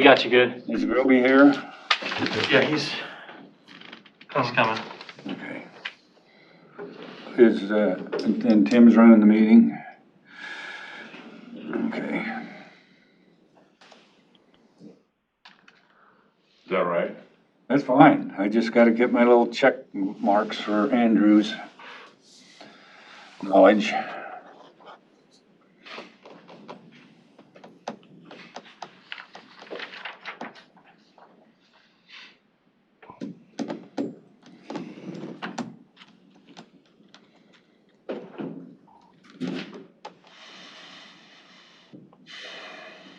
We got you good. Is Groby here? Yeah, he's coming. Okay. And Tim's running the meeting? Okay. Is that right? That's fine. I just gotta get my little check marks for Andrew's knowledge.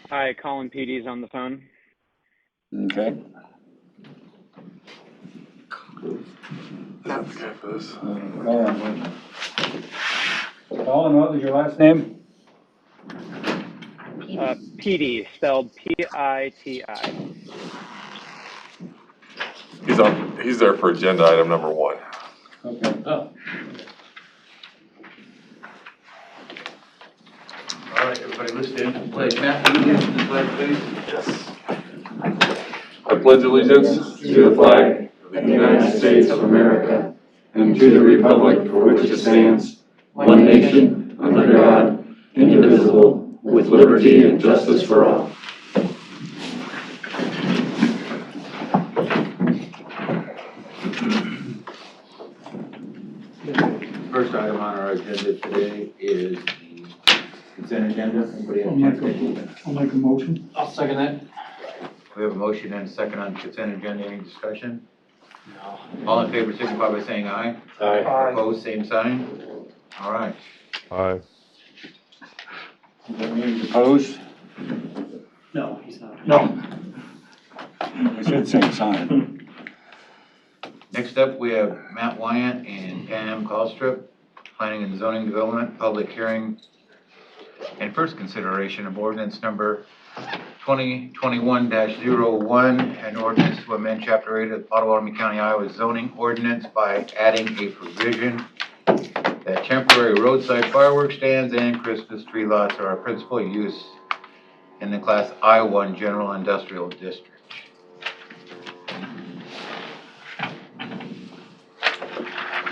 Hi, Colin PD's on the phone. Okay. That's okay for this. Colin, what was your last name? PD, spelled P-I-T-I. He's there for agenda item number 1. Okay. Oh. All right, everybody listen. Pledge allegiance to the flag, please. Yes. I pledge allegiance To the flag of the United States of America and to the republic for which it stands, one nation, under God, indivisible, with liberty and justice for all. First item on our agenda today is the consent agenda. Anybody have a chance to take a look? I'll make a motion. I'll second that. We have a motion and a second on consent agenda. Any discussion? No. All in favor signify by saying aye. Aye. Opposed, same sign. All right. Aye. That means opposed? No, he's not. No. I said same sign. Next up, we have Matt Wyant and Pam Colstrip, Planning and Zoning Development, public hearing and first consideration of ordinance number 2021-01, an ordinance to amend Chapter 8 of the Potawatomi County, Iowa zoning ordinance by adding a provision that temporary roadside fireworks stands and Christmas tree lots are a principal use in the Class I-1 General Industrial District.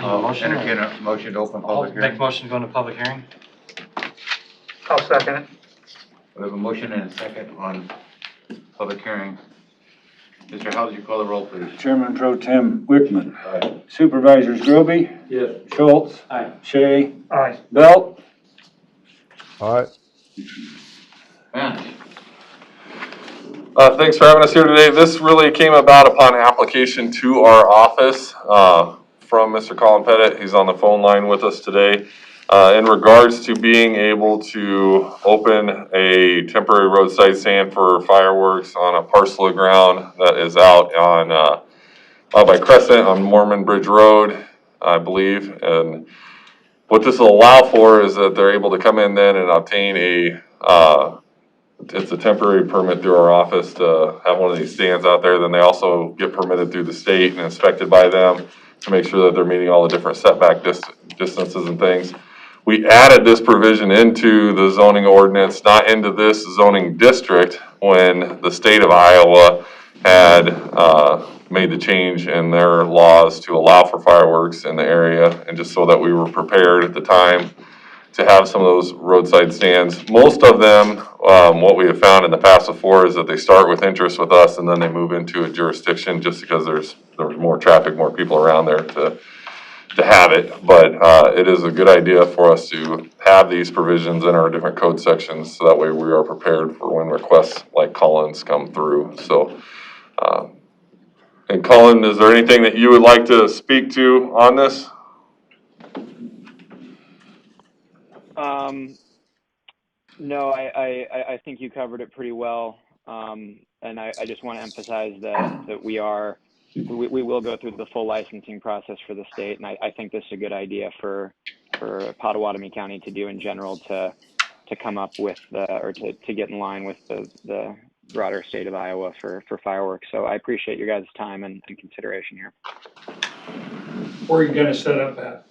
Motion. Entertain a motion to open I'll public make hearing. motion to go into public hearing. I'll second it. We have a motion and a second on public hearing. Mr. Howes, you call the roll, please. Chairman Pro Tem Wickman. Aye. Supervisors Groby, Yes. Schultz, Aye. Shea, Aye. Belt. Aye. Matt? Thanks for having us here today. This really came about upon application to our office from Mr. Colin Pettit. He's on the phone line with us today. In regards to being able to open a temporary roadside stand for fireworks on a parcel of ground that is out on out by Crescent on Mormon Bridge Road, I believe. And what this will allow for is that they're able to come in then and obtain it's a temporary permit through our office to have one of these stands out there. Then they also get permitted through the state and inspected by them to make sure that they're meeting all the different setback distances and things. We added this provision into the zoning ordinance, not into this zoning district, when the state of Iowa had made the change in their laws to allow for fireworks in the area, and just so that we were prepared at the time to have some of those roadside stands. Most of them, what we have found in the past before is that they start with interest with us and then they move into a jurisdiction just because there's more traffic, more people around there to have it. But it is a good idea for us to have these provisions in our different code sections so that way we are prepared for when requests like Colin's come through. So, and Colin, is there anything that you would like to speak to on this? No, I think you covered it pretty well. And I just want to emphasize that we will go through the full licensing process for the state. And I think this is a good idea for Potawatomi County to do in general to come up with to get in line with the broader state of Iowa for fireworks. So I appreciate your guys' time and consideration here. Where are you gonna set up at?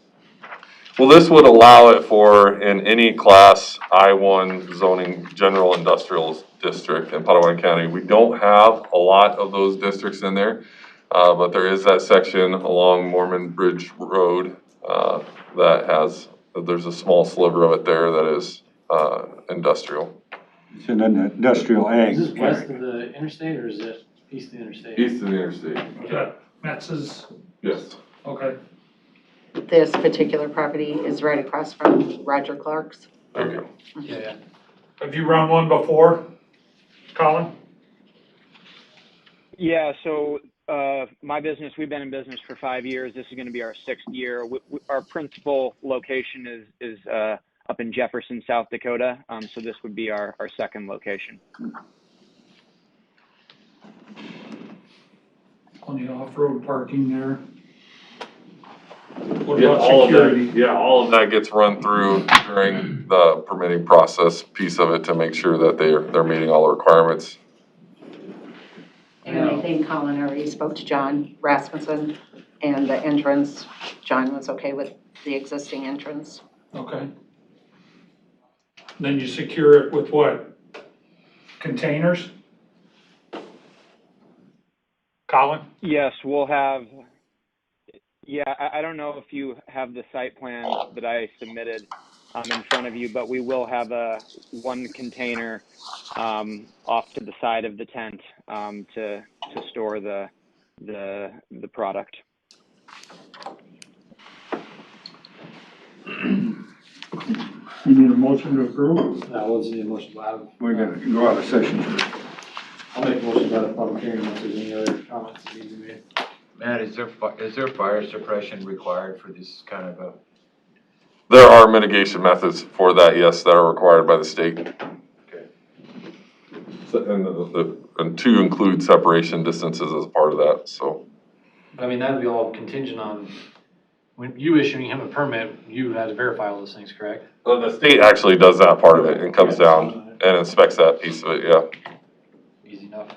Well, this would allow it for in any class I-1 zoning general industrial district in Potawatomi County. We don't have a lot of those districts in there, but there is that section along Mormon Bridge Road that has, there's a small sliver of it there that is industrial. It's an industrial ag. Is this west of the interstate or is it east of the interstate? East of the interstate. Okay, Matz's, Yes. okay. This particular property is right across from Roger Clark's. Okay. Yeah. Have you run one before, Colin? Yeah, so my business, we've been in business for 5 years. This is going to be our 6th year. Our principal location is up in Jefferson, South Dakota. So this would be our second location. Plenty of off-road parking there. What Yeah, about all of security? that, yeah, all of that gets run through during the permitting process piece of it to make sure that they're meeting all the requirements. And I think Colin already spoke to John Rasmussen, and the entrance, John was okay with the existing entrance. Okay. Then you secure it with what? Containers? Colin? Yes, we'll have, I don't know if you have the site plan that I submitted in front of you, but we will have one container off to the side of the tent to store the product. You need a motion to approve? No, we'll just need a motion to have, We're gonna go out of session first. I'll make a motion to have a public hearing unless there's any other comments that need to be made. Matt, is there fire suppression required for this kind of a? There are mitigation methods for that, yes, that are required by the state. Okay. So, and to include separation distances as part of that, so. But I mean, that would be all contingent on, when you issuing him a permit, you had to verify all those things, correct? Well, the state actually does that part of it and comes down and inspects that piece of it, yeah. Easy enough.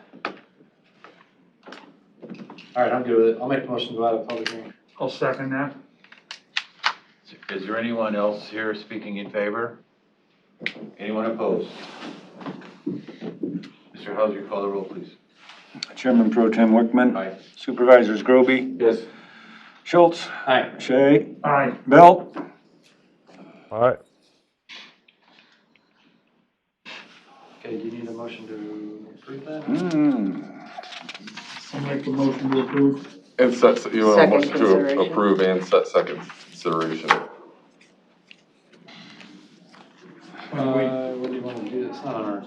All right, I'm good with it. I'll make a motion to go out of public hearing. I'll second that. Is there anyone else here speaking in favor? Anyone opposed? Mr. Hauser, call the roll, please. Chairman Pro Tem Wickman. Aye. Supervisors Groby. Yes. Schultz. Aye. Shay. Aye. Belt. Alright. Okay, do you need a motion to approve that? I'll make the motion to approve. And set, you want a Second motion to consideration. approve and set second consideration. What do you want to do? It's not on our,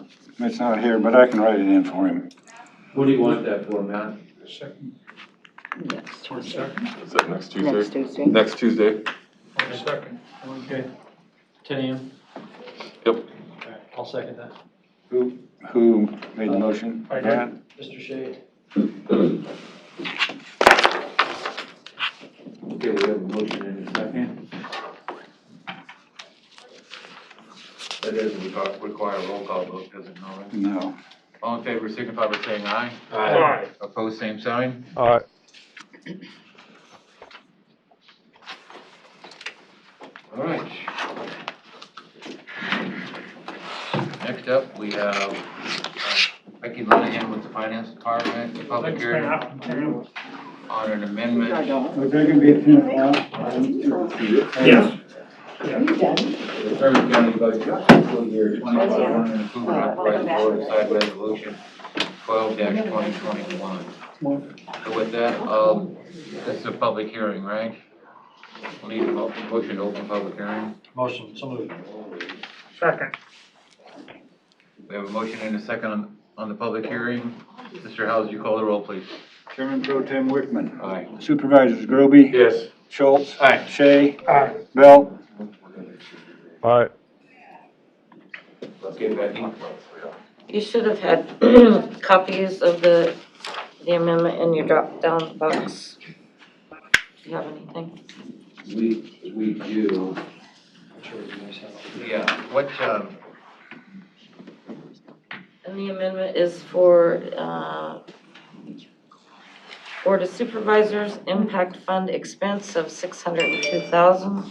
It's not here, but I can write it in for him. What do you want that for, Matt? Second. Next Tuesday. Second. Is that next Tuesday? Next Tuesday. Next Tuesday? Second. okay, 10 a.m.? Yep. Okay, I'll second that. Who made the motion? I did. Matt? Mr. Shade. Okay, we have a motion in a second. That doesn't require a roll call vote, does it, Norman? No. All in favor, signify by saying aye. Aye. Opposed, same sign. Alright. All right. Next up, we have Becky Linehan with the Finance Department, the public hearing on an amendment. I don't. Was that gonna be at 10 o'clock? Yes. The Fairfield County Budget fiscal year 2021 and approve and authorize the board to sign resolution 12-2021. So with that, this is a public hearing, right? We'll need a motion to open public hearing. Motion, so moved. Second. We have a motion and a second on the public hearing. Mr. Hauser, you call the roll, please. Chairman Pro Tem Wickman. Aye. Supervisors Groby. Yes. Schultz. Aye. Shay. Aye. Belt. Alright. Okay, Becky. You should have had copies of the amendment in your drop-down box. Do you have anything? We do. I'm sure you guys have. Yeah, what, And the amendment is for Board of Supervisors Impact Fund expense of $602,000.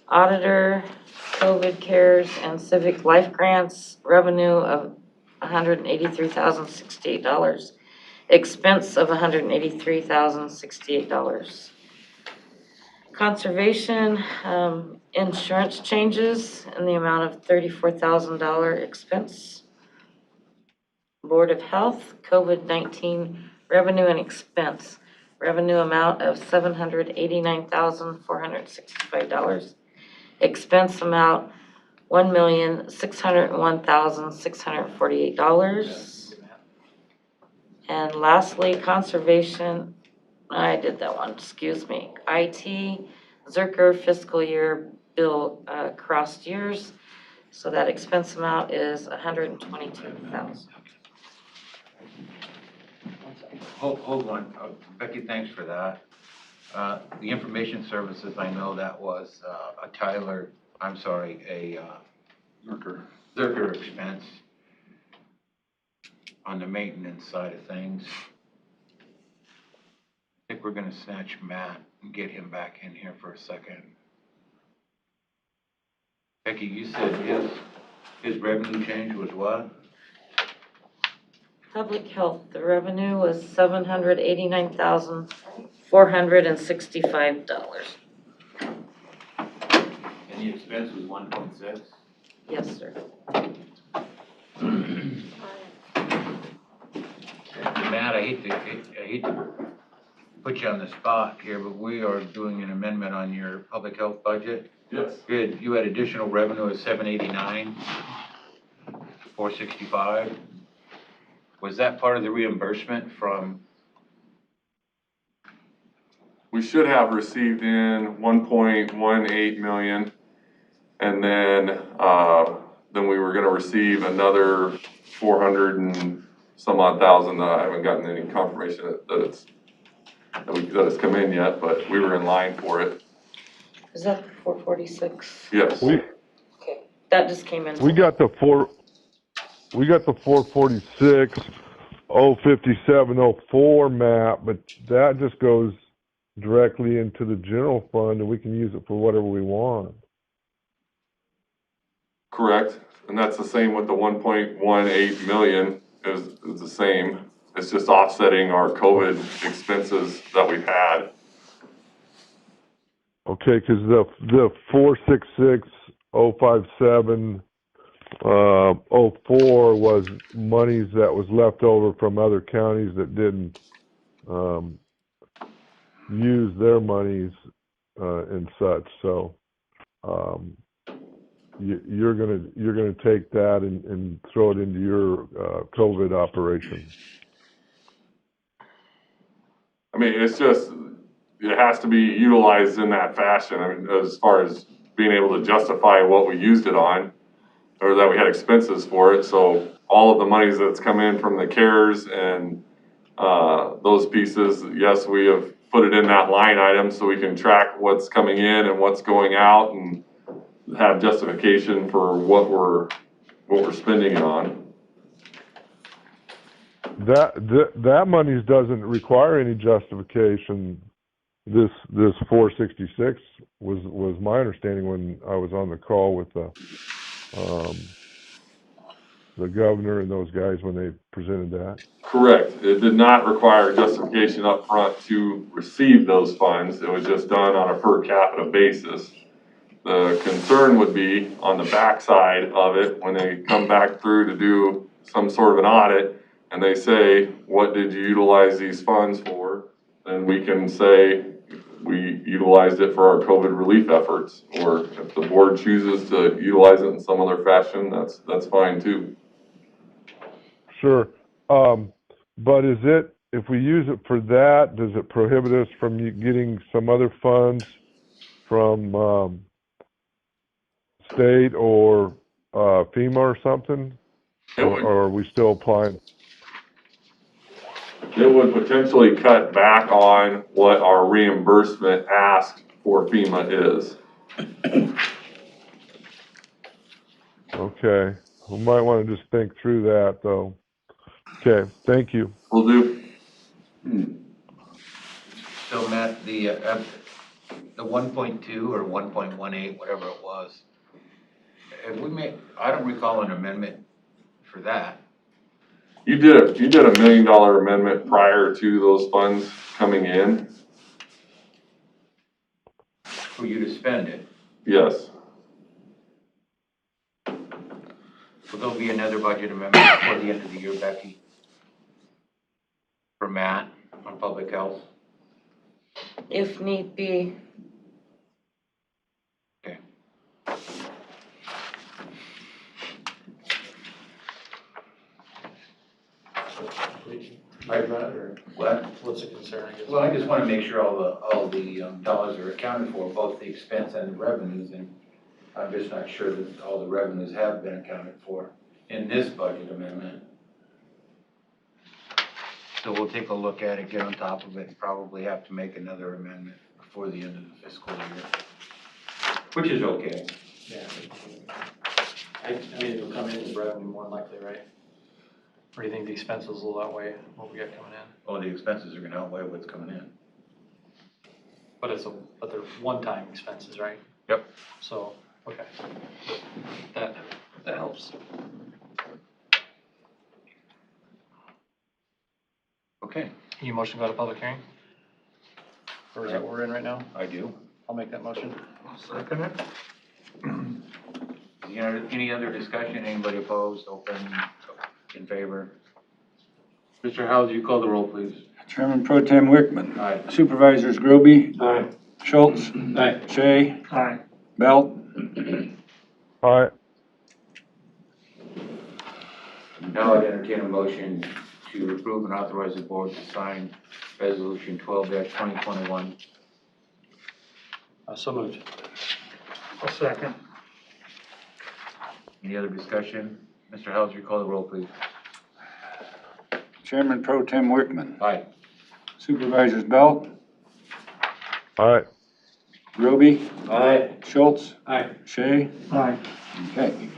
Auditor, COVID cares, and civic life grants, revenue of $183,068. Expense of $183,068. Conservation, insurance changes in the amount of $34,000 expense. Board of Health, COVID-19 revenue and expense. Revenue amount of $789,465. Expense amount $1,601,648. And lastly, conservation, I did that one, excuse me. IT, Zerker fiscal year bill crossed years, so that expense amount is $122,000. Hold on, Becky, thanks for that. The information services, I know that was a Zerker expense on the maintenance side of things. I think we're gonna snatch Matt and get him back in here for a second. Becky, you said his revenue change was what? Public health, the revenue was $789,465. And the expense was 1.6? Yes, sir. Matt, I hate to put you on the spot here, but we are doing an amendment on your public health budget. Yes. You had additional revenue of 789, 465. Was that part of the reimbursement from? We should have received in 1.18 million, and then we were gonna receive another 400 and some odd thousand. I haven't gotten any confirmation that it's come in yet, but we were in line for it. Is that the 446? Yes. Okay, that just came in. We got the 446, 05704 map, but that just goes directly into the general fund and we can use it for whatever we want. Correct, and that's the same with the 1.18 million is the same. It's just offsetting our COVID expenses that we've had. Okay, because the 466,057,04 was monies that was left over from other counties that didn't use their monies and such. So you're gonna take that and throw it into your COVID operation. I mean, it's just, it has to be utilized in that fashion. I mean, as far as being able to justify what we used it on, or that we had expenses for it. So all of the monies that's come in from the CARES and those pieces, yes, we have put it in that line item so we can track what's coming in and what's going out and have justification for what we're spending it on. That money doesn't require any justification. This 466 was my understanding when I was on the call with the governor and those guys when they presented that. Correct. It did not require justification up front to receive those funds. It was just done on a per capita basis. The concern would be on the backside of it when they come back through to do some sort of an audit and they say, what did you utilize these funds for? Then we can say we utilized it for our COVID relief efforts, or if the board chooses to utilize it in some other fashion, that's fine too. Sure. But if we use it for that, does it prohibit us from getting some other funds from state or FEMA or something? Or are we still applying? It would potentially cut back on what our reimbursement ask for FEMA is. Okay. We might want to just think through that though. Okay, thank you. Will do. So Matt, the 1.2 or 1.18, whatever it was. If we made, I don't recall an amendment for that. You did a $1 million amendment prior to those funds coming in, For you to spend it. yes. Will there be another budget amendment before the end of the year, Becky? For Matt on public health? If need be. Okay. Right, Brad, or What? what's the concern, I guess? Well, I just want to make sure all the dollars are accounted for, both the expense and the revenues, and I'm just not sure that all the revenues have been accounted for in this budget amendment. So we'll take a look at it, get on top of it, and probably have to make another amendment before the end of the fiscal year, which is okay. Yeah. I mean, it'll come in as revenue more than likely, right? Or do you think the expenses will outweigh what we got coming in? Well, the expenses are gonna outweigh what's coming in. But they're one-time expenses, right? Yep. So, okay. That helps. Okay, Can you motion to go to public hearing? Or is that what we're in right now? I do. I'll make that motion. Second it. Any other discussion? Anybody opposed, open, in favor? Mr. Howes, you call the roll, please. Chairman Pro Tem Wickman. Aye. Supervisors Groby. Aye. Schultz. Aye. Shay. Aye. Belt. Aye. Now I'd entertain a motion to approve and authorize the board to sign resolution 12-2021. So moved. A second. Any other discussion? Mr. Howes, you call the roll, please. Chairman Pro Tem Wickman. Aye. Supervisors Belt. Aye. Groby. Aye. Schultz. Aye. Shay. Aye. Okay.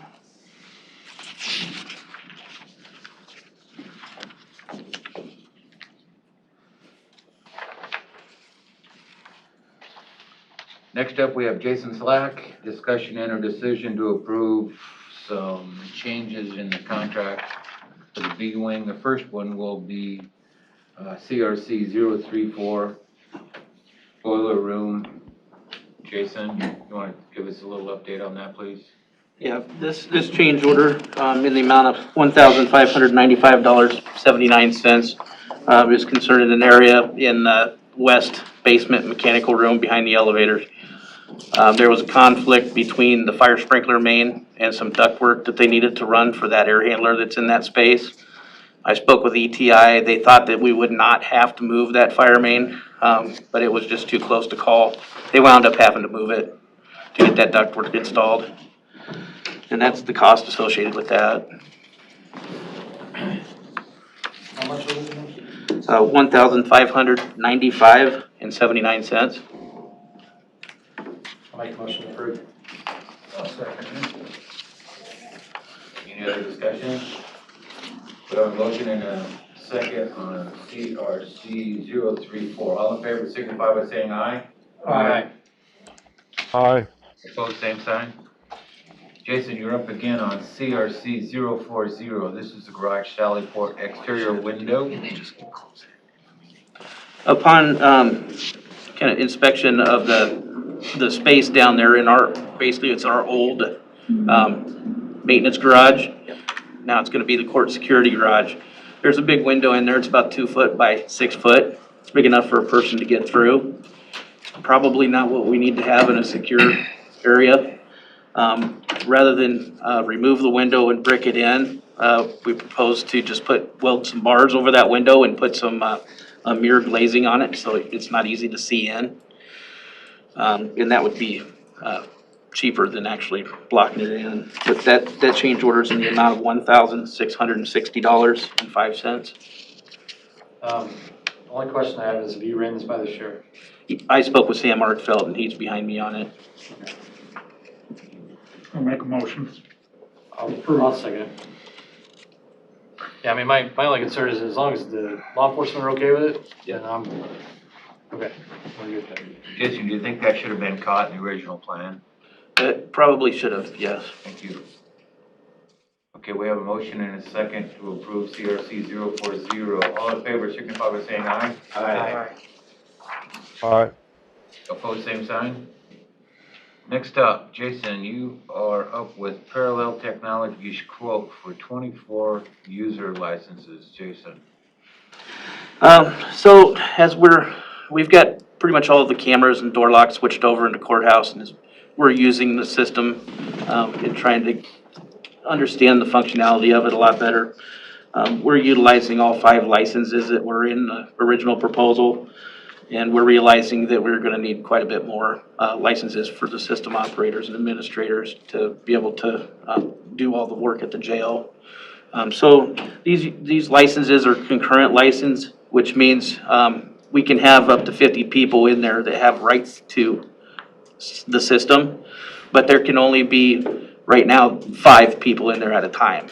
Next up, we have Jason Slack, discussion and or decision to approve some changes in the contract for the B wing. The first one will be CRC 034 boiler room. Jason, you want to give us a little update on that, please? Yeah, this change order, in the amount of $1,595.79, is concerning an area in the west basement mechanical room behind the elevators. There was a conflict between the fire sprinkler main and some ductwork that they needed to run for that air handler that's in that space. I spoke with ETI. They thought that we would not have to move that fire main, but it was just too close to call. They wound up having to move it to get that ductwork installed. And that's the cost associated with that. How much was it? $1,595.79. I'll make a motion to approve. Any other discussion? We have a motion and a second on CRC 034. All in favor signify by saying aye. Aye. Aye. Opposed, same sign. Jason, you're up again on CRC 040. This is the garage Sally Port exterior window. Upon kind of inspection of the space down there in basically it's our old maintenance garage. Now it's going to be the court security garage. There's a big window in there. It's about 2 foot by 6 foot. It's big enough for a person to get through. Probably not what we need to have in a secure area. Rather than remove the window and brick it in, we propose to just weld some bars over that window and put some mirror glazing on it so it's not easy to see in. And that would be cheaper than actually blocking it in. But that change order is in the amount of $1,660.05. Only question I have is, have you ran this by the sheriff? I spoke with Sam Artfeld and he's behind me on it. I'll make a motion. I'll second it. Yeah, I mean, my only concern is as long as the law enforcement are okay with it, then Okay, we're good then. Jason, do you think that should have been caught in the original plan? It probably should have, yes. Thank you. Okay, we have a motion and a second to approve CRC 040. All in favor, signify by saying aye. Aye. All right, Opposed, same sign. Next up, Jason, you are up with Parallel Technologies quote for 24 user licenses. Jason. So as we've got pretty much all of the cameras and door locks switched over into courthouse, and as we're using the system and trying to understand the functionality of it a lot better. We're utilizing all 5 licenses that were in the original proposal, and we're realizing that we're gonna need quite a bit more licenses for the system operators and administrators to be able to do all the work at the jail. So these licenses are concurrent license, which means we can have up to 50 people in there that have rights to the system, but there can only be, right now, 5 people in there at a time.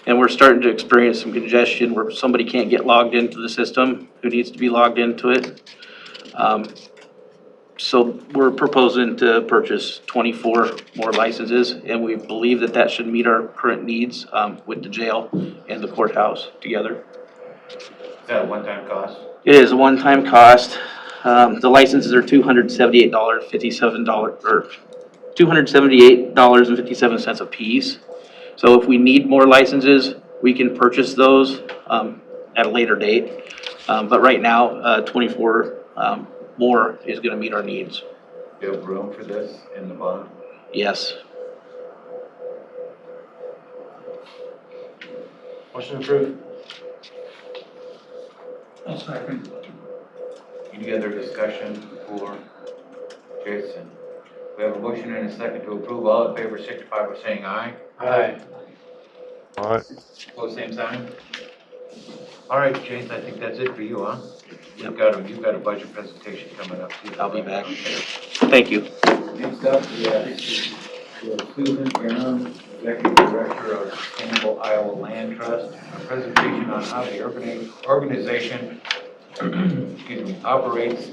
And we're starting to experience some congestion where somebody can't get logged into the system who needs to be logged into it. So we're proposing to purchase 24 more licenses, and we believe that that should meet our current needs with the jail and the courthouse together. Is that a one-time cost? It is a one-time cost. The licenses are $278.57 or $278.57 a piece. So if we need more licenses, we can purchase those at a later date. But right now, 24 more is going to meet our needs. Do you have room for this in the bond? Yes. Motion approved. Any other discussion for Jason? We have a motion and a second to approve. All in favor, signify by saying aye. Aye. all right. Opposed, same sign. All right, Jason, I think that's it for you, huh? You've got a budget presentation coming up too. I'll be back. Thank you. Next up, we have Susan Barron, Executive Director of Sustainable Iowa Land Trust, a presentation on how the organization operates,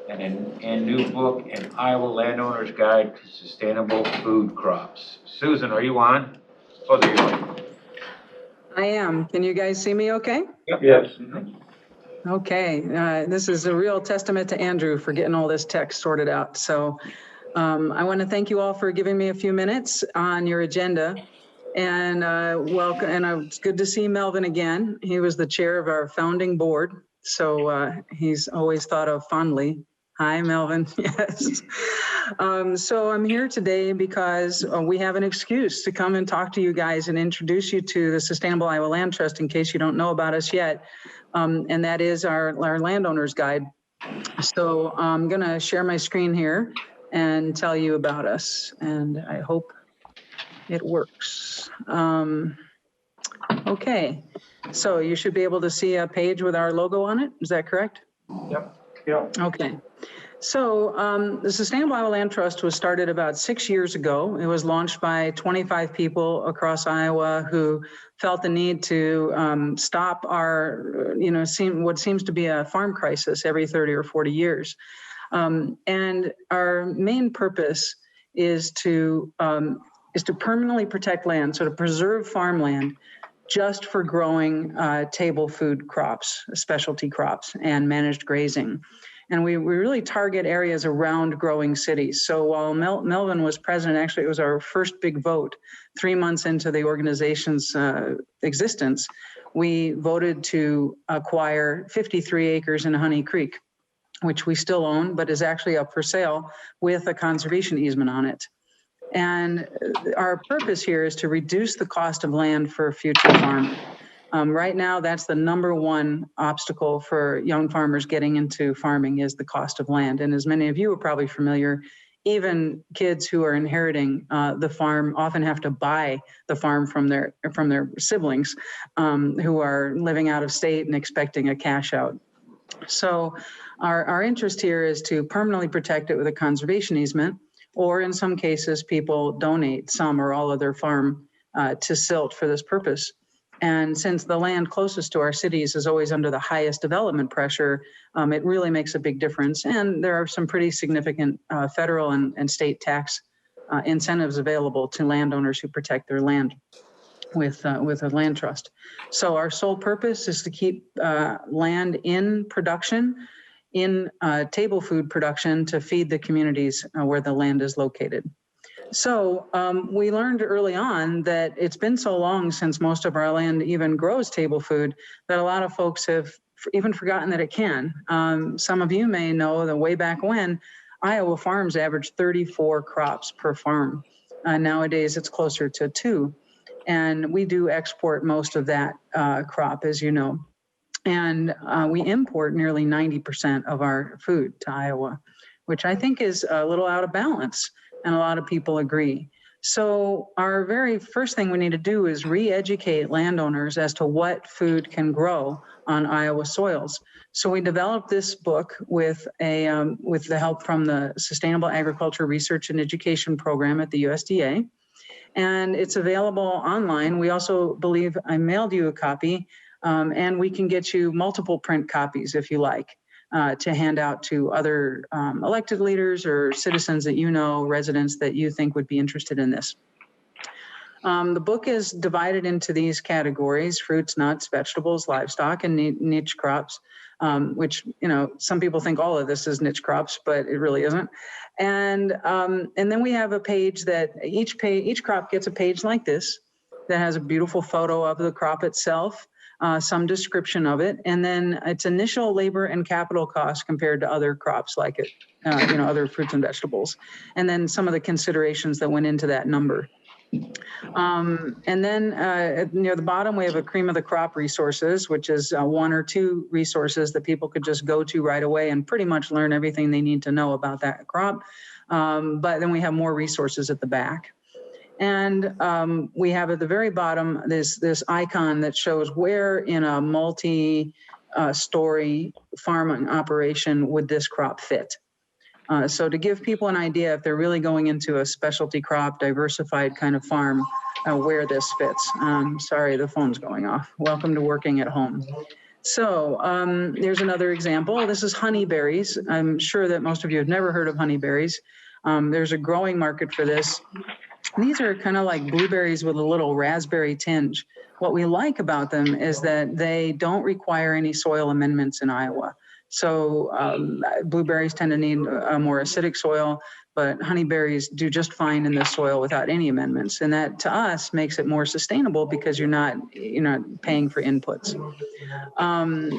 and a new book, An Iowa Landowner's Guide to Sustainable Food Crops. Susan, are you on? Oh, there you are. I am. Can you guys see me okay? Yes. Okay. This is a real testament to Andrew for getting all this text sorted out. So I want to thank you all for giving me a few minutes on your agenda. And welcome. And it's good to see Melvin again. He was the chair of our founding board. So he's always thought of fondly. Hi, Melvin. Yes. So I'm here today because we have an excuse to come and talk to you guys and introduce you to the Sustainable Iowa Land Trust in case you don't know about us yet. And that is our Landowners Guide. So I'm going to share my screen here and tell you about us. And I hope it works. Okay. So you should be able to see a page with our logo on it. Is that correct? Yep. Yeah. Okay. So the Sustainable Iowa Land Trust was started about 6 years ago. It was launched by 25 people across Iowa who felt the need to stop our, what seems to be a farm crisis every 30 or 40 years. And our main purpose is to permanently protect land, so to preserve farmland just for growing table food crops, specialty crops, and managed grazing. And we really target areas around growing cities. So while Melvin was president, actually it was our first big vote 3 months into the organization's existence, we voted to acquire 53 acres in Honey Creek, which we still own, but is actually up for sale with a conservation easement on it. And our purpose here is to reduce the cost of land for future farming. Right now, that's the number one obstacle for young farmers getting into farming is the cost of land. And as many of you are probably familiar, even kids who are inheriting the farm often have to buy the farm from their siblings who are living out of state and expecting a cash out. So our interest here is to permanently protect it with a conservation easement, or in some cases, people donate some or all of their farm to SILT for this purpose. And since the land closest to our cities is always under the highest development pressure, it really makes a big difference. And there are some pretty significant federal and state tax incentives available to landowners who protect their land with a land trust. So our sole purpose is to keep land in production, in table food production to feed the communities where the land is located. So we learned early on that it's been so long since most of our land even grows table food that a lot of folks have even forgotten that it can. Some of you may know that way back when, Iowa farms averaged 34 crops per farm. Nowadays, it's closer to 2. And we do export most of that crop, as you know. And we import nearly 90% of our food to Iowa, which I think is a little out of balance. And a lot of people agree. So our very first thing we need to do is re-educate landowners as to what food can grow on Iowa soils. So we developed this book with the help from the Sustainable Agriculture Research and Education Program at the USDA. And it's available online. We also believe I mailed you a copy, and we can get you multiple print copies if you like. To hand out to other elected leaders or citizens that you know, residents that you think would be interested in this. The book is divided into these categories: fruits, nuts, vegetables, livestock, and niche crops, which, you know, some people think all of this is niche crops, but it really isn't. And then we have a page that each crop gets a page like this that has a beautiful photo of the crop itself, some description of it, and then its initial labor and capital costs compared to other crops like it, other fruits and vegetables, and then some of the considerations that went into that number. And then near the bottom, we have a cream of the crop resources, which is 1 or 2 resources that people could just go to right away and pretty much learn everything they need to know about that crop. But then we have more resources at the back. And we have at the very bottom this icon that shows where in a multi-story farming operation would this crop fit. So to give people an idea, if they're really going into a specialty crop, diversified kind of farm, where this fits. Sorry, the phone's going off. Welcome to working at home. So there's another example. This is honeyberries. I'm sure that most of you have never heard of honeyberries. There's a growing market for this. These are kind of like blueberries with a little raspberry tinge. What we like about them is that they don't require any soil amendments in Iowa. So blueberries tend to need a more acidic soil, but honeyberries do just fine in the soil without any amendments. And that to us makes it more sustainable because you're not paying for inputs.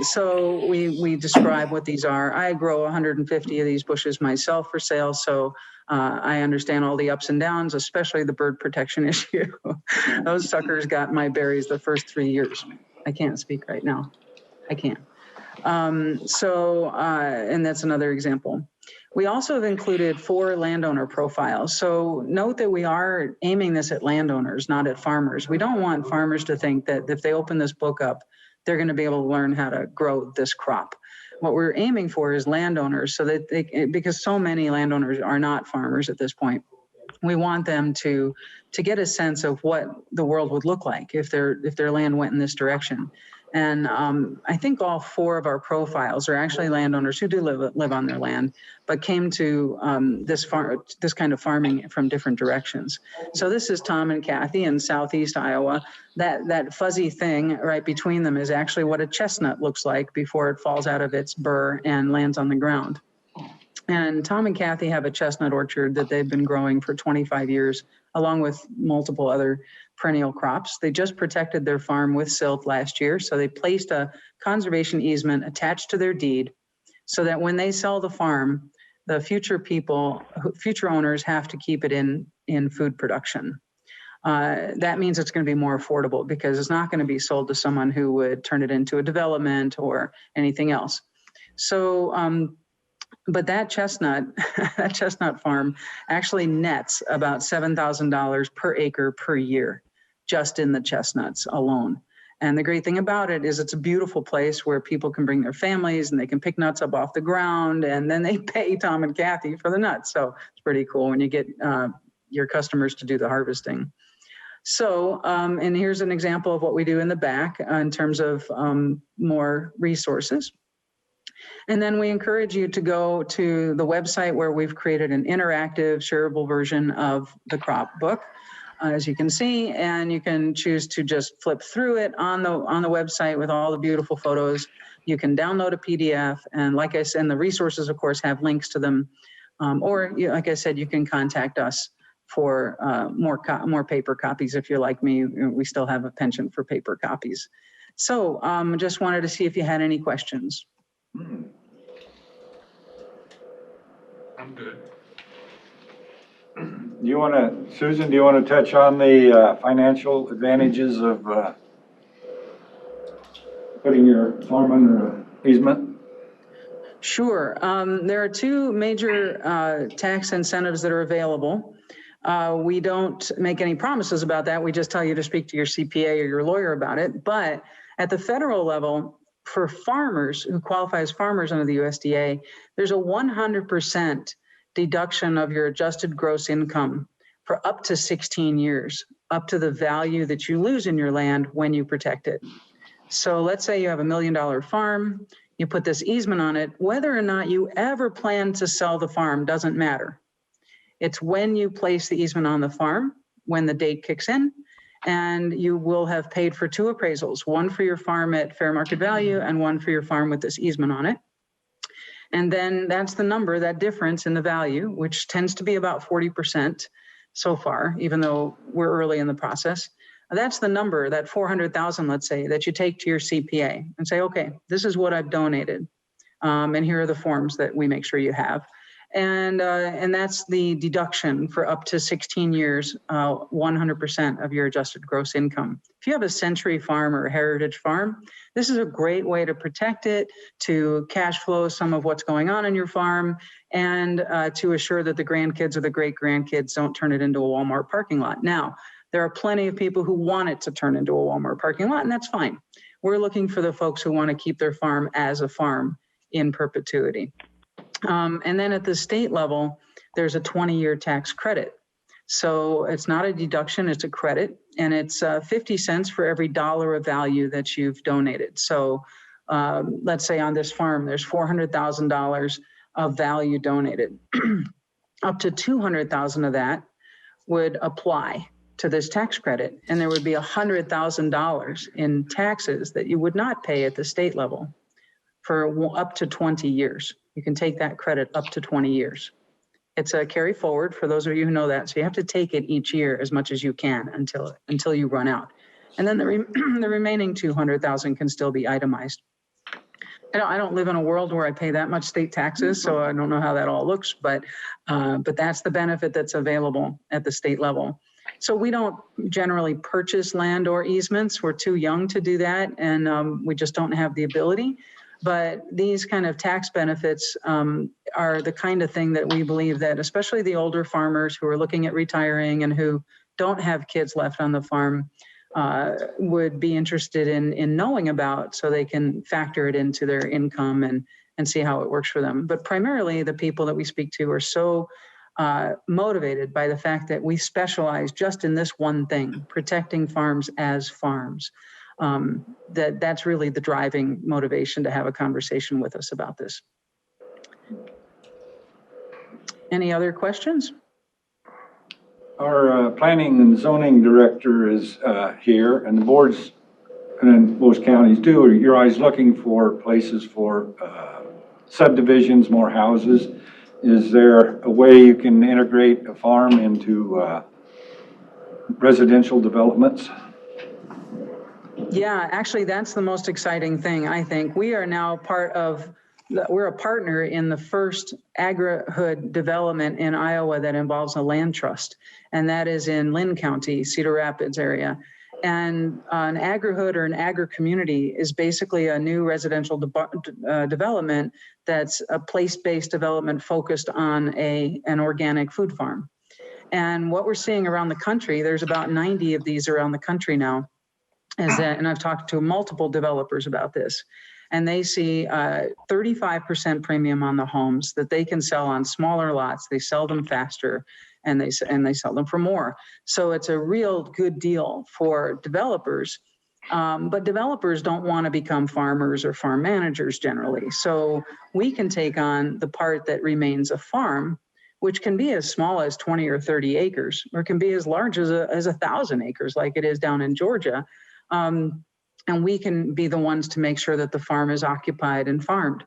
So we describe what these are. I grow 150 of these bushes myself for sale. So I understand all the ups and downs, especially the bird protection issue. Those suckers got my berries the first 3 years. I can't speak right now. I can't. And that's another example. We also have included 4 landowner profiles. So note that we are aiming this at landowners, not at farmers. We don't want farmers to think that if they open this book up, they're going to be able to learn how to grow this crop. What we're aiming for is landowners, so that because so many landowners are not farmers at this point. We want them to get a sense of what the world would look like if their land went in this direction. And I think all 4 of our profiles are actually landowners who do live on their land, but came to this kind of farming from different directions. So this is Tom and Kathy in Southeast Iowa. That fuzzy thing right between them is actually what a chestnut looks like before it falls out of its burr and lands on the ground. And Tom and Kathy have a chestnut orchard that they've been growing for 25 years, along with multiple other perennial crops. They just protected their farm with silt last year, so they placed a conservation easement attached to their deed so that when they sell the farm, the future owners have to keep it in food production. That means it's going to be more affordable because it's not going to be sold to someone who would turn it into a development or anything else. So, but that chestnut farm actually nets about $7,000 per acre per year, just in the chestnuts alone. And the great thing about it is it's a beautiful place where people can bring their families and they can pick nuts up off the ground, and then they pay Tom and Kathy for the nuts. So it's pretty cool when you get your customers to do the harvesting. So, and here's an example of what we do in the back in terms of more resources. And then we encourage you to go to the website where we've created an interactive shareable version of the crop book, as you can see, and you can choose to just flip through it on the website with all the beautiful photos. You can download a PDF, and like I said, and the resources, of course, have links to them. Or, like I said, you can contact us for more paper copies. If you're like me, we still have a penchant for paper copies. So just wanted to see if you had any questions. I'm good. Susan, do you want to touch on the financial advantages of putting your farm under an easement? Sure. There are two major tax incentives that are available. We don't make any promises about that. We just tell you to speak to your CPA or your lawyer about it. But at the federal level, for farmers who qualify as farmers under the USDA, there's a 100% deduction of your adjusted gross income for up to 16 years, up to the value that you lose in your land when you protect it. So let's say you have $1 million farm, you put this easement on it, whether or not you ever plan to sell the farm doesn't matter. It's when you place the easement on the farm, when the date kicks in, and you will have paid for two appraisals, one for your farm at fair market value and one for your farm with this easement on it. And then that's the number, that difference in the value, which tends to be about 40% so far, even though we're early in the process. That's the number, that 400,000, let's say, that you take to your CPA and say, okay, this is what I've donated. And here are the forms that we make sure you have. And that's the deduction for up to 16 years, 100% of your adjusted gross income. If you have a century farm or a heritage farm, this is a great way to protect it, to cash flow some of what's going on in your farm, and to assure that the grandkids or the great grandkids don't turn it into a Walmart parking lot. Now, there are plenty of people who want it to turn into a Walmart parking lot, and that's fine. We're looking for the folks who want to keep their farm as a farm in perpetuity. And then at the state level, there's a 20-year tax credit. So it's not a deduction, it's a credit, and it's 50 cents for every dollar of value that you've donated. So let's say on this farm, there's $400,000 of value donated. Up to $200,000 of that would apply to this tax credit, and there would be $100,000 in taxes that you would not pay at the state level for up to 20 years. You can take that credit up to 20 years. It's a carry forward for those of you who know that. So you have to take it each year as much as you can until you run out. And then the remaining 200,000 can still be itemized. I don't live in a world where I pay that much state taxes, so I don't know how that all looks, but that's the benefit that's available at the state level. So we don't generally purchase land or easements. We're too young to do that, and we just don't have the ability. But these kind of tax benefits are the kind of thing that we believe that especially the older farmers who are looking at retiring and who don't have kids left on the farm would be interested in knowing about, so they can factor it into their income and see how it works for them. But primarily the people that we speak to are so motivated by the fact that we specialize just in this one thing, protecting farms as farms. That's really the driving motivation to have a conversation with us about this. Any other questions? Our planning and zoning director is here, and the boards, and most counties do, you're always looking for places for subdivisions, more houses. Is there a way you can integrate a farm into residential developments? Yeah, actually, that's the most exciting thing, I think. We are now we're a partner in the first agri-hood development in Iowa that involves a land trust, and that is in Lynn County, Cedar Rapids area. And an agri-hood or an agri-community is basically a new residential development that's a place-based development focused on an organic food farm. And what we're seeing around the country, there's about 90 of these around the country now, and I've talked to multiple developers about this. and they see 35% premium on the homes that they can sell on smaller lots. They sell them faster, and they sell them for more. So it's a real good deal for developers. But developers don't want to become farmers or farm managers generally. So we can take on the part that remains a farm, which can be as small as 20 or 30 acres, or can be as large as 1,000 acres, like it is down in Georgia. And we can be the ones to make sure that the farm is occupied and farmed.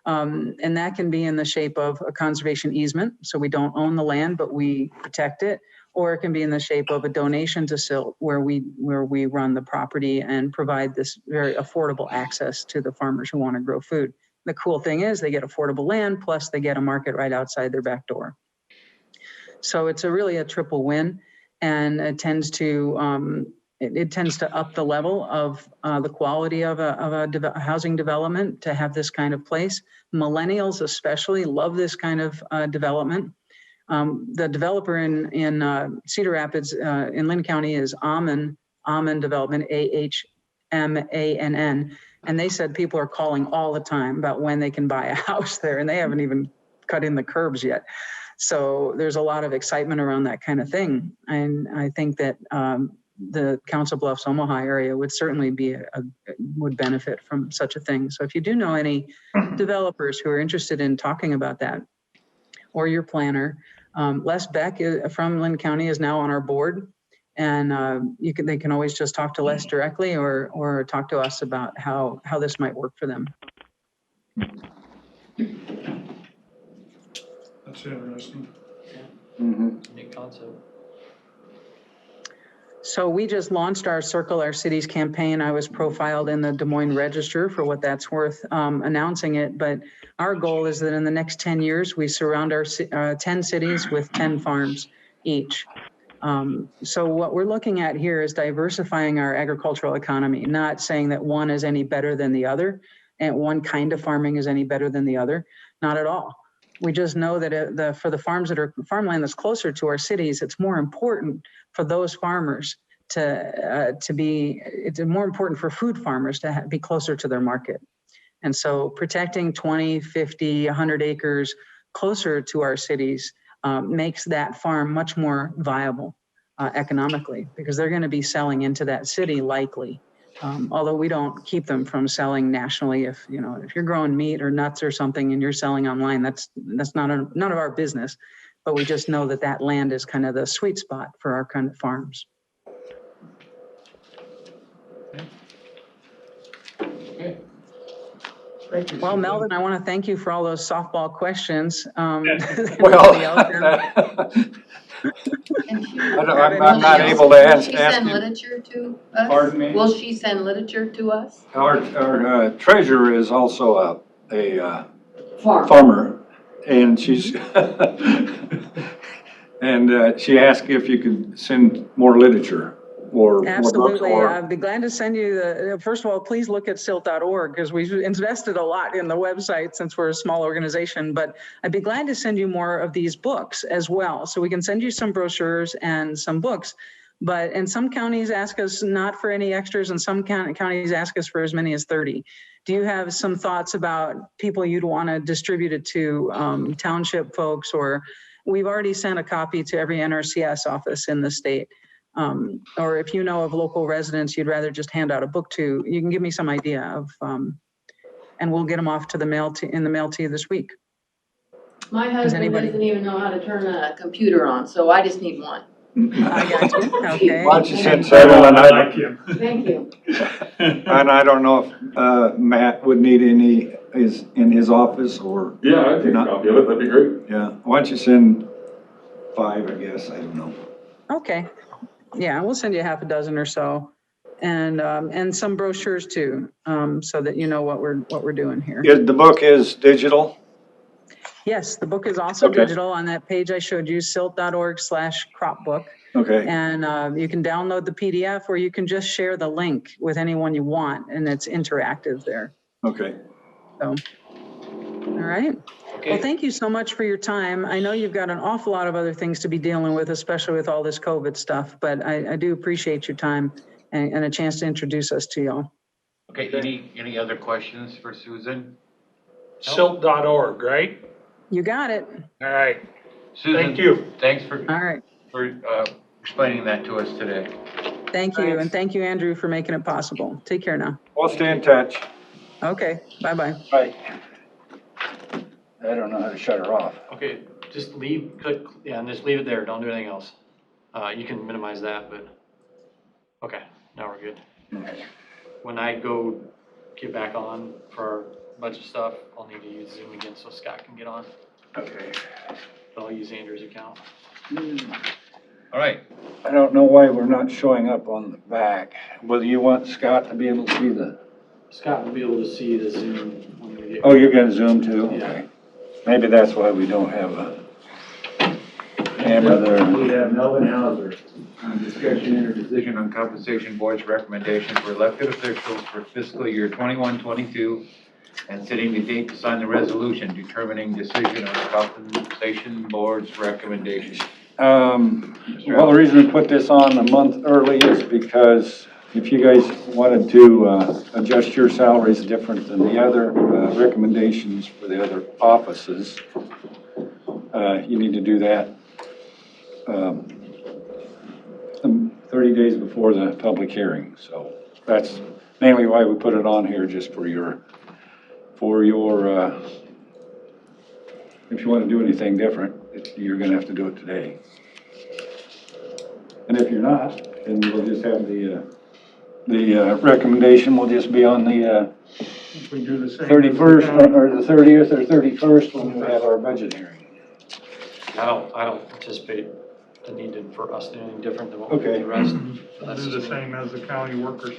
And that can be in the shape of a conservation easement, so we don't own the land, but we protect it. Or it can be in the shape of a donation to SILT, where we run the property and provide this very affordable access to the farmers who want to grow food. The cool thing is they get affordable land, plus they get a market right outside their back door. So it's really a triple win, and it tends to it tends to up the level of the quality of a housing development to have this kind of place. Millennials especially love this kind of development. The developer in Cedar Rapids in Lynn County is Amann Development, AHMANN. And they said people are calling all the time about when they can buy a house there, and they haven't even cut in the curbs yet. So there's a lot of excitement around that kind of thing. And I think that the Council Bluffs, Omaha area would certainly would benefit from such a thing. So if you do know any developers who are interested in talking about that, or your planner, Les Beck from Lynn County is now on our board, and they can always just talk to Les directly, or talk to us about how this might work for them. That's interesting. Neat concept. So we just launched our Circle Our Cities campaign. I was profiled in the Des Moines Register for what that's worth, announcing it. But our goal is that in the next 10 years, we surround our 10 cities with 10 farms each. So what we're looking at here is diversifying our agricultural economy, not saying that one is any better than the other, and one kind of farming is any better than the other, not at all. We just know that for the farms that are farmland that's closer to our cities, it's more important for those farmers it's more important for food farmers to be closer to their market. And so protecting 20, 50, 100 acres closer to our cities makes that farm much more viable economically, because they're going to be selling into that city likely. Although we don't keep them from selling nationally. If you're growing meat or nuts or something and you're selling online, that's none of our business. But we just know that land is kind of the sweet spot for our kind of farms. Okay. Well, Melvin, I want to thank you for all those softball questions. Well, I'm not able to ask. Will she send literature to us? Pardon me? Will she send literature to us? Our treasurer is also a farmer, and she's and she asked if you could send more literature or Absolutely. more books. I'd be glad to send you first of all, please look at silt.org, because we've invested a lot in the website since we're a small organization, but I'd be glad to send you more of these books as well. So we can send you some brochures and some books, and some counties ask us not for any extras, and some counties ask us for as many as 30. Do you have some thoughts about people you'd want to distribute it to, township folks, or we've already sent a copy to every NRCS office in the state. Or if you know of local residents you'd rather just hand out a book to, you can give me some idea of, and we'll get them off to the mail in the mail to you this week. My husband doesn't even know how to turn a computer on, so I just need one. I got you. Okay. Why don't you send several, and Thank you. and I don't know if Matt would need any is in his office or. Yeah, I'd take a copy of it, that'd be great. Yeah, why don't you send 5, I guess, I don't know. Okay. Yeah, we'll send you half a dozen or so, and some brochures too, so that you know what we're doing here. The book is digital? Yes, the book is also Okay. digital. On that page I showed you, silt.org/cropbook. Okay. And you can download the PDF, or you can just share the link with anyone you want, and it's interactive there. Okay. So, all right. Okay. Well, thank you so much for your time. I know you've got an awful lot of other things to be dealing with, especially with all this COVID stuff, but I do appreciate your time and a chance to introduce us to y'all. Okay, any other questions for Susan? Silt.org, right? You got it. All right. Susan, Thank you. thanks for All right. explaining that to us today. Thank you. And thank you, Andrew, for making it possible. Take care now. We'll stay in touch. Okay, bye-bye. Bye. I don't know how to shut her off. Okay, just click, yeah, and just leave it there, don't do anything else. You can minimize that, but, okay, now we're good. Okay. When I go get back on for our budget stuff, I'll need to use Zoom again so Scott can get on, Okay. but I'll use Andrew's account. All right, I don't know why we're not showing up on the back. Whether you want Scott to be able to see the, Scott will be able to see the Zoom when we get. oh, you're gonna zoom too? Yeah. Okay. Maybe that's why we don't have a camera there. we have Melvin Hauser. Discussion and decision on compensation board's recommendation for elected officials for fiscal year 21-22, and setting the date to sign the resolution determining decision on the compensation board's recommendation. Well, the reason we put this on a month early is because if you guys wanted to adjust your salaries different than the other recommendations for the other offices, you need to do that 30 days before the public hearing. So that's mainly why we put it on here, just for your if you want to do anything different, you're going to have to do it today. And if you're not, then we'll just have the recommendation will just be on the If we do the same. 31st or the 30th or 31st when we have our budget hearing. I don't anticipate the need for us to do anything different than what we do Okay. the rest. We'll do the same as the county workers.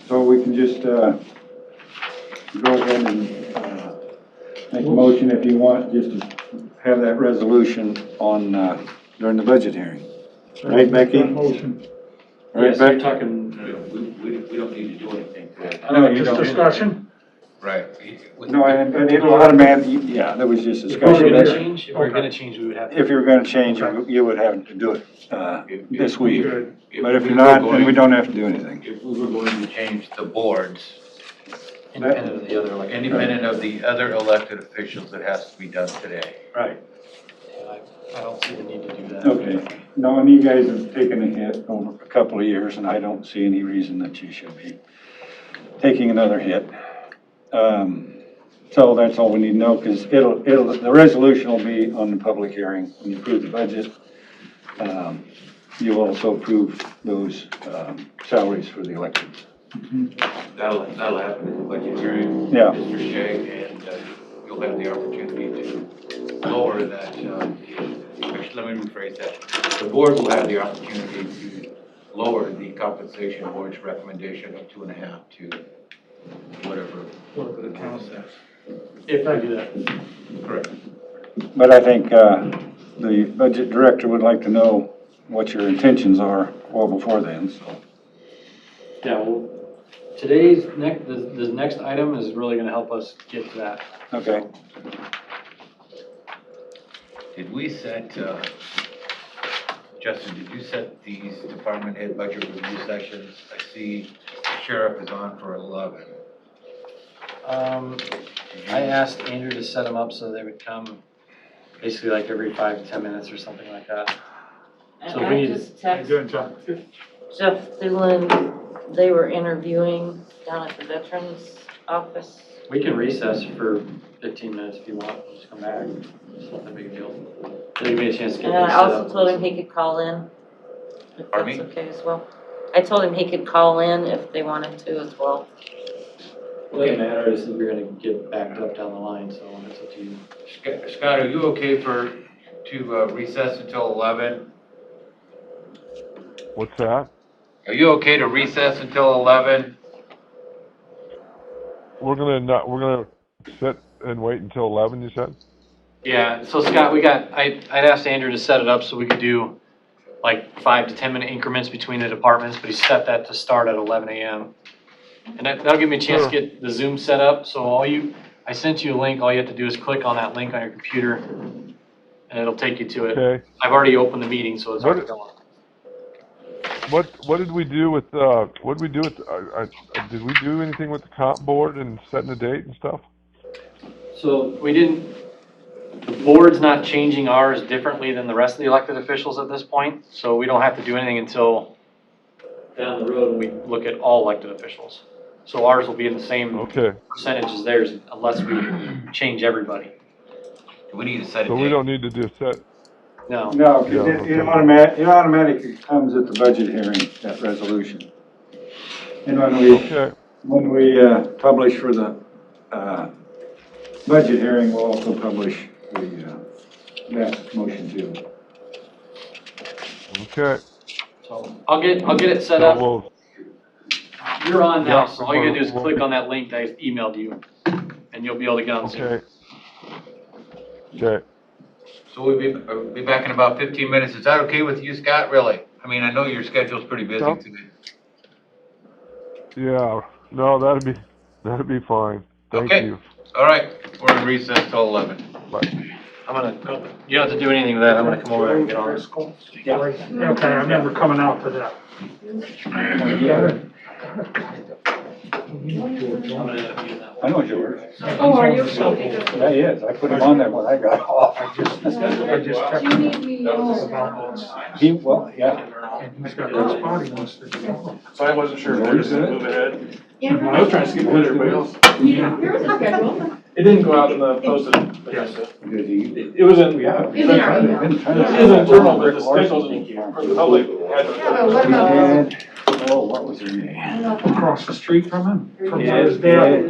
So we can just go ahead and make a motion if you want, just to have that resolution on during the budget hearing. Right, Becky? Motion. Right, Yes, you're Becky? talking, We don't need to do anything today. No, you Just don't. discussion? Right. No, and it'll automatically, yeah, that was just if we're discussion. gonna change, if we're gonna change, we would have to. If you're gonna change, you would have to do it this week. Good. But if you're not, then we don't have to do anything. If we were going to change the boards, Independent of the other, like. independent of the other elected officials, it has to be done today. Right. I don't see the need to do that. Okay. No, and you guys have taken a hit over a couple of years, and I don't see any reason that you should be taking another hit. So that's all we need to know, because the resolution will be on the public hearing when you approve the budget. You'll also approve those salaries for the electeds. That'll happen in the budget hearing. Yeah. Mr. Shea, and you'll have the opportunity to lower that, actually, let me rephrase that. The board will have the opportunity to lower the compensation board's recommendation of 2.5 to whatever the council says. If I do that. Correct. But I think the budget director would like to know what your intentions are well before then, so. Yeah, well, the next item is really gonna help us get to that. Okay. Did we set, Justin, did you set these department head budget review sessions? I see the sheriff is on for 11. I asked Andrew to set them up so they would come basically like every 5 to 10 minutes or something like that. And So I we- just texted Good job. Jeff Thulen, they were interviewing down at the veterans office. We can recess for 15 minutes if you want, just come back. It's not that big a deal. Give me a chance to get And this I set also up. told him he could call in, if Pardon that's me? okay as well. I told him he could call in if they wanted to as well. It doesn't matter, I just think we're gonna get backed up down the line, so it's up to you. Scott, are you okay to recess until 11? What's that? Are you okay to recess until 11? We're gonna sit and wait until 11, you said? Yeah, so Scott, I'd asked Andrew to set it up so we could do like 5 to 10 minute increments between the departments, but he set that to start at 11 a.m. And that'll give me a chance to get the Zoom set up, so I sent you a link, all you have to do is click on that link on your computer, and it'll take you to it. Okay. I've already opened the meeting, so it's already going. what did we do with, did we do anything with the comp board and setting a date and stuff? So we didn't, the board's not changing ours differently than the rest of the elected officials at this point, so we don't have to do anything until down the road when we look at all elected officials. So ours will be in the same Okay, percentage as theirs unless we change everybody. We need to set a so we date. don't need to do a set, No. No, 'cause Yeah, it okay. automatically comes at the budget hearing, that resolution. And okay, when we publish for the budget hearing, we'll also publish that motion too. okay. So I'll get it set So up. we'll, You're on now, so all you gotta do is We'll- click on that link that I emailed you and you'll be able to get on Zoom. okay. Okay, So we'll be back in about 15 minutes. Is that okay with you, Scott, really? I mean, I know your schedule's pretty busy Nope. today. yeah, no, that'd be fine. Thank Okay. you. All right, we're in recess till 11. Bye. I'm gonna, you don't have to do anything with that. I'm gonna come over there and get on this. Okay, I remember coming out to that. I know yours. Oh, are you? Yeah, he is. I put him on there when I got off. I just checked. Do you need me? Well, yeah. And he's got that spot he wants to do. So I wasn't sure if we were just gonna move ahead. Yeah. I was trying to skip ahead of everybody else. Here's the schedule. It didn't go out in the posted agenda. It was in, Yeah. Is it our email? it is internal, but the schedule's for the public. Yeah, but what about? Oh, what was her name? Across the street from him, from Ed, his dad. Ed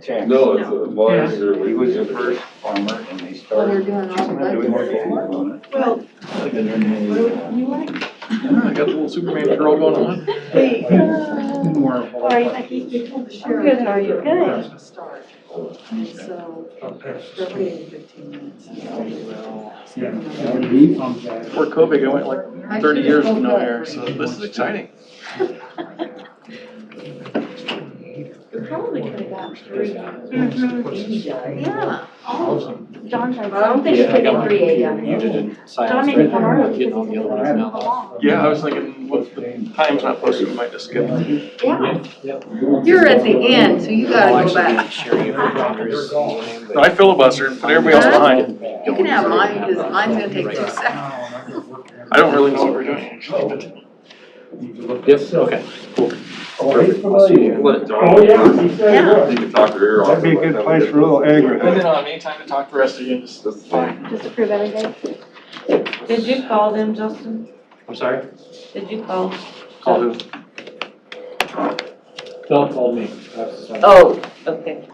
Jackson. No, it's a volunteer. Yeah, he was the first farmer and they Well, they're started doing all the doing more budgets. people on it. Well, And then what they, do you like? I got the little Superman girl going on. Hey, more. all right, Becky, you told the sheriff. Good, how are you? Good. Start. And so, they're waiting 15 minutes. Before COVID, I went like 30 years with no hair, so this is exciting. You probably could have got 3. Yeah. John tried. I don't think you could get 3 a.m. You didn't sign John up. made me come early Getting because all he the was other gonna ones the now. law. Yeah, I was thinking, what the time's not posted, we might just skip. Yeah. You're at the end, so you gotta go back. No, I filibustered and put everybody else behind. You can have mine, because mine's gonna take 2 seconds. I don't really know what we're doing. Yes, okay, cool. Oh, yeah, he said Yeah. it You can talk to her. would. That'd be a good place for a little And then agri. I'll have any time to talk to the rest of you, just That's fine. Just approve everything. Did you call them, Justin? I'm sorry? Did you call? Call who? Phil called me. Oh, okay.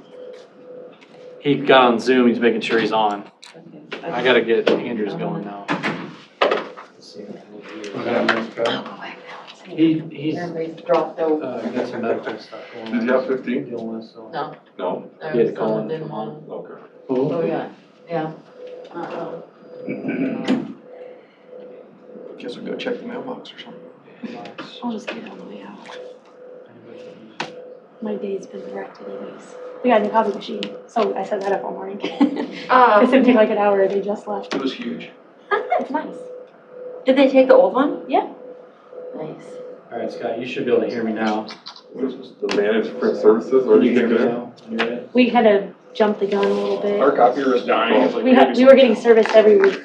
He got on Zoom, he's making sure he's on. Okay. I gotta get Andrews going now. He's, Everybody's dropped over. got some medical stuff going on. Did you have 15? Dealing with, so. No, No? there He had was to call someone in didn't from want. Okay. Oh, yeah, yeah. Uh-oh. guess we'll go check the mailbox or something. I'll just get it on the way out. My day's been wrecked anyways. We got a new coffee machine, so I set that up all morning. It's gonna take like an hour, they just left. It was huge. It's nice. Did they take the old one? Yeah. Nice. Alright, Scott, you should be able to hear me now. What is this, the managed print services, or Can do you you hear think me there? now? You ready? We kind of jumped the gun a little Our bit. copier was dying. It's like We were getting service every week.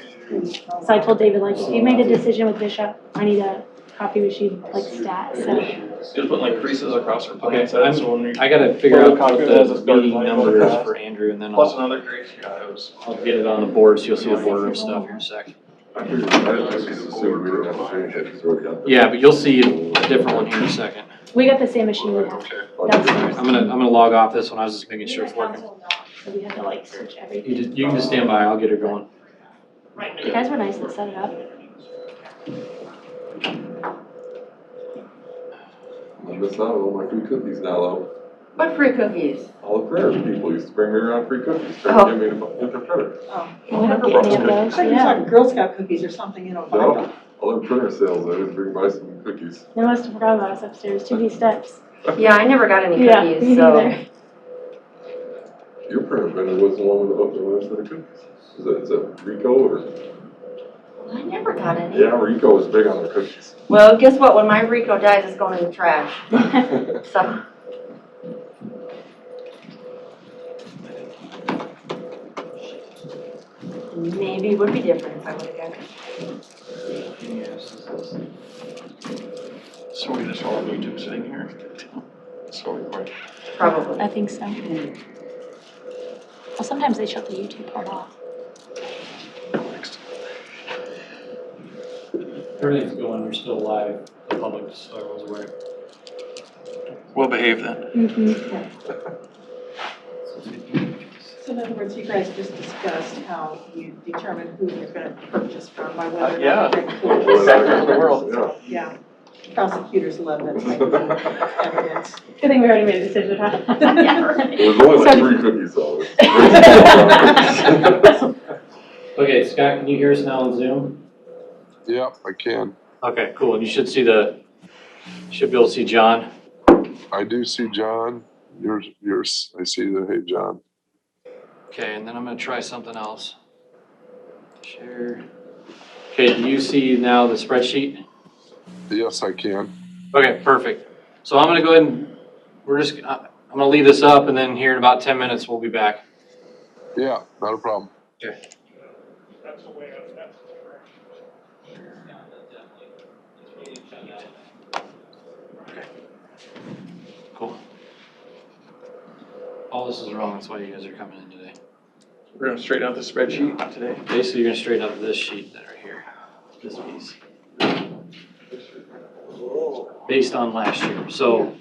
So I told David, like, if you make a decision with Bishop, I need a copy machine, like stat, so. Just putting like creases across our Okay, plans, so when we, I gotta figure out what Has a the start meeting line number over is that. for Andrew, and then plus I'll another crease, yeah, it was. get it on the board, so you'll see the boardroom stuff here in a sec. I just assumed we didn't have to change it, because we already got. Yeah, but you'll see a different one here in a second. We got the same machine we have downstairs. I'm gonna log off this one, I was just making sure it's working. So we had to like switch everything. You can just stand by, I'll get her going. The guys were nice that set it up. I miss out on my free cookies now, though. What free cookies? All the printer people used to bring me around free cookies, Oh. trying to give me a different printer. We don't get any of those, yeah. Girl Scout cookies or something, you know, buy No, them. all the printer sales, I would bring by some cookies. They must have forgot about us upstairs, 2D steps. Yeah, I never got any Yeah, me cookies, so. neither. Your printer vendor was the one with the other set of cookies. Is that Rico or? I never got any. Yeah, Rico was big on the cookies. Well, guess what? When my Rico dies, it's going in the trash. So. Maybe it would be different if I would have got it. So we just all YouTube sitting here. So we quite. Probably. I think so. Well, sometimes they shut the YouTube part off. Everything's going, we're still live, the public, so everyone's aware. We'll behave then. So in other words, you guys just discussed how you determine who you're gonna purchase from by whether or Yeah. not they Second in the world. Yeah. Prosecutors love that type of evidence. Good thing we already made a decision, huh? Yeah, right. It was only like 3 cookies though. Okay, Scott, can you hear us now on Zoom? Yep, I can. Okay, cool, and you should see should be able to see John. I do see John. Yours, I see the, hey, John. Okay, and then I'm gonna try something else. Share. Okay, do you see now the spreadsheet? Yes, I can. Okay, perfect. So I'm gonna go ahead and, I'm gonna leave this up, and then here in about 10 minutes, we'll be back. Yeah, not a problem. Okay. Cool. All this is wrong, that's why you guys are coming in today. We're gonna straighten out the spreadsheet today. Basically, you're gonna straighten out this sheet that right here, this piece. Based on last year, so,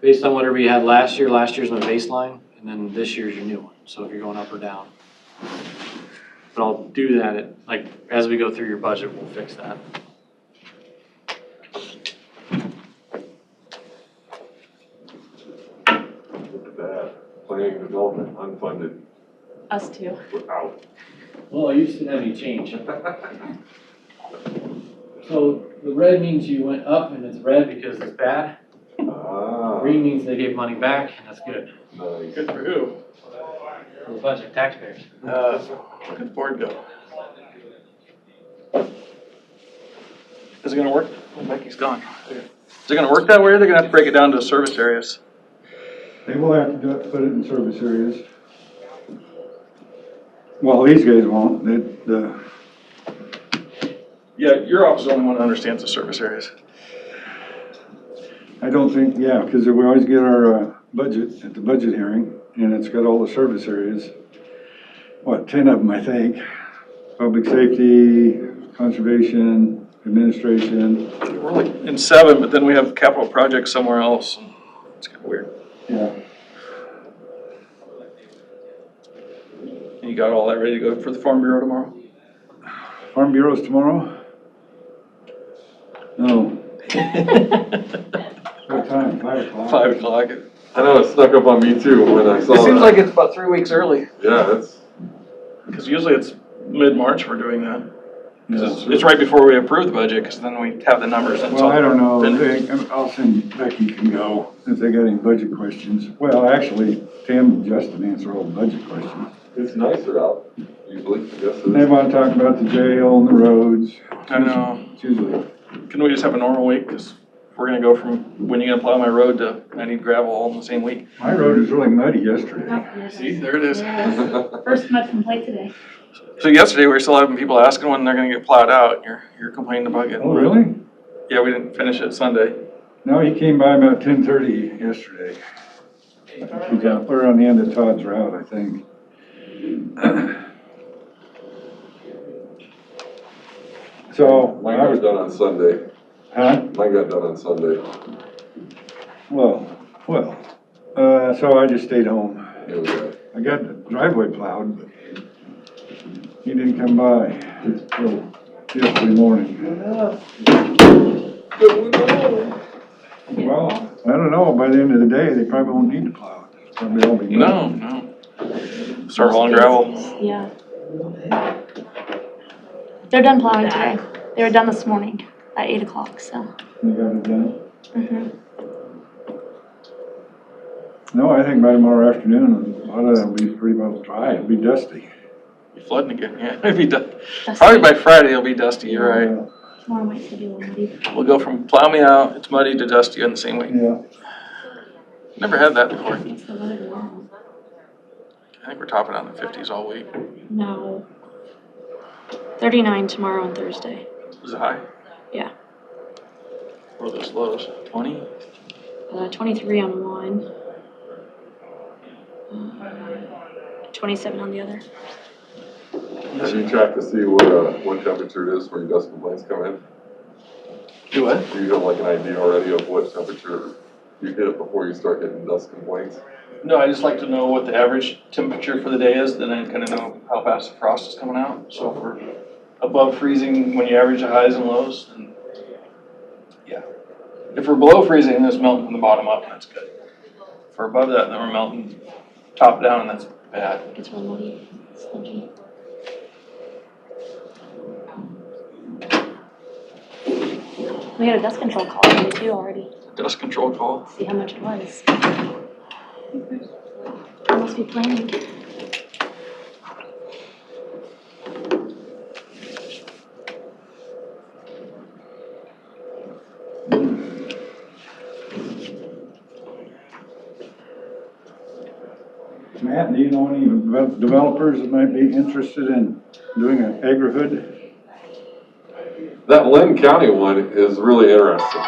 based on whatever you had last year's my baseline, and then this year's your new one, so if you're going up or down. But I'll do that as we go through your budget, we'll fix that. Look at that, planning and development, unfunded, Us too. we're out. Well, I used to have you change. So the red means you went up and it's red because it's bad. Green means they gave money back and that's good. Nice. Good for who? For the budget, taxpayers. Where'd the board go? Is it gonna work? Oh, Becky's gone. Is it gonna work that way, or they're gonna have to break it down to service areas? They will have to put it in service areas. Well, these guys won't. Yeah, your office is the only one that understands the service areas. I don't think, yeah, because we always get our budget at the budget hearing, and it's got all the service areas. What, 10 of them, I think. Public safety, conservation, administration. We're like in 7, but then we have capital projects somewhere else. It's kind of weird. Yeah. And you got all that ready to go for the Farm Bureau tomorrow? Farm Bureau's tomorrow? No. What time? 5 o'clock? 5 o'clock. I know, it snuck up on me too when I saw It seems that. like it's about 3 weeks early, Yeah, that's, because usually it's mid-March we're doing that. Yeah. It's right before we approve the budget, because then we have the numbers and it's Well, all I don't know. finished. I'll send Becky can go if they got any budget questions. Well, actually, Tim and Justin answer all the budget questions. it's nicer out usually, I guess. They want to talk about the jail and the roads. I know. It's usually, Can we just have a normal week? Because we're gonna go from when you gonna plow my road to I need gravel all in the same week. my road was really muddy yesterday. See, there it is. First mud complaint today. So yesterday, we were still having people asking when they're gonna get plowed out. You're complaining about getting. Oh, really? Yeah, we didn't finish it Sunday. No, he came by about 10:30 yesterday. We're on the end of Todd's route, I think. So, Mine got done on Sunday. huh? Mine got done on Sunday. Well, so I just stayed home. Yeah, we got- I got the driveway plowed, but he didn't come by till yesterday morning. Well, I don't know, by the end of the day, they probably won't need to plow it. It's probably all be done. No. Start hauling gravel. Yeah. They're done plowing today. They were done this morning at 8 o'clock, so. You got it done? Mhm. No, I think by tomorrow afternoon, a lot of that will be pretty well dry. It'll be dusty. Be flooding again, yeah. It'd be probably by Friday it'll be dusty, you're right. Tomorrow might still be a little muddy. We'll go from plow me out, it's muddy, to dusty in the same week. Yeah. Never had that before. What's the weather tomorrow? I think we're topping out in the 50s all week. No. 39 tomorrow and Thursday. Is it high? Yeah. What are those lows? 20? 23 on one. 27 on the other. Have you checked to see what temperature it is where your dust complaints come in? Do what? Do you have like an idea already of what temperature you hit before you start getting dust complaints? No, I just like to know what the average temperature for the day is, then I kind of know how fast the frost is coming out. So if we're above freezing when you average the highs and lows, then yeah. If we're below freezing, then it's melting from the bottom up, and that's good. If we're above that, then we're melting top down, and that's bad. It gets real muddy, sludgy. We had a dust control call today too already. Dust control call. See how much it was. I must be planning. Matt, do you know any developers that might be interested in doing an agri-hood? That Lynn County one is really interesting.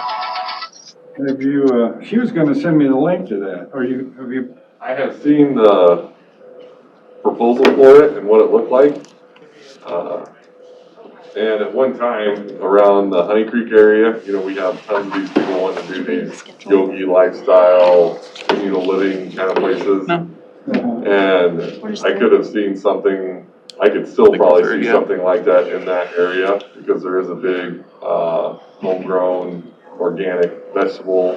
Have you, she was gonna send me the link to that, or have you? I have seen the proposal for it and what it looked like. And at one time, around the Honey Creek area, you know, we have tons of these people wanting to do these yogi lifestyle, communal living kind of places. No. And I could have seen something, I could still probably see something like that in that area, because there is a big, homegrown, organic vegetable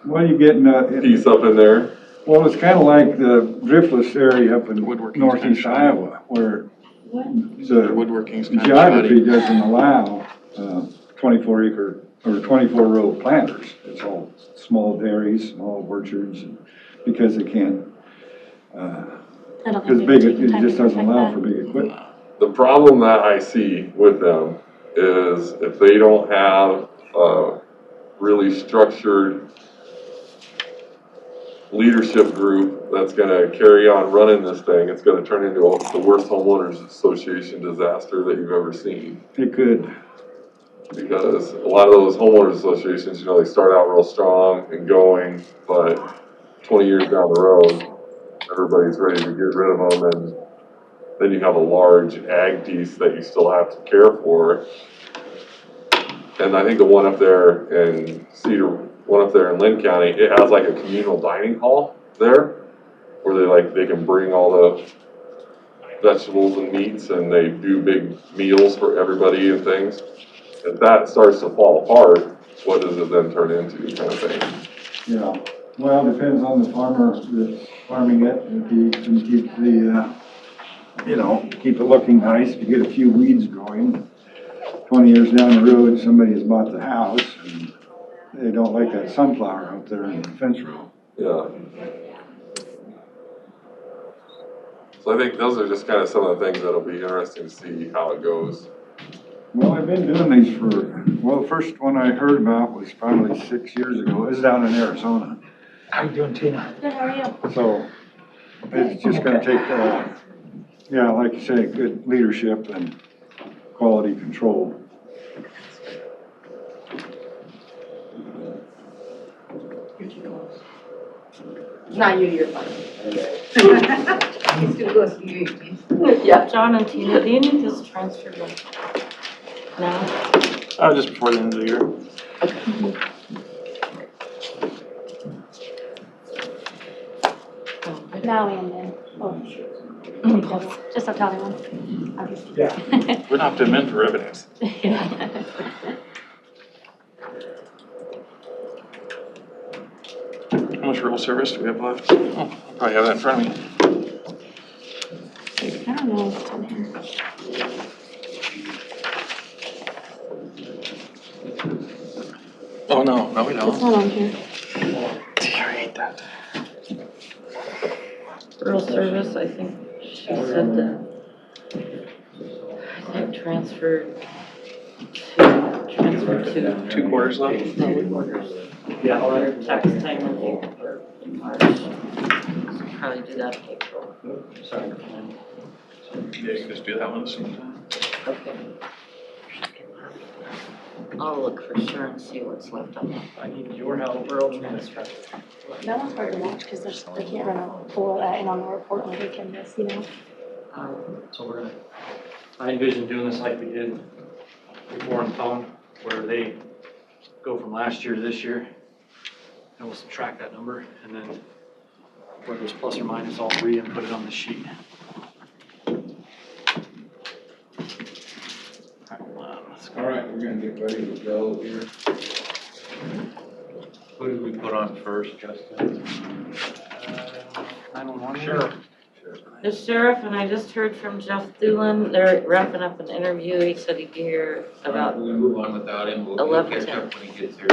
What are you getting, piece up in there. well, it's kinda like the driftless area up in Woodworking northeast kind of Iowa, where Their the woodworking's kind of geography shoddy. doesn't allow, 24 acre, or 24 row planters. It's all small dairies, small orchards, because they can't, I don't because think we would big, take the it time to just doesn't perfect allow that. for big equipment. The problem that I see with them is if they don't have a really structured leadership group that's gonna carry on running this thing, it's gonna turn into the worst homeowners association disaster that you've ever seen. It could, Because a lot of those homeowners associations, you know, they start out real strong and going, but 20 years down the road, everybody's ready to get rid of them, and then you have a large ag piece that you still have to care for. And I think the one up there in one up there in Lynn County, it has like a communal dining hall there, where they can bring all the vegetables and meats, and they do big meals for everybody and things. If that starts to fall apart, what does it then turn into, kind of thing? yeah. Well, depends on the farmer that's farming it, if he can keep the, keep it looking nice, if you get a few weeds growing. 20 years down the road, somebody has bought the house, and they don't like that sunflower out there in the fence row. Yeah. So I think those are just kind of some of the things that'll be interesting to see how it goes. Well, I've been doing these the first one I heard about was probably 6 years ago. It was down in Arizona. How you doing, Tina? Good, how are you? So it's just gonna take, like you say, good leadership and quality control. Not you, you're fine. He's gonna go see you. Yeah. John and Tina, do you need this transferred like now? Just before the end of the year. Now and then. Oh, just a tally one. Obviously. Yeah. We don't have to amend for revenues. Yeah. How much rural service do we have left? Oh, I probably have that in front of me. I don't know if it's on here. Oh, no, we It's don't. not on here. I hate that. Rural service, I think she said that transfer to. 2 quarters left. Yeah. Or tax time in April, or in March. Probably do that in April. Sorry. Yeah, you can just do that one at the same time. Okay. I'll look for sure and see what's left on that. I need your help. That one's hard to watch because they can't run a full in on the report when they can miss, you know? So we're gonna, I envision doing this like we did before on phone, where they go from last year to this year. And we'll subtract that number, and then whether it's plus or minus, I'll re-input it on the sheet. All right, we're gonna get ready to go here. Who did we put on first, Justin? 911? Sure. The sheriff, and I just heard from Jeff Doolin, they're wrapping up an interview, he said he'd be here about We're gonna move on without him, we'll 11:10. catch up when he gets here.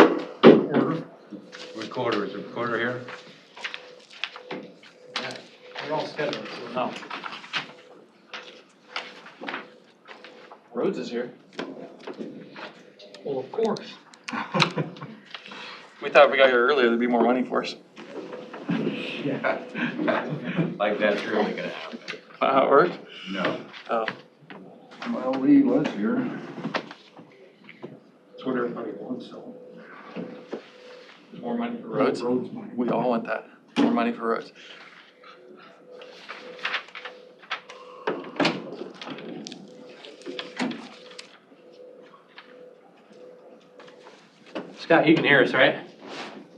Recorder, is the recorder here? We're all scheduled, so no. Rhodes is here. Well, of course. We thought if we got here earlier, there'd be more money for us. Yeah. Like that's really gonna happen. How it works? No. Oh. Well, Lee was here. That's what everybody wants, so. More money for roads? We all want that. More money for roads. Scott, you can hear us, right?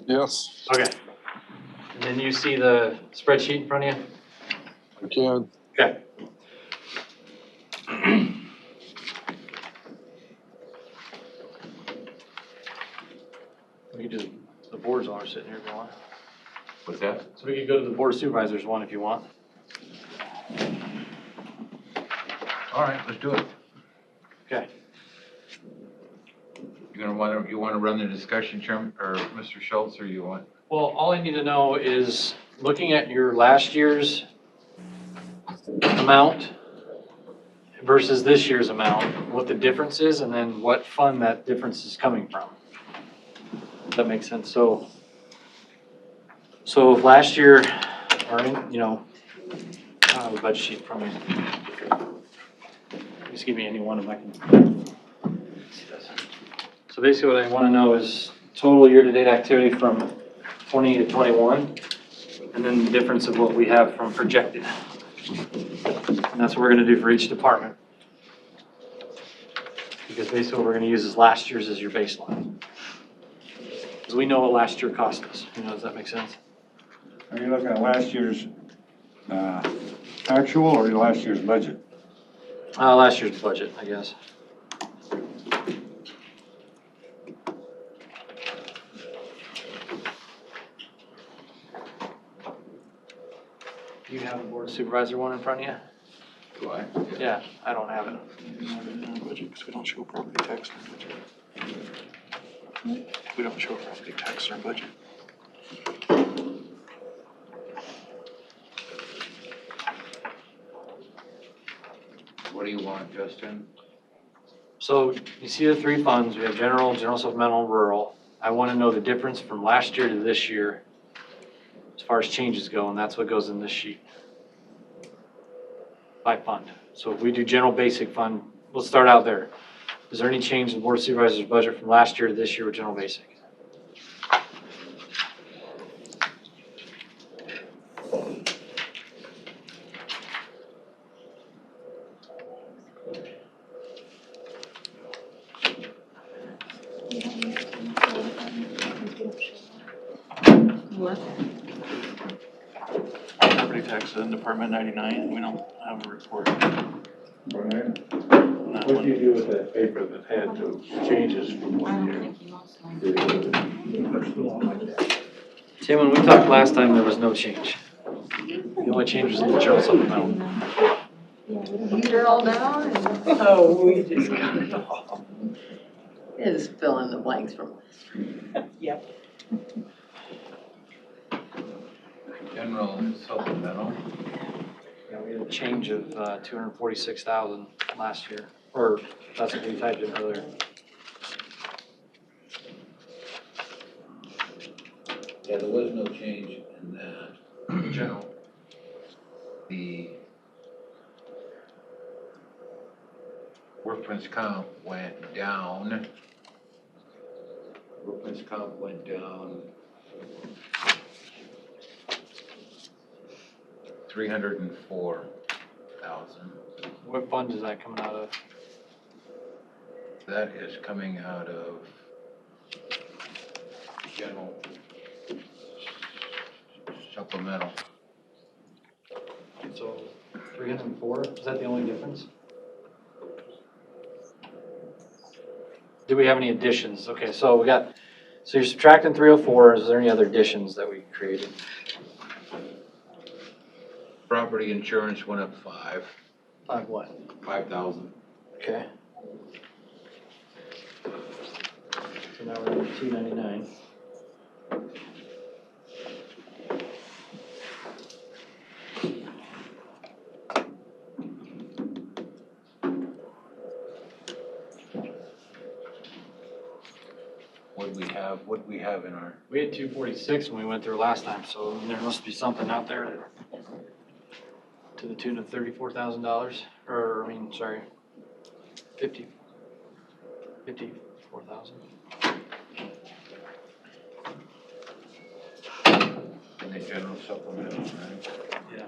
Yes, Okay. And then you see the spreadsheet in front of you? I can. Okay. We could just, the boards are sitting here if you want. What's that? So we could go to the board of supervisors one if you want. All right, let's do it. Okay. You wanna run the discussion, Chairman, or Mr. Schultz, or you want? Well, all I need to know is, looking at your last year's amount versus this year's amount, what the difference is, and then what fund that difference is coming from. If that makes sense. So if last year, or, I don't have a budget sheet from me. Just give me any one of them, I can see this. So basically what I want to know is total year-to-date activity from 20 to 21, and then the difference of what we have from projected. And that's what we're going to do for each department. Because basically what we're going to use is last year's as your baseline. Because we know what last year cost us. Does that make sense? Are you looking at last year's actual or last year's budget? Last year's budget, I guess. Do you have the board of supervisor one in front of you? Do I? Yeah, I don't have it. Budget, because we don't show property tax in our budget. We don't show property tax in our budget. What do you want, Justin? So you see the three funds, we have general supplemental, and rural. I want to know the difference from last year to this year as far as changes go, and that's what goes in this sheet by fund. So if we do general basic fund, we'll start out there. Is there any change in the board of supervisors budget from last year to this year with general basic? What? Property tax in Department 99, we don't have a report. Brian, Not what one. do you do with that paper that had the changes from I one don't year? think he wants one. Tim, when we talked last time, there was no change. The only change was in the general supplemental. They're all down and. Oh, we just got it all. Just fill in the blanks from last year. Yep. General and supplemental. Yeah, we had a change of 246,000 last year, Or that's what we typed in earlier. Yeah, there was no change in that. General. The workman's comp went down. Workman's comp went down 304,000. What fund is that coming out of? That is coming out of general supplemental. So 304, is that the only difference? Do we have any additions? Okay, so so you're subtracting 304, is there any other additions that we created? Property insurance went up 5. 5 what? 5,000. Okay. So now we're at 299. What do we have in our? We had 246 when we went through last time, so there must be something out there that, to the tune of $34,000, or, I mean, sorry, 54,000. In the general supplemental, right? Yeah.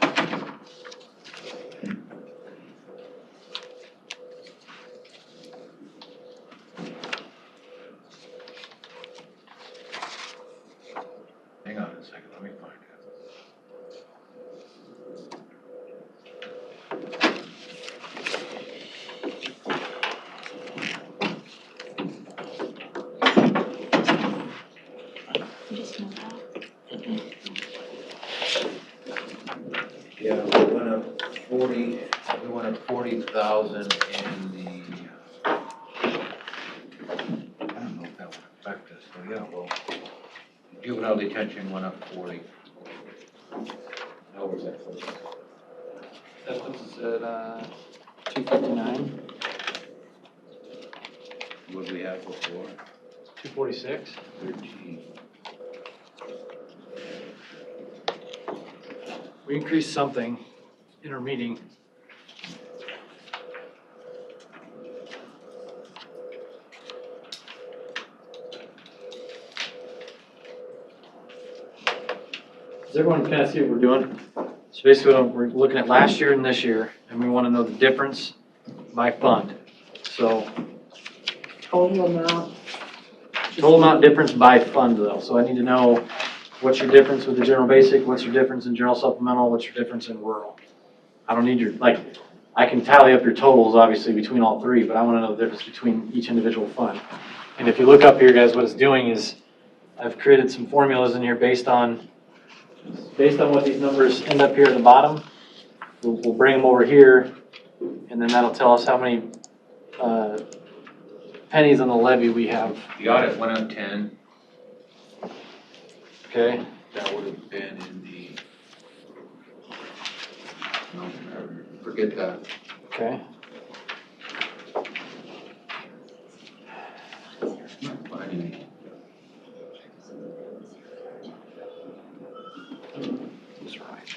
Hang on a second, let me find it. Yeah, we went up 40,000 in the, I don't know if that would affect us, so yeah, well, juvenile detention went up 40. How was that for? That puts us at 259, What did we have before? 246. 13. We increased something in our meeting. Does everyone kind of see what we're doing? So basically, we're looking at last year and this year, and we want to know the difference by fund. So Total amount. total amount difference by fund though. So I need to know what's your difference with the general basic, what's your difference in general supplemental, what's your difference in rural. I don't need your, I can tally up your totals obviously between all three, but I want to know the difference between each individual fund. And if you look up here, guys, what it's doing is I've created some formulas in here based on what these numbers end up here at the bottom. We'll bring them over here, and then that'll tell us how many pennies on the levy we have. The audit went up 10. Okay. That would have been in the, no, forget that. Okay. Not finding it. That's right.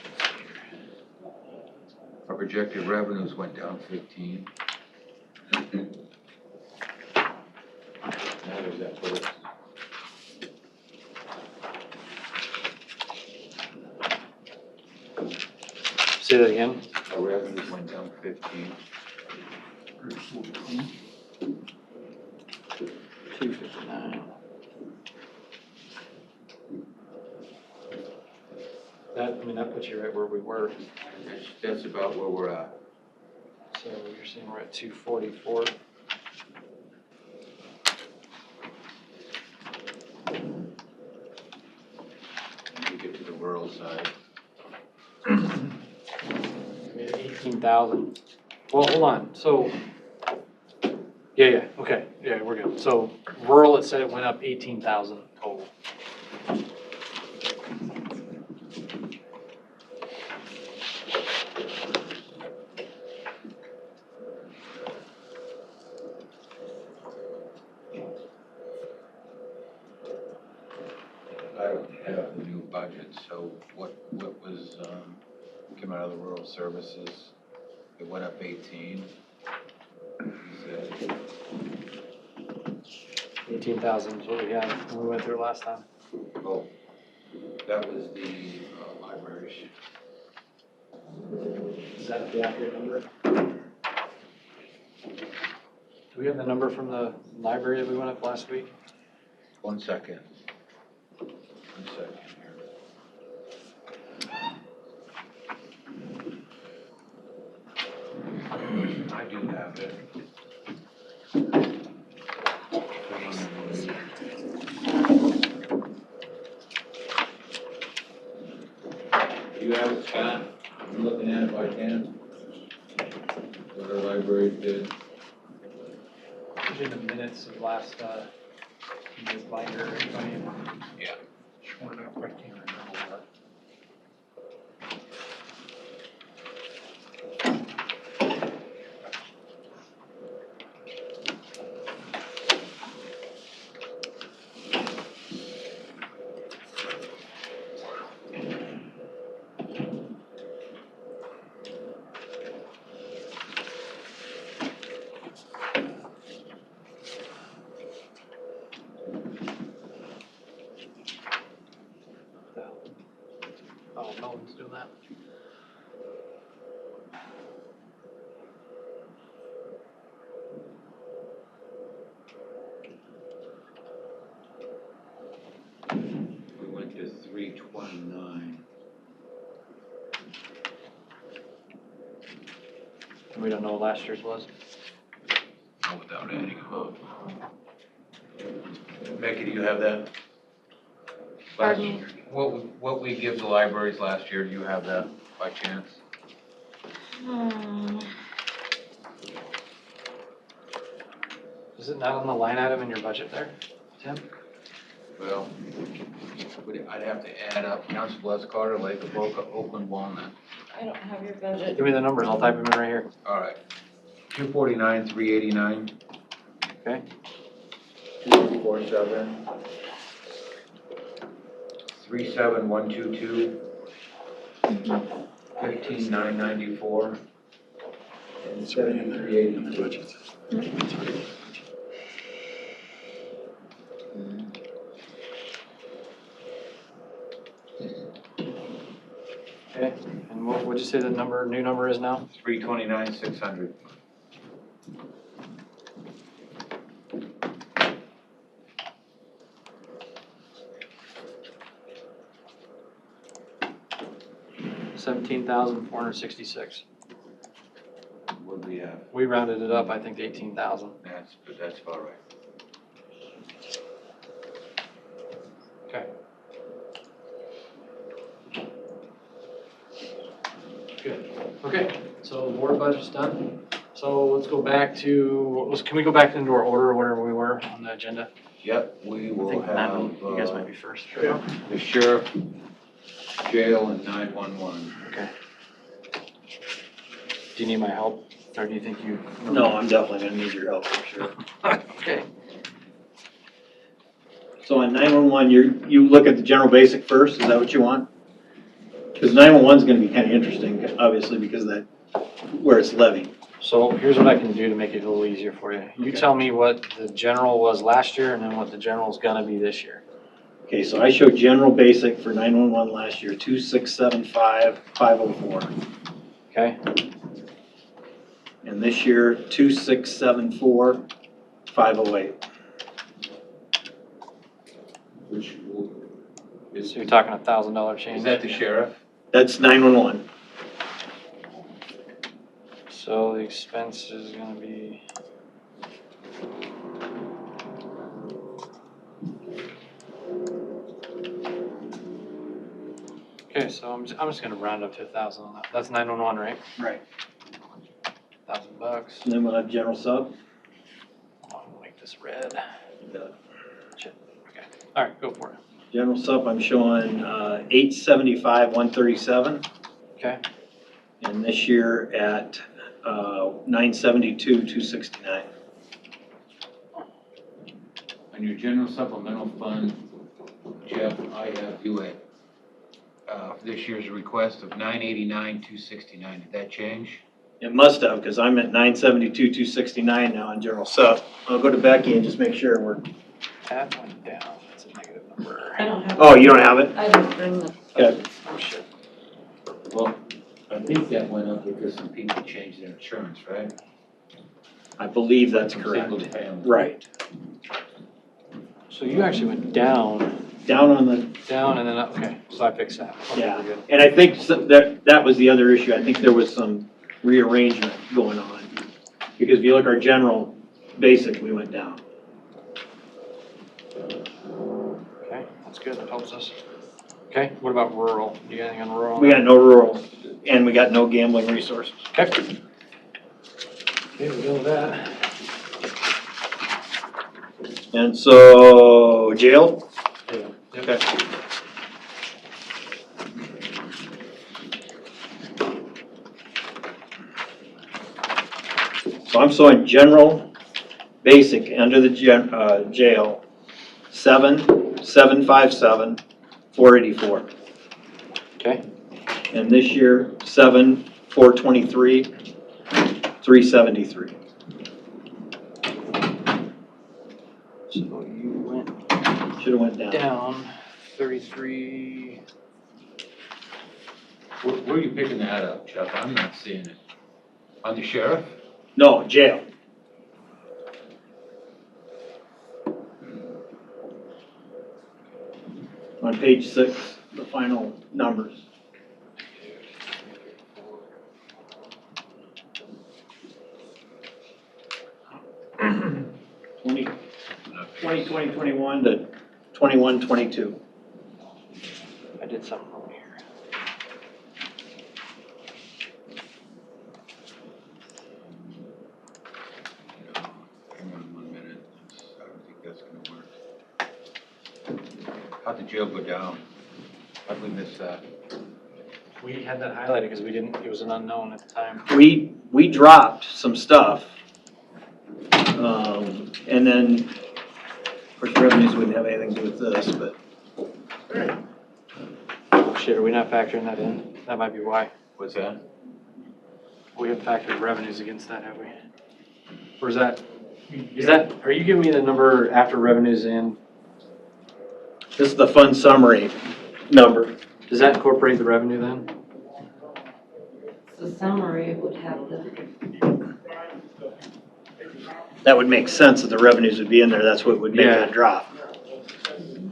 Our projected revenues went down 15. Now there's that put us. Say that again. Our revenues went down 15. 259. That puts you right where we were. That's about where we're at. So you're saying we're at 244. We get to the rural side. 18,000. Well, hold on. So, yeah, okay. Yeah, we're good. So rural, it said it went up 18,000 total. what was, came out of the rural services, it went up 18. He said, 18,000 is what we had when we went through it last time. oh, that was the libraries. Is that the accurate number? Do we have the number from the library that we went up last week? 1 second. 1 second here. I do have it. You have it, Scott? I'm looking at it if I can. What our library did. It's in the minutes of last, this binder, Yeah. showing up, I can't remember what. Oh, no one's doing that. We went to 329. We don't know what last year's was. Oh, without adding them up. Becky, do you have that? Pardon me? What we give the libraries last year, do you have that by chance? Is it not on the line item in your budget there, Tim? Well, I'd have to add up Council Bluffs, Carter, Lake, Avoca, Oakland, Walnut. I don't have your budget. Give me the numbers, I'll type them in right here. All right. 249, 389. Okay. 247. 37122. 15994. And 7382. Okay, and what'd you say the number, new number is now? 329, 600. $17,466. What do we have? We rounded it up, I think, to 18,000. That's about right. Okay. Good. Okay, so the board budget's done. So let's go back to, can we go back into our order or whatever we were on the agenda? Yep, we I will think have, you guys might be first. the sheriff, jail, and 911. Okay. Do you need my help, or do you think you? No, I'm definitely gonna need your help for sure. Okay. So on 911, you look at the general basic first, is that what you want? Because 911 is gonna be kind of interesting, obviously, because of that, where it's levied. So here's what I can do to make it a little easier for you. You Okay. tell me what the general was last year and then what the general's gonna be this year. Okay, so I showed general basic for 911 last year, 2675,504. Okay? And this year, 2674,508. Which So you're talking $1,000 change. is that the sheriff? That's 911. So the expense is gonna be. Okay, so I'm just gonna round up to 1,000 on that. That's 911, right? Right. $1,000. And then we'll have general sub. I'll make this red. Shit. Okay. All right, go for it. General sub, I'm showing 875,137. Okay. And this year at 972,269. On your general supplemental fund, Jeff, I have you at this year's request of 989,269. Did that change? It must have, because I'm at 972,269 now in general sub. I'll go to Becky and just make sure we're. That went down, that's a negative number. I don't have. Oh, you don't have it? I didn't bring the. Okay. Oh, shit. Well, I think that went up because some people changed their insurance, right? I believe that's From correct. single to family. Right. So you actually went down, Down on the, down and then up, okay, so I fixed that. Okay, yeah. we're good. And I think that was the other issue. I think there was some rearrangement going on. Because if you look our general basic, we went down. Okay, that's good, that helps us. Okay, what about rural? You got anything on rural? We got no rural and we got no gambling resources. Okay. Okay, we're done with that. And so, jail? Yeah. Okay. So I'm showing general, basic, under the jail, 7,757, 484. Okay, And this year, 7,423, 373. so you went Should've went down. down 33. Where are you picking that up, Chuck? I'm not seeing it. On the sheriff? No, jail. On page 6, the final numbers. Twenty, 21 to 21, 22. I did something wrong here. Hang on 1 minute. I don't think that's gonna work. How'd the jail go down? How'd we miss that? We had that highlighted because we didn't, it was an unknown at the time. We dropped some stuff. And then, of course, revenues wouldn't have anything to do with this, but Oh shit, are we not factoring that in? That might be why. What's that? We haven't factored revenues against that, have we? Or is that, are you giving me the number after revenues in? this is the fund summary number. Does that incorporate the revenue then? The summary would have the. That would make sense that the revenues would be in there. That's what would make Yeah. that drop.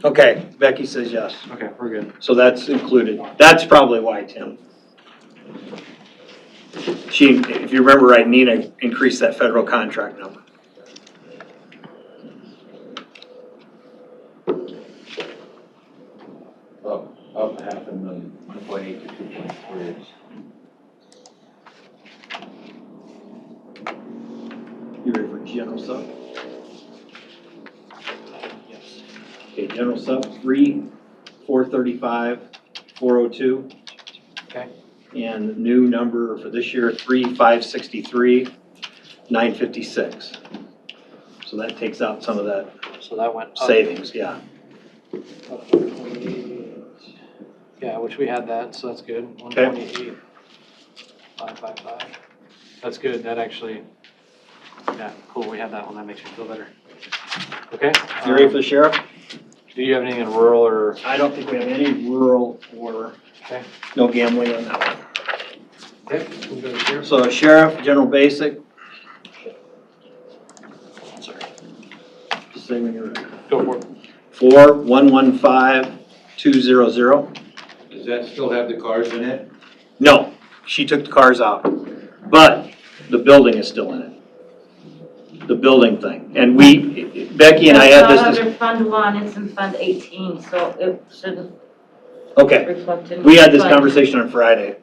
Okay, Becky says yes. Okay, we're good. So that's included. That's probably why, Tim. If you remember right, Nina increased that federal contract number. Up $500,000, 1.8 to 2.3. You ready for general sub? Yes. Okay, general sub, 3,435, 402. Okay. And new number for this year, 3,563, 956. So that takes out some of that So that went up. savings, yeah. Yeah, which we had that, so that's good. Okay. 128, 555. That's good, that actually, yeah, cool, we have that one, that makes me feel better. Okay. You ready for the sheriff? Do you have anything in rural or? I don't think we have any rural or Okay. no gambling on that one. Okay, we'll go to sheriff. So sheriff, general basic, Sorry. just say when you're ready. Go for it. 4,115,200. Does that still have the cars in it? No, she took the cars out, but the building is still in it. The building thing. And Becky and I had It's not this, under Fund 1, it's in Fund 18, so it shouldn't okay. reflect in. We had this Fund. conversation on Friday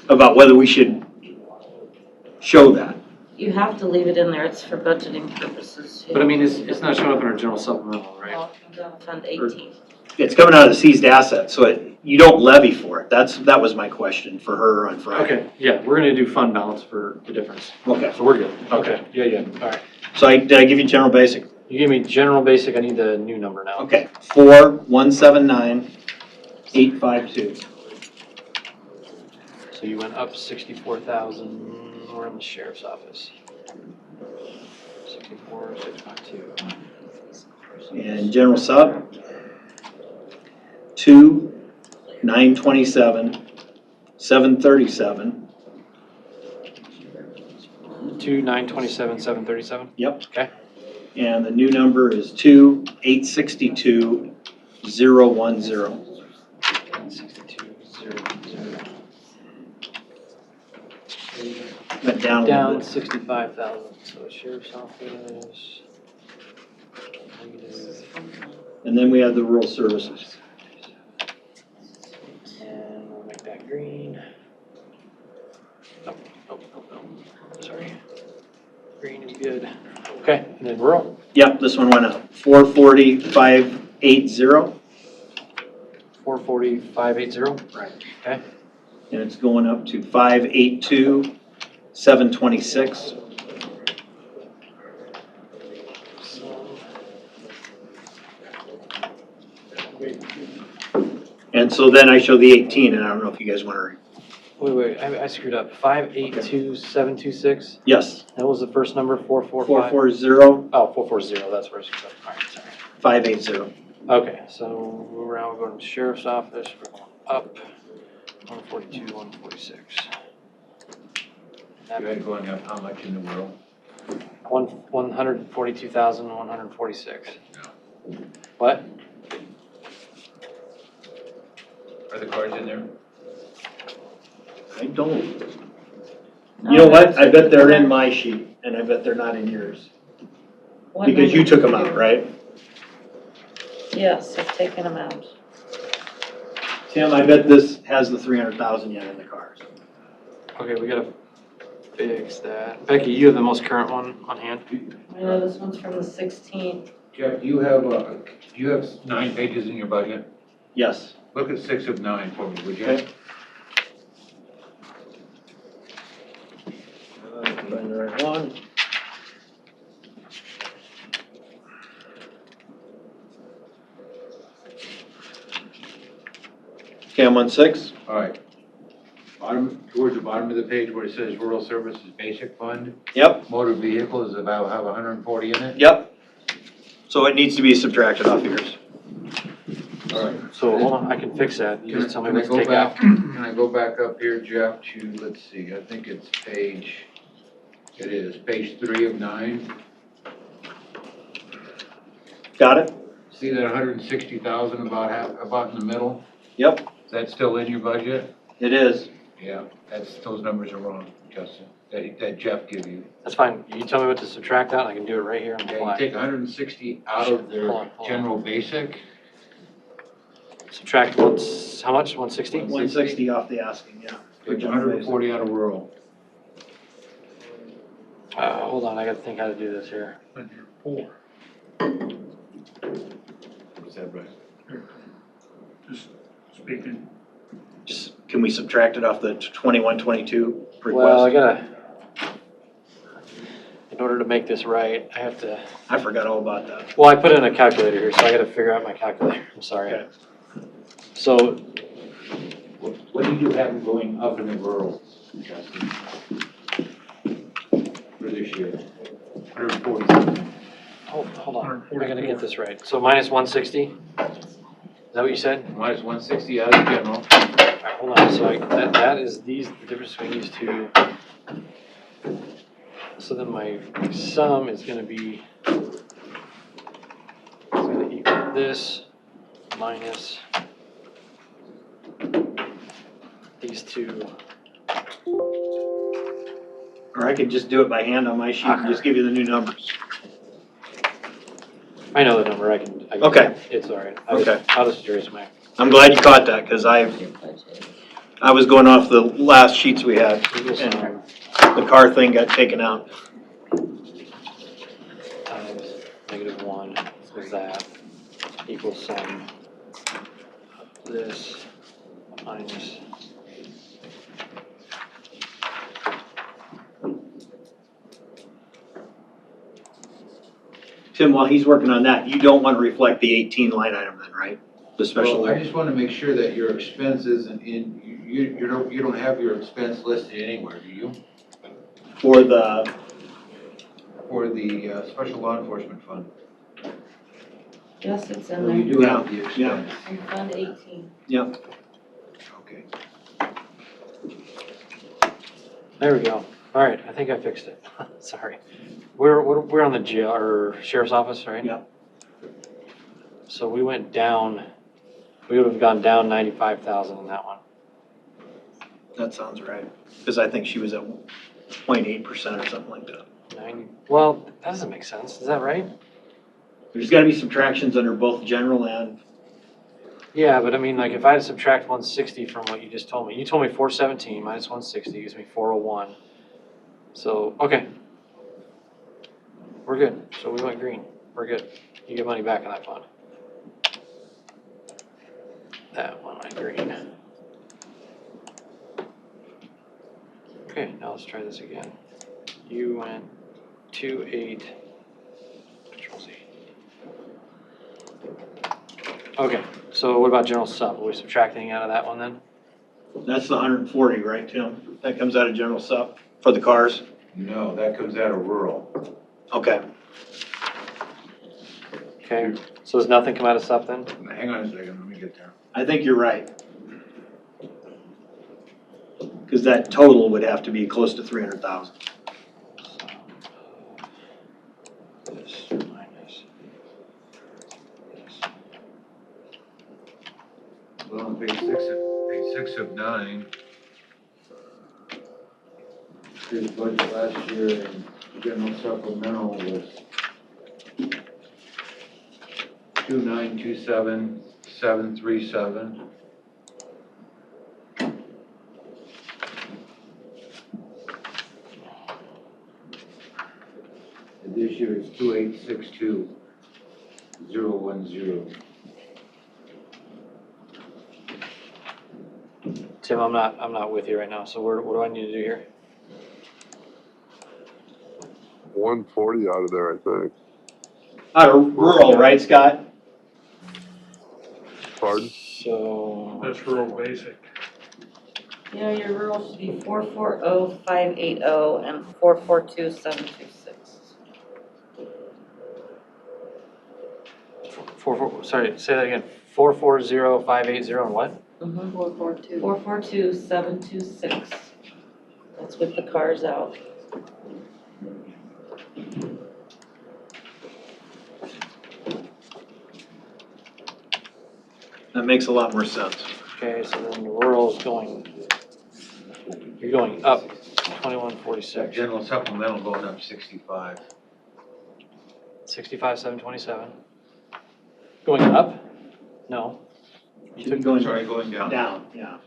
about whether we should show that. You have to leave it in there, it's for budgeting purposes. But I mean, it's not showing up in our general supplemental, right? Well, it comes out of Fund 18. It's coming out of the seized assets, so you don't levy for it. That was my question for her on Friday. Okay, yeah, we're gonna do fund balance for the difference. Okay, So we're good. Okay, yeah, all right. so did I give you general basic? You gave me general basic, I need the new number now. Okay, 4,179,852. So you went up 64,000, we're in the sheriff's office. 64, 652. And general sub, 2, 927, 737. 2, 927, 737? Yep. Okay. And the new number is 2, 862, 010. 62,010. Went down a little Down bit. 65,000, so sheriff's office. Negative. And then we have the rural services. And we'll make that green. Nope, nope, nope, nope. Sorry. Green is good. Okay, and then rural. Yep, this one went up, 440, 580. 440, 580. Right. Okay. And it's going up to 582, 726. And so then I show the 18, and I don't know if you guys want to, Wait, I screwed up. 582, 726. yes, That was the first number, 445. 440, Oh, 440, that's where I screwed up. All right, sorry. 580. Okay, so we're now going to the sheriff's office, we're going up, 142, 146. You had going up how much in the world? 142,146. What? Are the cards in there? I don't. You know what? I bet they're in my sheet, and I bet they're not in yours. What Because you number? took them out, right? Yes, I've taken them out. Tim, I bet this has the 300,000 yet in the cars. Okay, we gotta fix that. Becky, you have the most current one on hand? I know this one's from the 16th. Jeff, do you have 9 pages in your budget? Yes. Look at 6 of 9 for me, would you? Okay. Find the right one. Okay, I'm on 6. All right. Towards the bottom of the page where it says Rural Services Basic Fund, Yep, motor vehicle is about, have 140 in it? yep. So it needs to be subtracted off yours. All right. So hold on, I can fix that. You just tell me Can I what to go take back? out. Can I go back up here, Jeff, to, let's see, I think it's page 3 of 9. Got it? See that 160,000 about in the middle? Yep, Is that still in your budget? it is. Yeah, those numbers are wrong, Justin, that Jeff gave you. That's fine. You tell me what to subtract out, and I can do it right here on the Yeah, you fly. take 160 out of their Hold on. general basic. Subtract what's, how much? 160? 160 off the asking, yeah. Take 140 out of rural. Hold on, I gotta think how to do this here. Is that right? Just speaking. Just, can we subtract it off the 2122 request? Well, I gotta, in order to make this right, I have to, I forgot all about that. well, I put in a calculator here, so I gotta figure out my calculator. I'm sorry. Okay. So, What do you have going up in the rural, Justin? For this year? 140. hold on, I gotta get this right. So minus 160? Is that what you said? Minus 160 out of the general. Alright, hold on, so that is the difference between these two. So then my sum is gonna be, it's gonna equal this minus these two. Or I could just do it by hand on my sheet and just give you the new numbers. I know the number, I can. Okay. It's alright. Okay. I'll just erase my. I'm glad you caught that, because I was going off the last sheets we had, and the car thing got taken out. Times -1 is that equals sum of this minus. Tim, while he's working on that, you don't want to reflect the 18 line item then, right? The special. Well, I just want to make sure that your expenses and you don't have your expense listed anywhere, do you? For the, For the special law enforcement fund? Yes, it's in Well, there. you do have the Yeah, expense. In Fund 18. yeah, Okay. There we go. All right, I think I fixed it. Sorry. We're on the jail, or sheriff's office, right? Yeah. So we went down, we would have gone down 95,000 in that one. that sounds right. Because I think she was at 0.8% or something like that. 90, well, that doesn't make sense. Is that right? There's gotta be subtractions under both general and, Yeah, but I mean, like, if I had to subtract 160 from what you just told me, you told me 417 minus 160 gives me 401. So, okay. We're good. So we went green. We're good. You get money back in that fund. That one went green. Okay, now let's try this again. You went 2.8. Control Z. Okay, so what about general sub? Are we subtracting out of that one then? that's the 140, right, Tim? That comes out of general sup for the cars? No, that comes out of rural. Okay. Okay, so does nothing come out of sub then? Hang on a second, let me get there. I think you're right. Because that total would have to be close to 300,000. This minus this. Well, on page 6 of 9. His budget last year in general supplemental was 2,927,737. And this year it's 2,862,010. Tim, I'm not with you right now, so what do I need to do here? 140 out of there, I think. Out of rural, right, Scott? Pardon? So. That's rural basic. Yeah, your rural should be 440,580 and 442,726. Sorry, say that again. 440,580 and what? 442,726. That's with the cars out. That makes a lot more sense. Okay, so then the rural's going, you're going up 2146. General supplemental going up 65. 65,727. Going up? No. You took, Going Sorry, going down. down, yeah.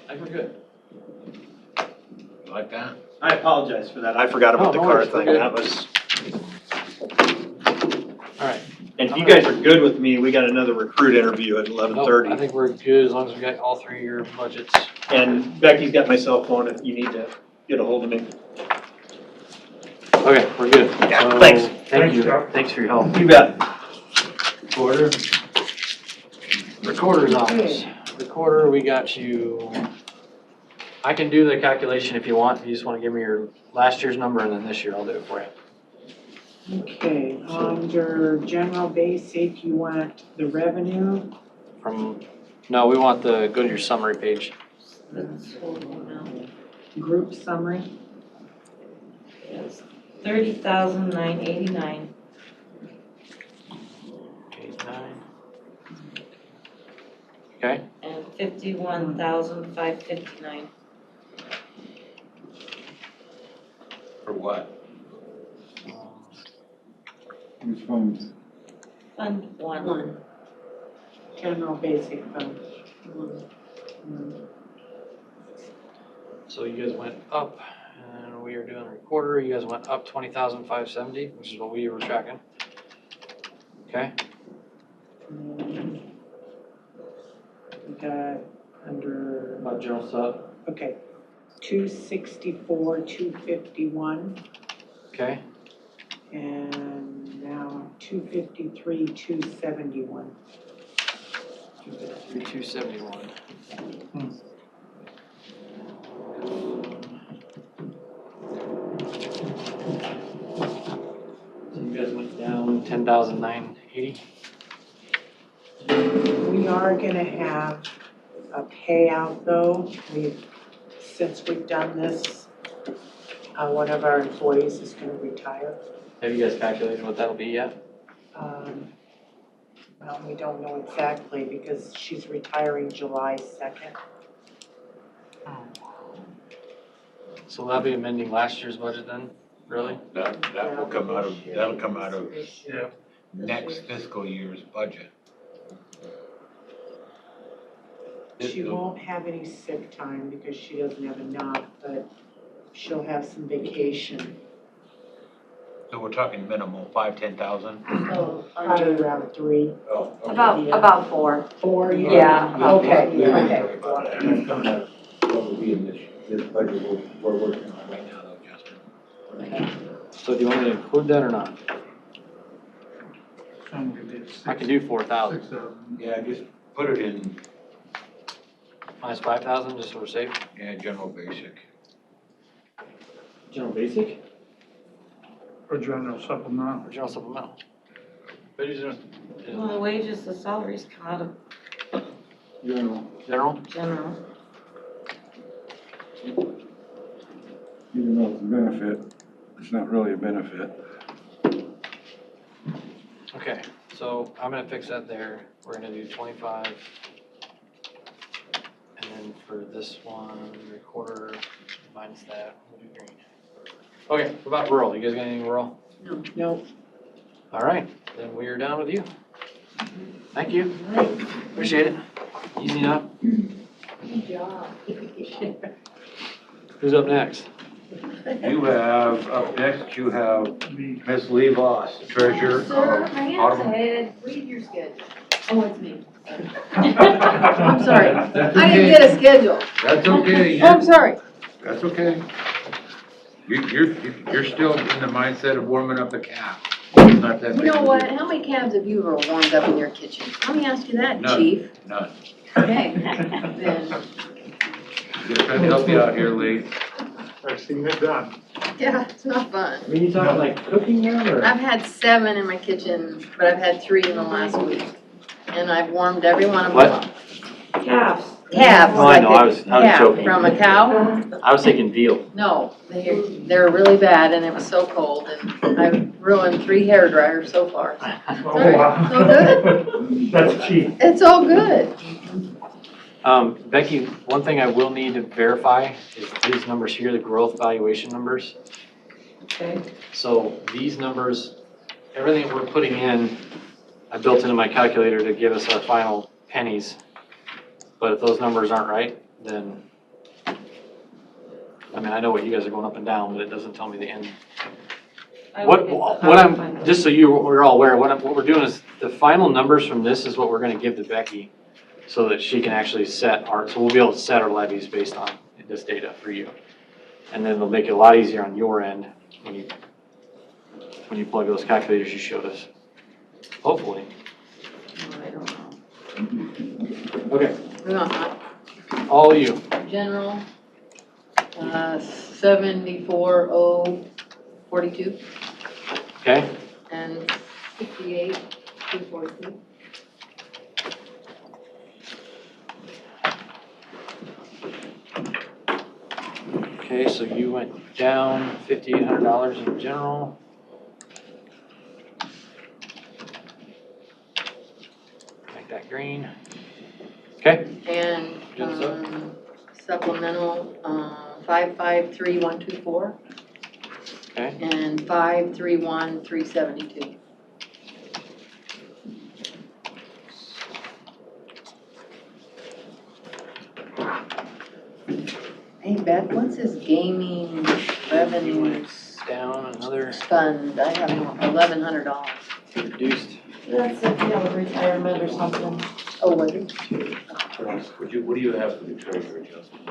I think we're good. You like that? I apologize for that. I forgot about the no car worries, we're thing. good. That was, All right. and if you guys are good with me, we got another recruit interview at Nope, 11:30. I think we're good as long as we got all three of your budgets. And Becky's got my cell phone if you need to get a hold of me. Okay, we're good. Yeah, So, thanks. Thank you. Thanks for your help. You bet. Quarter? Recorder's office. Recorder, we got you. I can do the calculation if you want. You just want to give me your last year's number and then this year I'll do it for you. Okay, under general basic, you want the revenue, No, we want go to your summary page. That's total now. group summary. Yes, 30,989. 89. Okay, And 51,559. For what? Which one? Fund 1. General basic fund. so you guys went up and we are doing recorder. You guys went up 20,570, which is what we were tracking. Okay, We got under, about general sub. okay, 264, 251, Okay, and now 253, 271. 271. So you guys went down 10,980. We are gonna have a payout though. Since we've done this, one of our employees is gonna retire. Have you guys calculated what that'll be yet? Well, we don't know exactly because she's retiring July 2nd. So that'll be amending last year's budget then, really? That will come out of, that'll come out of Yeah. next fiscal year's budget. She won't have any sick time because she doesn't have enough, but she'll have some vacation. So we're talking minimal, 5,000-10,000? Probably around 3. Oh. About 4. 4, Yeah. Okay, okay. That's coming out of what will be in this budget we're working on right now though, Justin. So do you want me to include that or not? Some could be I can do 4,000. 6,000. Yeah, just put it in, Minus 5,000, just so we're safe. yeah, general basic. General basic? Or general supplemental. Or general supplemental? Well, the wages, the salaries come out of General. general. Even though it's a benefit, it's not really a benefit. Okay, so I'm gonna fix that there. We're gonna do 25. And then for this one, recorder, minus that, we'll do green. Okay, what about rural? You guys got anything rural? No. All right, then we are down with you. Thank you. Appreciate it. Easy enough. Good job. Who's up next? You have, up next, you have Ms. Lee Voss, treasurer of Sir, my hands Autumn. ahead, read your schedule. Oh, it's me. I'm sorry, That's I didn't okay. get a schedule. That's okay. Oh, I'm sorry. That's okay. You're still in the mindset of warming up a calf. It's not that You big know of a what, deal. how many calves have you ever warmed up in your kitchen? Let me ask you that, None. chief. None. Okay, then, Just trying to help you out here, Lee. I've seen it done. yeah, it's not fun. Are you talking like cooking now or? I've had 7 in my kitchen, but I've had 3 in the last week. And I've warmed every one of them What? up. Calves. Calves, Oh, I like know, a I was calf joking. from a cow? I was thinking veal. No, they're really bad and it was so cold and I've ruined 3 hair dryers so far. Oh, wow. So good. That's cheap. It's all good. Becky, one thing I will need to verify is these numbers here, the growth valuation numbers. Okay. So these numbers, everything we're putting in, I built into my calculator to give us our final pennies. But if those numbers aren't right, then, I mean, I know what you guys are going up and down, but it doesn't tell me the end. What I'm, just so we're all aware, what we're doing is, the final numbers from this is what we're gonna give to Becky so that she can actually set so we'll be able to set our levies based on this data for you. And then it'll make it a lot easier on your end when you plug those calculators you showed us. Hopefully. I don't know. Okay, We want all you. general, 74,042 Okay, and 68,242. okay, so you went down $5,800 in general. Make that green. Okay, And Good stuff. supplemental, 553,124 okay. and 531,372. Hey Beth, what's this gaming revenues Down another fund? I have $1,100. reduced. That's if you have a retirement or something. Oh, was it? What do you have for the treasurer adjustment?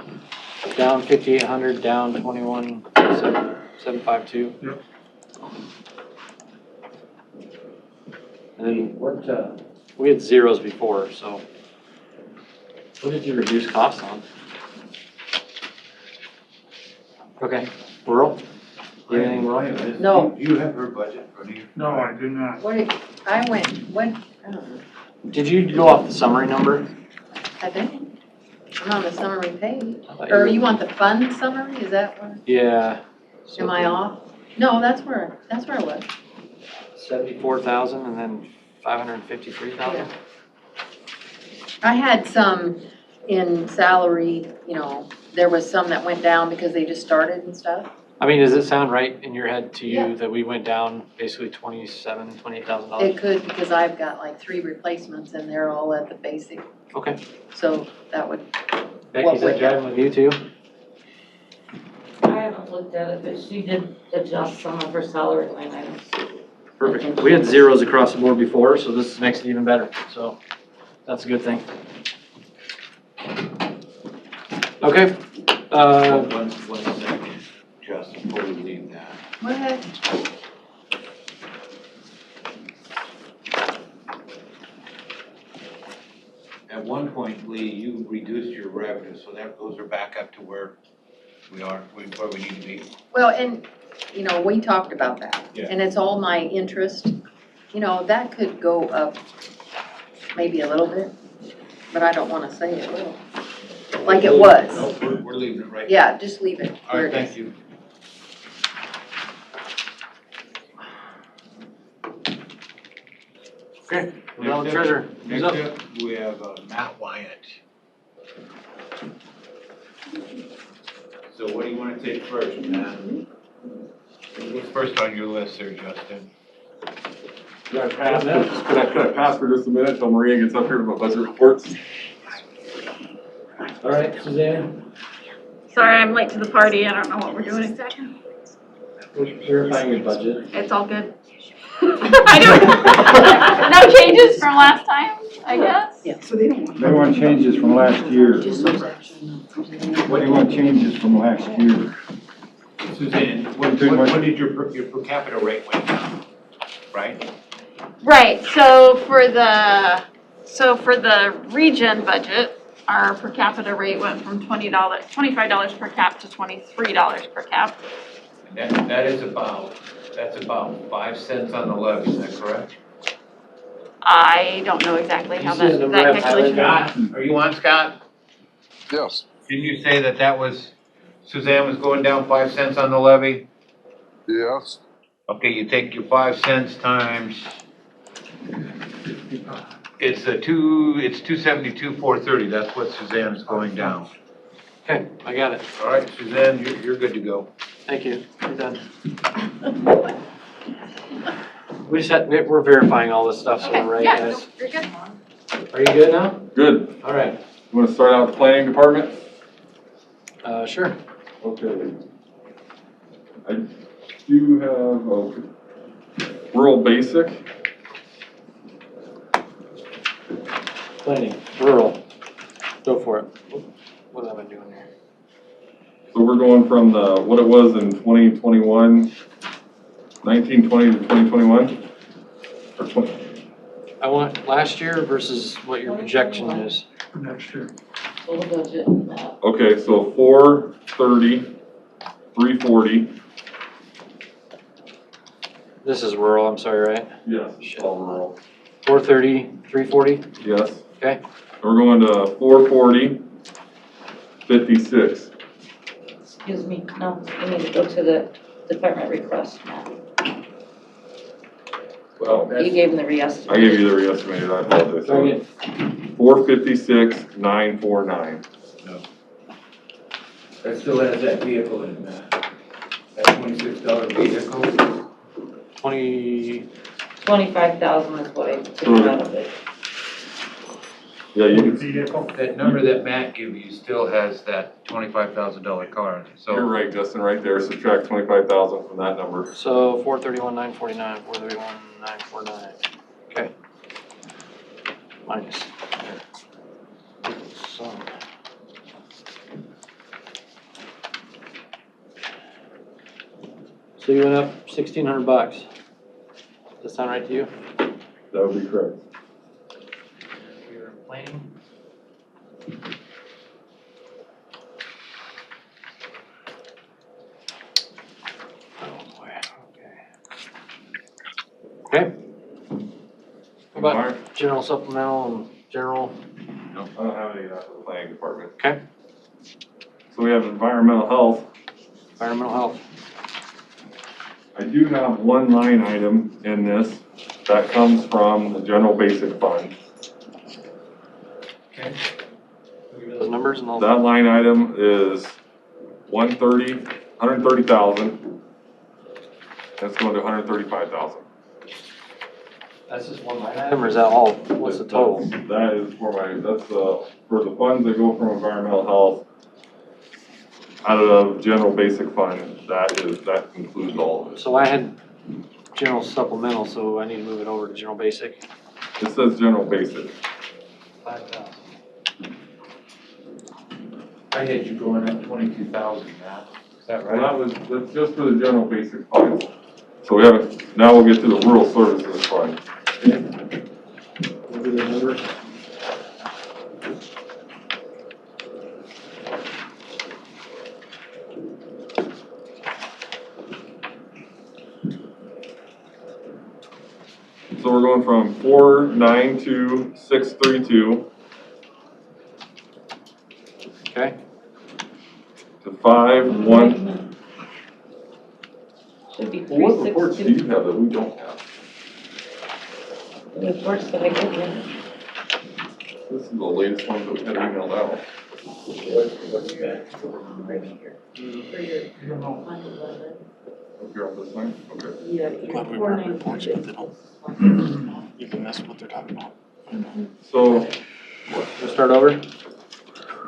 Down 5,800, down 21,752. Yep. And then we had zeros before, so What did you reduce costs on? Okay, rural? You have anything rural? No. Do you have her budget in front of you? No, I do not. What did, I went, what, I don't know, Did you go off the summary number? I think, I'm on the summary page. I thought Or were- you want the fund summary, is that what, Yeah. am I off? No, that's where it was. 74,000 and then 553,000? I had some in salary, you know, there was some that went down because they just started and stuff. I mean, does it sound right in your head to Yeah. you that we went down basically $28,000? It could, because I've got like 3 replacements and they're all at the basic, Okay. so that would, Becky, is that driving with you too? I haven't looked at it, but she did adjust some of her salary line items. Perfect. We had zeros across the board before, so this makes it even better. So that's a good thing. Okay. One second, just before we leave that. what? At one point, Lee, you reduced your revenue, so those are back up to where we are, where we need to be. Well, and, you know, we talked about that. Yeah. And it's all my interest. You know, that could go up maybe a little bit, but I don't wanna say it will. Like it was. No, we're leaving it right. Yeah, just leave it All where right, it is. thank you. Okay. We're done with treasurer. Who's Next up? up, we have Matt Wyatt. So what do you wanna take first, Matt? What's first on your list there, Justin? Could I pass for just a minute till Maria gets up here with my budget reports? All right, Suzanne. Sorry, I'm late to the party. I don't know what we're doing exactly. We're verifying your budget. It's all good. I don't, no changes from last time, I guess? Yeah, so they don't want. They want changes from last year. Just those action. What do you want changes from last year? Suzanne, what did your per capita rate went down, right? Right, so for the Regen budget, our per capita rate went from $25 per cap to $23 per cap. And that's about 5 cents on the levy, is that correct? I don't know exactly how You see the that number I have calculation. Scott, are you on, Scott? Yes, Didn't you say that was, Suzanne was going down 5 cents on the levy? yes, Okay, you take your 5 cents times, it's 272, 430, that's what Suzanne's going down. Okay, I got it. All right, Suzanne, you're good to go. Thank you. We're done. We're verifying all this stuff, so we're right, Yeah, guys. you're good. Are you good now? Good. All right. You wanna start out with the planning department? Sure. Okay. I do have a rural basic. Planning, rural. Go for it. What am I doing here? So we're going from what it was in 2021, 1920 to 2021? Or 20, I want last year versus what your projection is. For next year. Total budget, okay, so 430, 340. This is rural, I'm sorry, right? Yes, all rural. 430, 340? Yes. Okay. We're going to 440, 56. excuse me, no, we need to go to the department request, Matt. Well, You gave them the I re-estimate. gave you the re-estimated, I apologize. Very good. 456, 949. That still has that vehicle in that $26 vehicle. 20, 25,000 is what I took out of it. Yeah, you can, Vehicle. That number that Matt gave you still has that $25,000 car in it, you're so. right, Justin, right there, subtract 25,000 from that number. so 431, 949, 431, 949. Okay. Minus. So. So you went up 1,600 bucks. Does that sound right to you? That would be correct. You're planning? about general supplemental and general? I don't have any of that for the planning department. Okay. So we have environmental health. Environmental health. I do have one line item in this that comes from the general basic fund. Okay. Give me those numbers and I'll. That line item is 130,000. That's going to 135,000. That's just one line item, or is that all, what's the total? That is for for the funds that go from environmental health out of general basic fund, that includes all of it. So I had general supplemental, so I need to move it over to general basic. It says general basic. 5,000. I had you going up 22,000, Matt. Is that right? Well, that's just for the general basic funds. So we haven't, now we'll get to the rural services fund. What are the numbers? So we're going from 492,632 Okay. to 5,1. Should be Well, what reports do 362. you have that we don't have? The reports that I give you. This is the latest one that we had emailed out. What you got? Right here. For your fund 11. Up here on this line? Okay. Yeah, your 496. You can mess with what they're talking about. So, We'll start over?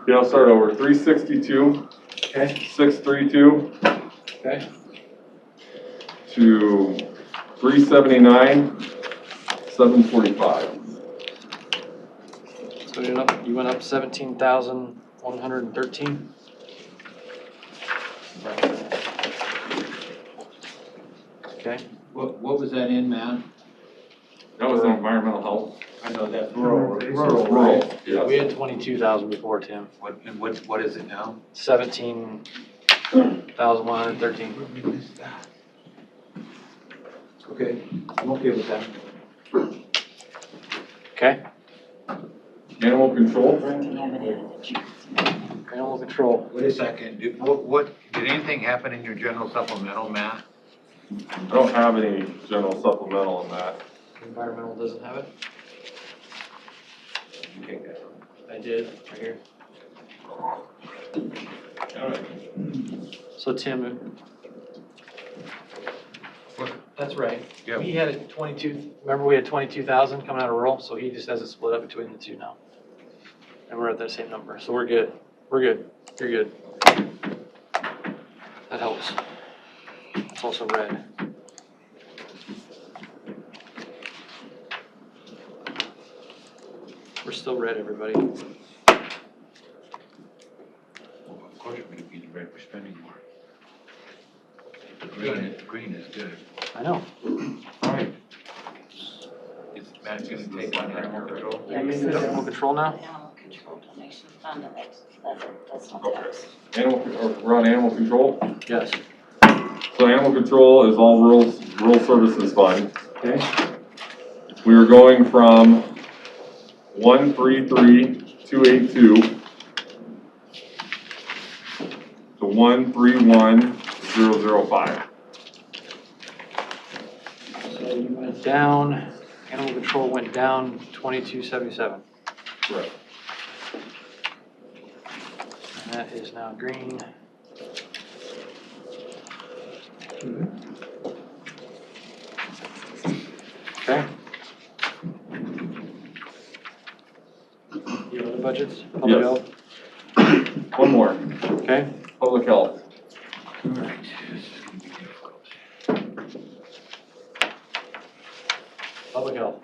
yeah, I'll start over. 362, Okay. 632 Okay. to 379, 745. So you went up 17,113? Okay. What was that in, man? That was the environmental health. I know that's rural, Rural, Yeah, we yes. had 22,000 before, Tim. What is it now? 17,113. Okay, I'm okay with that. Okay. Animal control. Animal control. Wait a second, did anything happen in your general supplemental, Matt? I don't have any general supplemental in that. Environmental doesn't have it? Okay, good. I did, right here. All right. So Tim, that's right. Yeah. We had it 22, remember we had 22,000 coming out of rural, so he just has it split up between the two now. And we're at that same number, so we're good. We're good. You're good. That helps. It's also red. We're still red, everybody. Well, of course, we're gonna be the red for spending more. Green is good. I know. All right. Is Matt gonna take on animal control? Yeah, You this in is animal control now? animal control donation fund, that's not Okay. tax. We're on animal control. Yes. So animal control is all rural services fund. Okay. We are going from 133,282 to 131,005. So you went down, animal control went down 2277. Correct. And that is now green. Okay. You have other budgets? Public Yes. health? One more, Okay. public health. All right, this is gonna be difficult. Public health.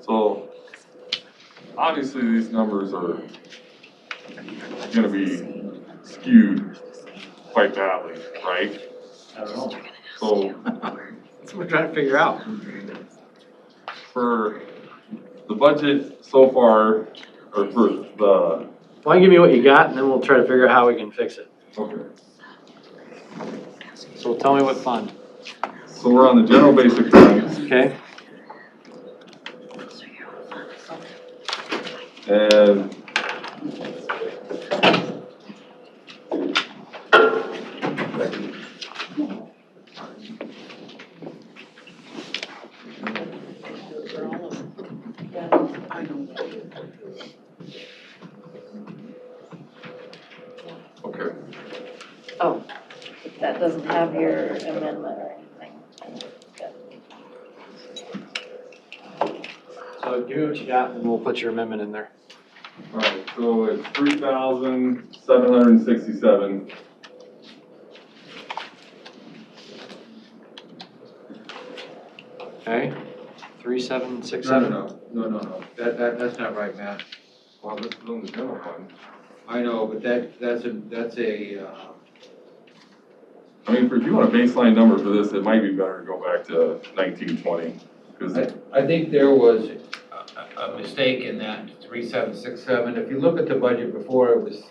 So obviously these numbers are gonna be skewed quite badly, right? I don't know. So That's what we're trying to figure out. for the budget so far, or for the, Why don't you give me what you got, and then we'll try to figure out how we can fix it. okay. So tell me what fund. So we're on the general basic fund, Okay. and okay. Oh, that doesn't have your amendment or anything. So give me what you got, and we'll put your amendment in there. All right, so it's 3,767. Okay, 3767. No, that's not right, Matt. Well, this is on the general fund. I know, but that's a, I mean, if you want a baseline number for this, it might be better to go back to 1920, because I think there was a mistake in that 3767. If you look at the budget before, it was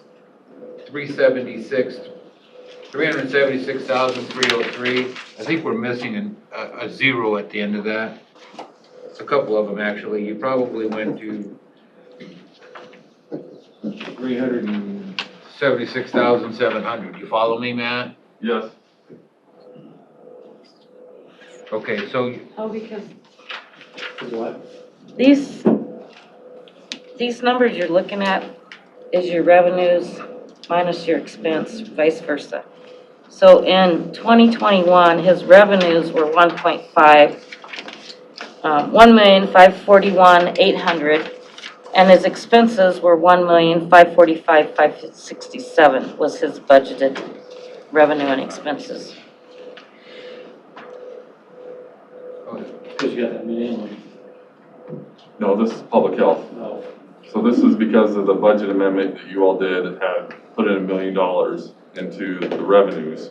376,303. I think we're missing a zero at the end of that. A couple of them, actually. You probably went to 376,700. You follow me, Matt? yes. Okay, so Oh, because What? these numbers you're looking at is your revenues minus your expense, vice versa. So in 2021, his revenues were 1,541,800, and his expenses were 1,545,567 was his budgeted revenue and expenses. Because you got that million. No, this is public health. No. So this is because of the budget amendment that you all did, had put in $1 million into the revenues.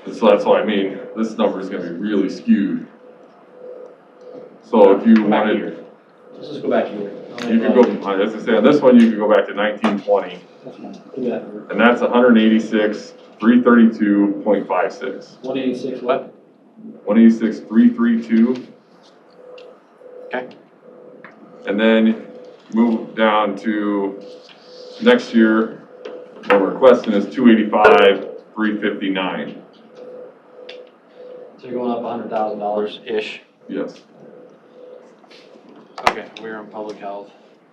And so that's why I mean, this number is gonna be really skewed. So if you wanted, Let's just go back here. you could go, as I say, on this one, you could go back to 1920, Do that. and that's 186,332.56. 186 what? 186,332. Okay. And then move down to next year, what we're requesting is 285,359. So you're going up $100,000-ish. Yes. Okay, we're in public health.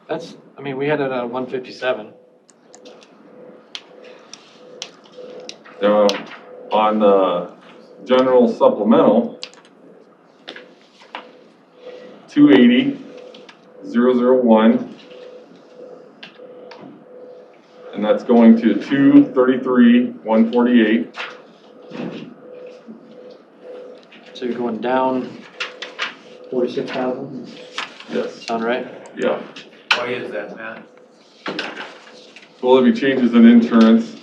That's, I mean, we had it at 157. Now, on the general supplemental, 280,001. And that's going to 233,148. So you're going down 46,000? Yes. Sound right? Yeah. why is that, Matt? Well, there'll be changes in insurance.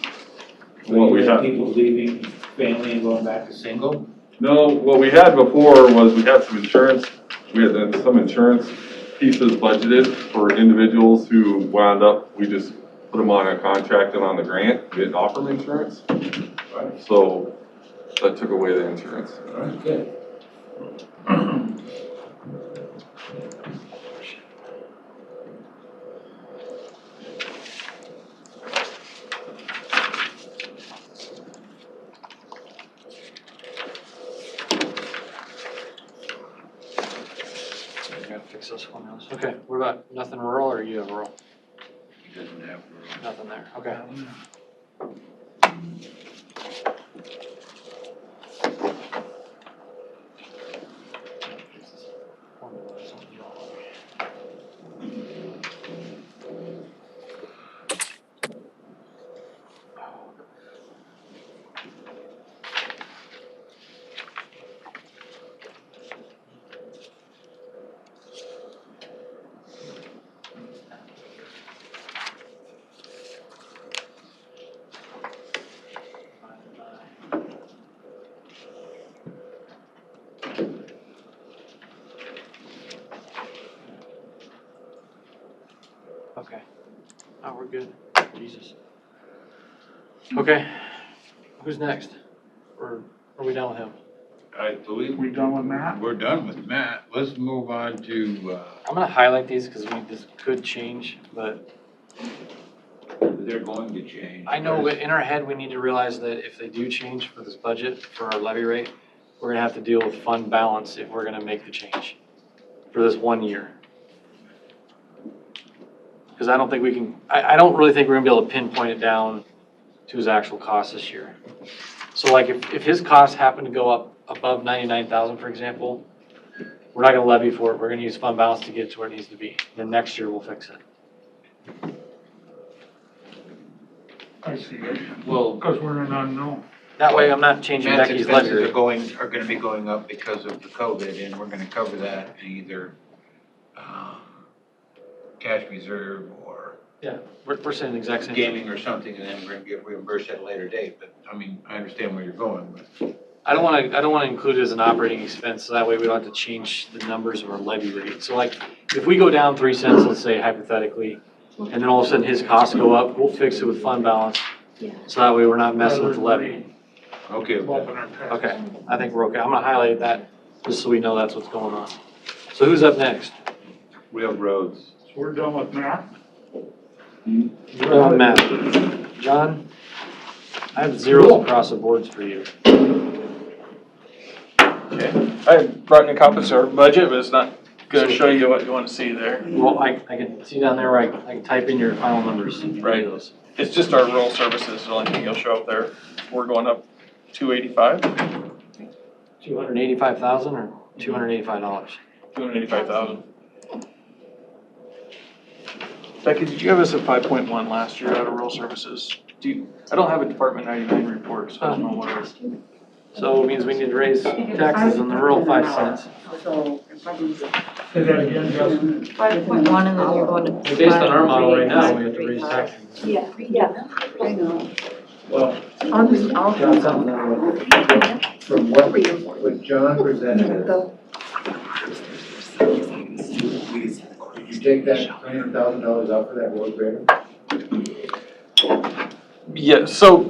What we have. People leaving family and going back to single? No, what we had before was we had some insurance, we had some insurance pieces budgeted for individuals who wound up, we just put them on a contract and on the grant, we didn't offer them insurance. Right. So that took away the insurance. All right, good. Gotta fix this one else. Okay, what about nothing rural, or you have rural? He doesn't have. Nothing there, okay. Okay. Oh, we're good. Jesus. Okay. Who's next? Or are we done with him? I believe We done with Matt? we're done with Matt. Let's move on to, I'm gonna highlight these because this could change, but they're going to change. I know, but in our head, we need to realize that if they do change for this budget, for our levy rate, we're gonna have to deal with fund balance if we're gonna make the change for this 1 year. Because I don't think we can, I don't really think we're gonna be able to pinpoint it down to his actual cost this year. So like if his costs happen to go up above 99,000, for example, we're not gonna levy for it. We're gonna use fund balance to get it to where it needs to be. Then next year we'll fix it. I see it. Well, Because we're in unknown. That way I'm not changing Matt's Becky's levy expenses rate. are gonna be going up because of the COVID, and we're gonna cover that in either, cash reserve or Yeah, we're saying the exact same thing. gaming or something, and then we're gonna get reimbursed at a later date, but, I mean, I understand where you're going, but. I don't wanna include it as an operating expense, so that way we don't have to change the numbers of our levy rate. So like, if we go down 3 cents, let's say hypothetically, and then all of a sudden his costs go up, we'll fix it with fund balance. So that way we're not messing with the levy. Okay. Bumping our taxes. Okay, I think we're okay. I'm gonna highlight that, just so we know that's what's going on. So who's up next? Railroads. So we're done with Matt? You're on Matt. John, I have zeros across the boards for you. Okay. I brought in a copy of our budget, but it's not gonna show you what you wanna see there. Well, I can see down there where I can type in your final numbers. Right. It's just our rural services, the only thing you'll show up there. We're going up 285, 285,000 or $285? 285,000. Becky, did you have us at 5.1 last year out of rural services? I don't have a Department 99 report, so I don't know what it is. So it means we need to raise taxes on the rural 5 cents. Say that again, Justin. 5.1 and then you're going to. Based on our model right now, we have to raise taxes. Yeah, I know. Well, I'll John, something that way. from what John presented, did you take that $300,000 out for that road grader? Yeah, so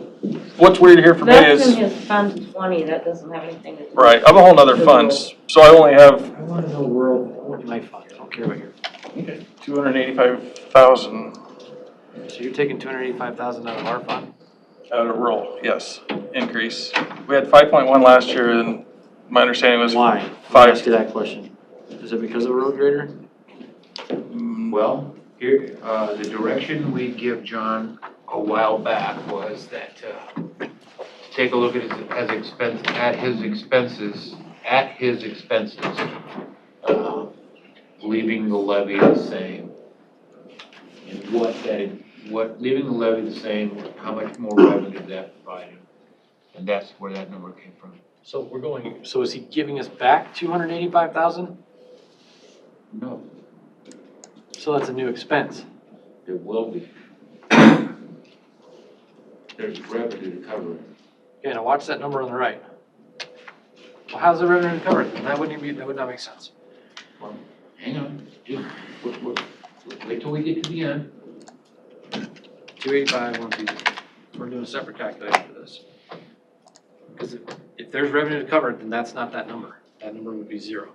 what's weird here for me That's in is, his Fund 20, that doesn't have anything to do. right, I have a whole nother funds, so I only have I wanna know rural, I want my fund, I don't care about your. 285,000 So you're taking 285,000 out of our fund? out of rural, yes, increase. We had 5.1 last year, and my understanding was Why? Let me five. ask you that question. Is it because of the road grader? Well, here, the direction we give John a while back was that, take a look at his expenses, leaving the levy the same. And leaving the levy the same, how much more revenue that provided? And that's where that number came from. So is he giving us back 285,000? No, So that's a new expense. it will be. There's revenue to cover it. Okay, now watch that number on the right. Well, how's the revenue to cover it? That would not make sense. Well, hang on, just, wait till we get to the end. 285, 150. We're doing a separate calculator for this. Because if there's revenue to cover it, then that's not that number. That number would be 0.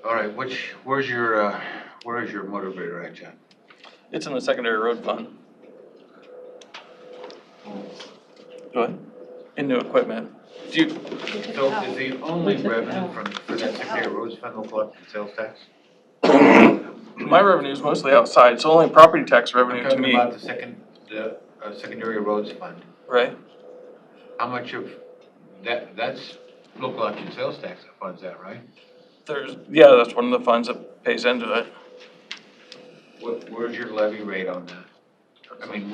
All right, where's your motivator at, John? It's in the secondary road fund. Go ahead. In new equipment. So is the only revenue for that secondary roads fund will collect the sales tax? My revenue is mostly outside, so only property tax revenue to I'm talking me, about the secondary roads fund. right? How much of that's local option sales tax that funds that, right? Yeah, that's one of the funds that pays into it. Where's your levy rate on that? I mean,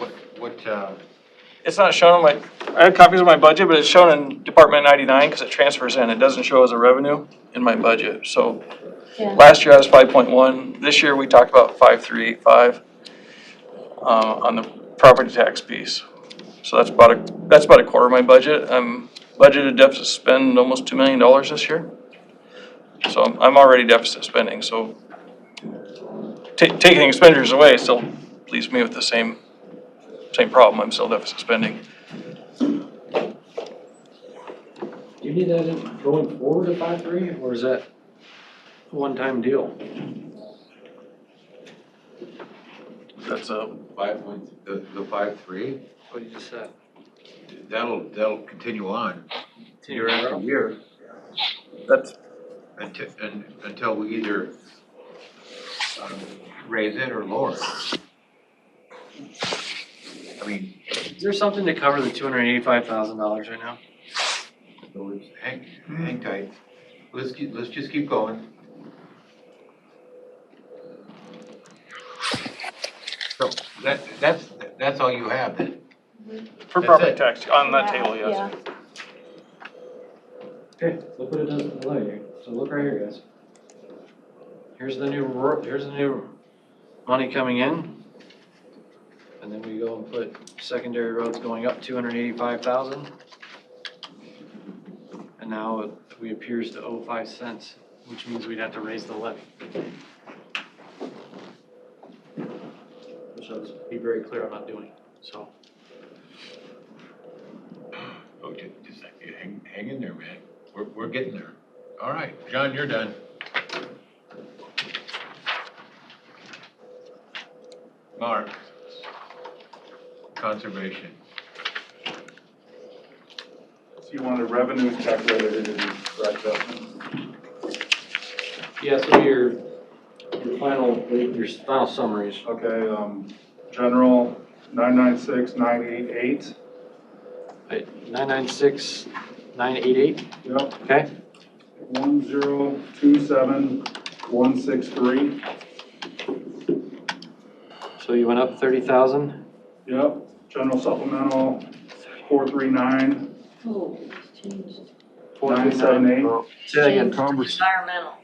It's not shown on I have copies of my budget, but it's shown in Department 99 because it transfers in. It doesn't show as a revenue in my budget. So last year I was 5.1. This year we talked about 5.385 on the property tax piece. So that's about a quarter of my budget. I'm budgeted to spend almost $2 million this year. So I'm already deficit spending, so taking expenditures away still leaves me with the same problem. I'm still deficit spending. Do you need that going forward to 5.3, or is that a one-time deal? That's a 5 points, the 5.3, What you just said? that'll continue on Year year after year. That's Until we either raise it or lower it. I mean, Is there something to cover the $285,000 right now? so it's hang tight. Let's just keep going. So that's all you have then? for That's property it. tax on that table, yes. Yeah. Okay, look what it does below you. So look right here, guys. Here's the new money coming in. And then we go and put secondary roads going up 285,000. And now we appears to owe 5 cents, which means we'd have to raise the levy. Which I'll just be very clear I'm not doing, so. Oh, just hang in there, man. We're getting there. All right, John, you're done. Mark. Conservation. So you want a revenues calculated in correct adjustments? Yeah, so your final summaries. Okay, general 996,988. 996,988, Yep. okay? 1027163. So you went up 30,000? Yep. General supplemental 439. Oh, it's changed. 978. Say that again. Environmental.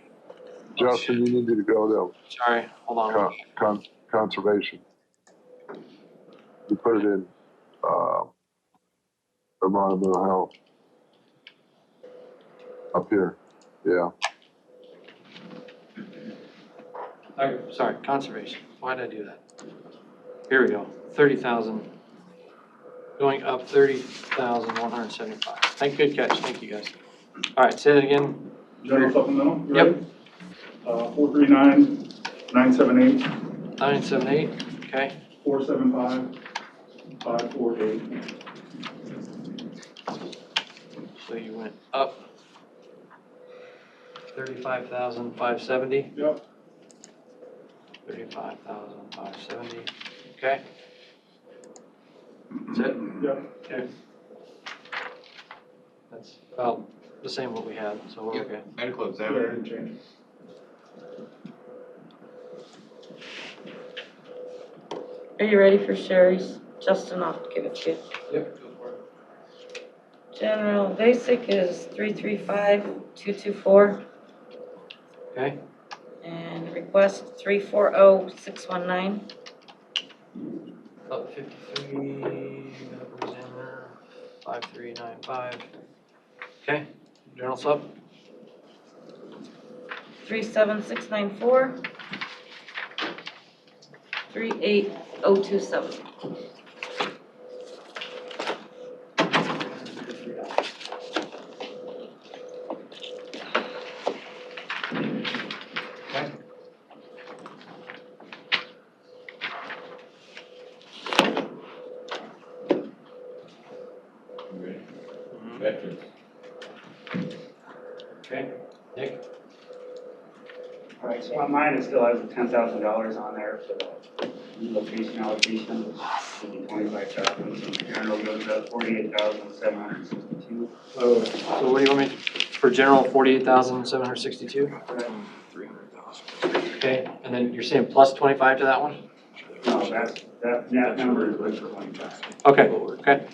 Justin, you needed to go Sorry, hold on. to conservation. You put it in, environmental health. Up here, yeah. Okay, sorry, conservation. Why did I do that? Here we go, 30,000. Going up 30,175. Good catch, thank you guys. All right, say that again. General supplemental, you Yep. ready? 439,978. 978, okay. 475,548. So you went up 35,570. Yep. 35,570, okay. That's it? Yep. Okay. That's about the same what we had, so we're okay. Medical Yeah, examiner. didn't change. Are you ready for Sherry's? Justin, I'll give it to you. Yep, go for it. General basic is 335,224. Okay, And request 340,619. up 53, medical examiner, 5395. Okay, general sub, 37694. 38027. okay. Veterans. Okay, Nick? All right, so on mine, it still has the $10,000 on there for the relocation allocation, which should be 25,000. So the general goes up 48,762. So what do you want me, for general, 48,762? Okay, and then you're saying plus 25 to that one? No, that number is good for 25. Okay, okay.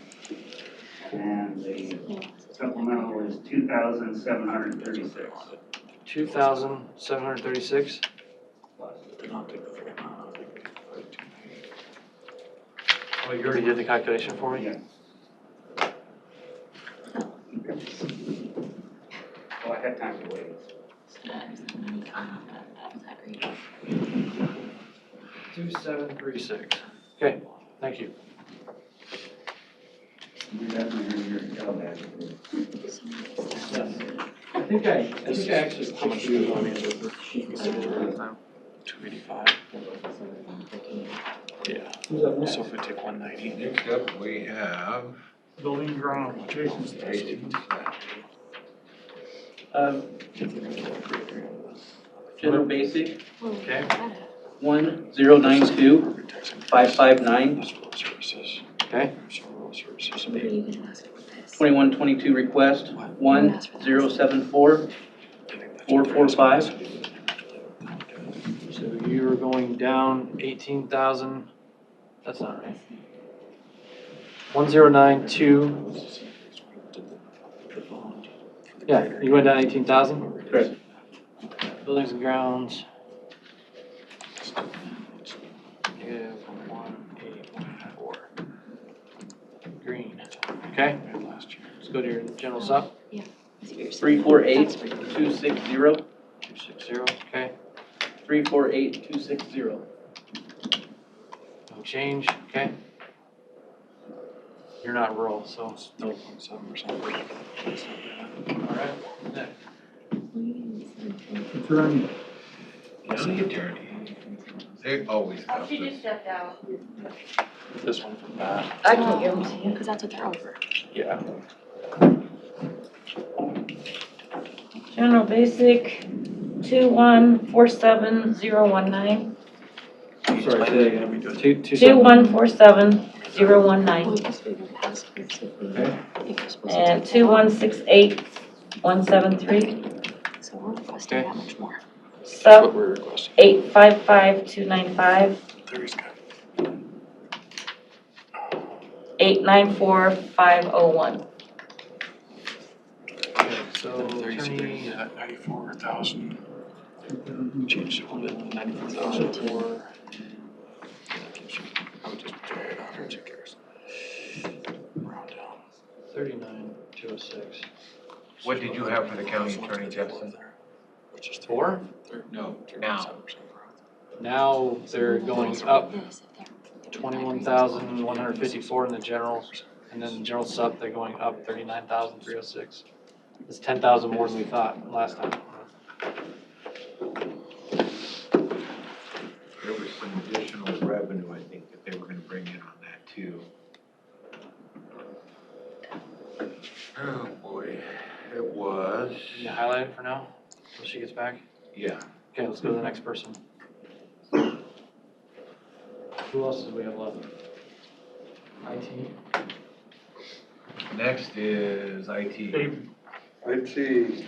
And the supplemental is 2,736. 2,736? Oh, you already did the calculation for me? Yeah. Well, I had time to wait. $2,736. Okay, thank you. I think I actually put you on it. 285. Yeah. So if we take 190. Next up, we have Building ground. Jason's. General basic, Okay. 1092,559, Okay. 2122 request, 1074,445. So you were going down 18,000. That's not right. 1092. Yeah, you went down 18,000? Correct. Buildings and grounds. Negative 1814. Green. Okay. Let's go to your general sup. 348,260, 260. Okay. 348,260. No change. Okay. You're not rural, so it's 3.7%. All right. Next. Attorney. County attorney. They always have She this. just stepped out. This one from Matt. I can give them to you. Because that's what they're over. Yeah. General basic, 2147019. Sorry, say that again. 2147019. Okay. And 2168173. So we're requesting that much more. Sub 855295. 894501. Okay, so attorney. 94,000. Change it a little bit, 94,000 for. I would just carry it on, who cares? Round down. 39,206. What did you have for the county attorney, Jefferson? Which is Four? No, now. Now they're going up 21,154 in the general, and then the general sup, they're going up 39,306. It's 10,000 more than we thought last time. There was some additional revenue, I think, that they were gonna bring in on that too. Oh, boy. It was, Can you highlight it for now, until she gets back? yeah. Okay, let's go to the next person. Who else do we have left? IT? Next is IT. IT,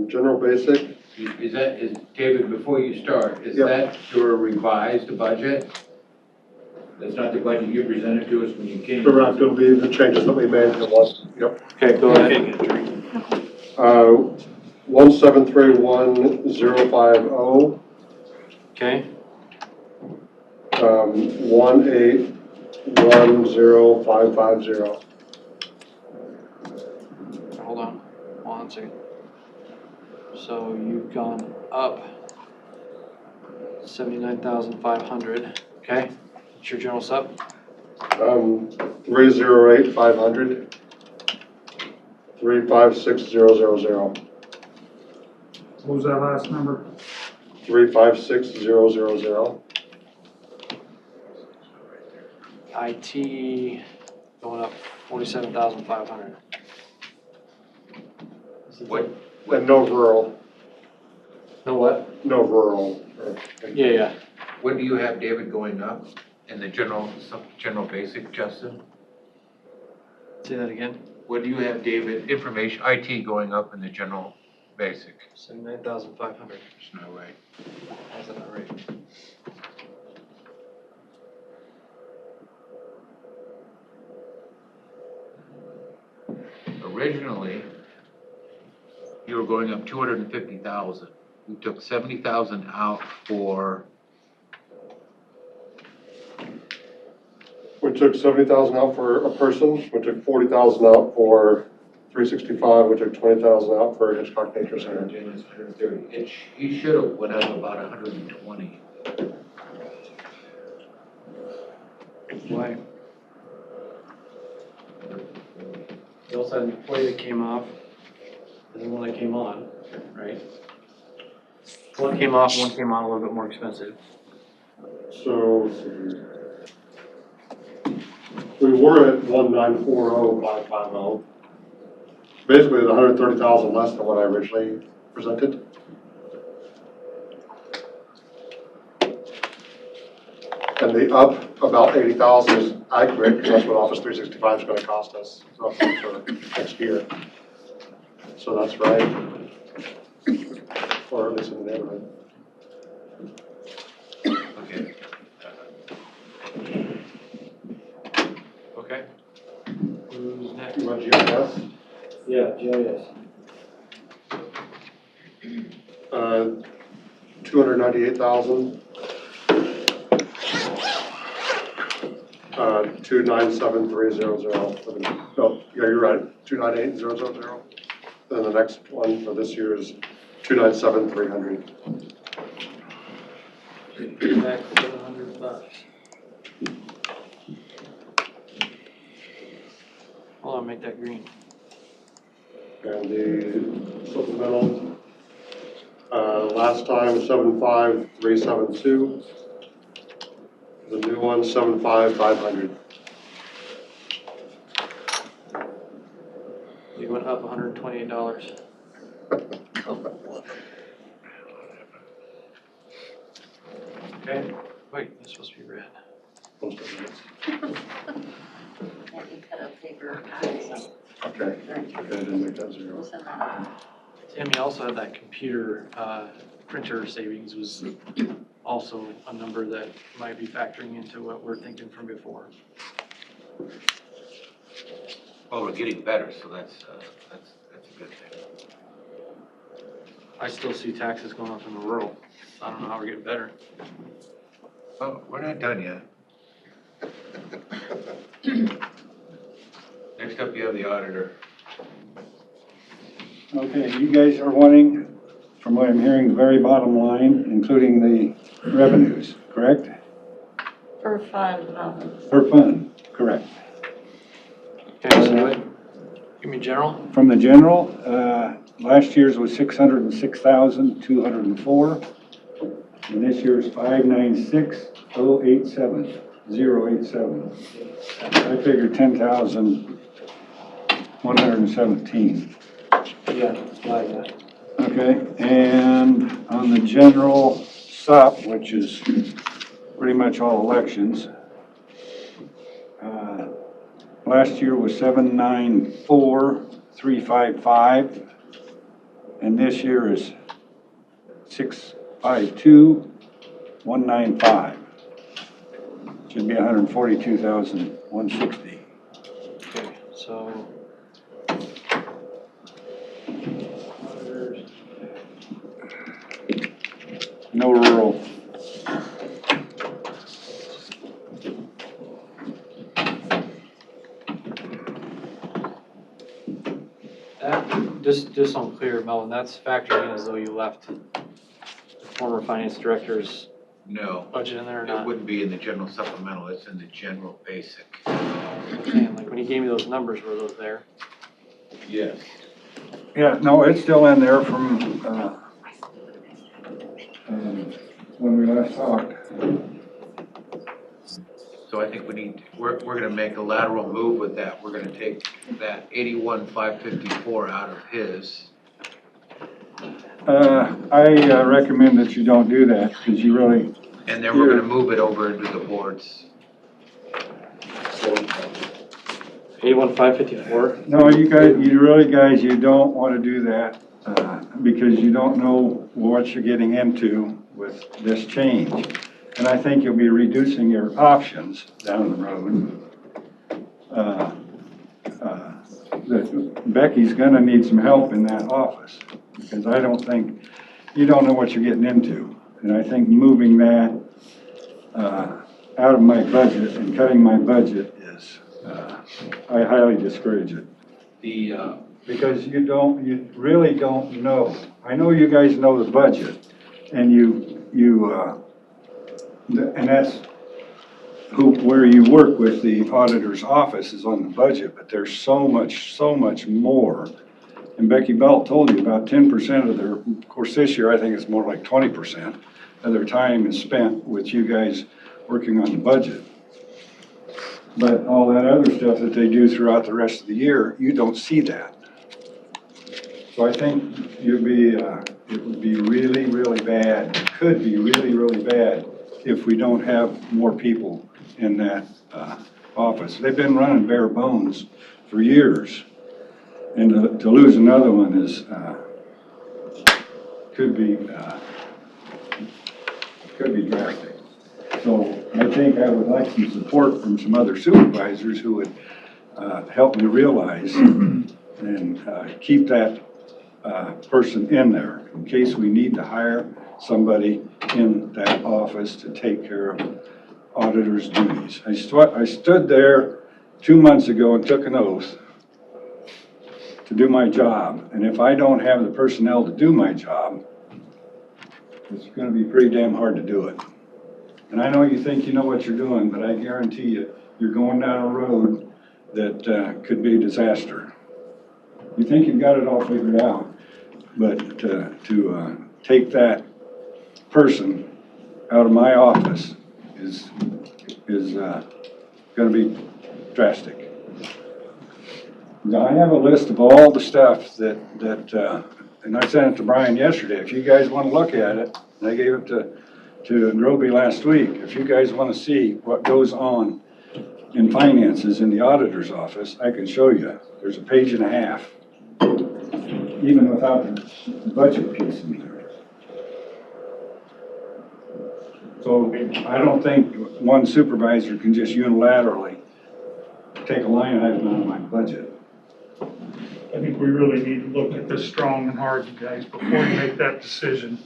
general basic, Is David, before you start, is Yep. that your revised budget? That's not the budget you presented to us when you came? correct, it'll be the changes that we made to was, yep. Okay, go ahead. 1731050, Okay, 1810550. hold on, 1 second. So you've gone up 79,500, okay? What's your general sup? 308500, 356000. What was that last number? 356000. IT going up 47,500. What, And no rural, No what? no rural. Yeah. what do you have, David, going up in the general basic, Justin? Say that again. What do you have, David, information, IT going up in the general basic? 79,500. That's not right. How's that not right? Originally, you were going up 250,000. We took 70,000 out for, We took 70,000 out for a person, we took 40,000 out for 365, we took 20,000 out for Hitchcock Nature Center. And it's 130. He should have went up about 120. Why? You also had an employee that came off, and then one that came on, right? One came off, one came on a little bit more expensive. So, we were at 1940550. Basically, it's 130,000 less than what I originally presented. And the up about 80,000 is accurate, because that's what Office 365 is going to cost us for next year. So that's right. Or at least in the neighborhood. Okay. Okay. Who's next? You want GIS? Yeah, GIS. 298,000. 297,300. No, yeah, you're right, 298,000. Then the next one for this year is 297,300. Back to $700. Hold on, make that green. And the supplemental, last time 75,372. The new one 75,500. You went up $128. Okay, wait, it's supposed to be red. Most of it. Can't you cut a paper copy, so Okay, I didn't make that zero. we'll send that out. Tim, you also had that computer, printer savings was also a number that might be factoring into what we're thinking from before. Well, we're getting better, so that's a good thing. I still see taxes going up in the rural. I don't know how we're getting better. Oh, we're not done yet. Next up, you have the auditor. Okay, you guys are wanting, from what I'm hearing, the very bottom line, including the revenues, correct? For fun, Per fund, correct. Okay, so give me general. From the general, last year's was 606,204, and this year's 596,087. I figured 10,117. Yeah, like that. Okay, and on the general SUP, which is pretty much all elections, last year was 794,355, and this year is 652,195. Should be 142,160. Okay, so. No rural. That, just so I'm clear, Melvin, that's factoring in as though you left the former finance director's No. budget in there or It not? wouldn't be in the general supplemental, it's in the general basic. Man, like when you gave me those numbers, were those there? Yes. Yeah, no, it's still in there from, when we last talked. So I think we're gonna make a lateral move with that. We're gonna take that 81,554 out of his. I recommend that you don't do that, because you really. And then we're gonna move it over into the boards. 81,554? No, you guys, you don't want to do that, because you don't know what you're getting into with this change. And I think you'll be reducing your options down the road. Becky's gonna need some help in that office, because I don't think, you don't know what you're getting into. And I think moving that out of my budget and cutting my budget is, I highly discourage it. The because you really don't know. I know you guys know the budget, and and that's where you work with the auditor's office is on the budget, but there's so much more. And Becky Belt told you about 10% of their, of course this year I think it's more like 20% of their time is spent with you guys working on the budget. But all that other stuff that they do throughout the rest of the year, you don't see that. So I think it would be really, really bad, it could be really, really bad if we don't have more people in that office. They've been running bare bones for years. And to lose another one is, could be drastic. So I think I would like some support from some other supervisors who would help me realize and keep that person in there in case we need to hire somebody in that office to take care of auditor's duties. I stood there 2 months ago and took an oath to do my job, and if I don't have the personnel to do my job, it's gonna be pretty damn hard to do it. And I know you think you know what you're doing, but I guarantee you, you're going down a road that could be a disaster. You think you've got it all figured out, but to take that person out of my office is gonna be drastic. Now, I have a list of all the stuff that and I sent it to Brian yesterday. If you guys want to look at it, and I gave it to Roby last week. If you guys want to see what goes on in finances in the auditor's office, I can show you. There's a page and a half, even without the budget piece in there. So I don't think one supervisor can just unilaterally take a line item out of my budget. I think we really need to look at this strong and hard, you guys, before you make that decision.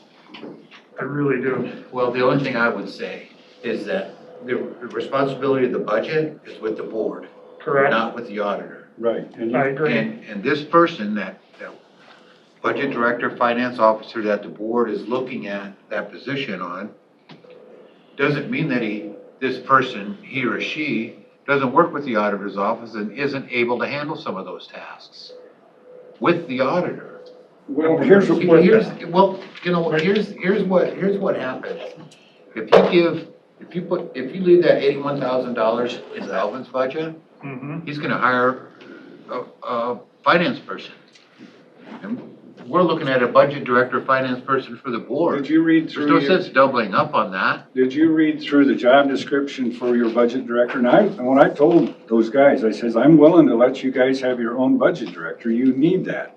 I really do. Well, the only thing I would say is that the responsibility of the budget is with the board. Correct. Not with the auditor. Right. I agree. And this person, that budget director, finance officer that the board is looking at that position on, doesn't mean that this person, he or she, doesn't work with the auditor's office and isn't able to handle some of those tasks with the auditor. Well, here's what here's what happens. If you leave that $81,000 in Alvin's budget, he's gonna hire a finance person. And we're looking at a budget director, finance person for the board. Did you read through? There's no sense doubling up on that. Did you read through the job description for your budget director? And when I told those guys, I says, I'm willing to let you guys have your own budget director. You need that.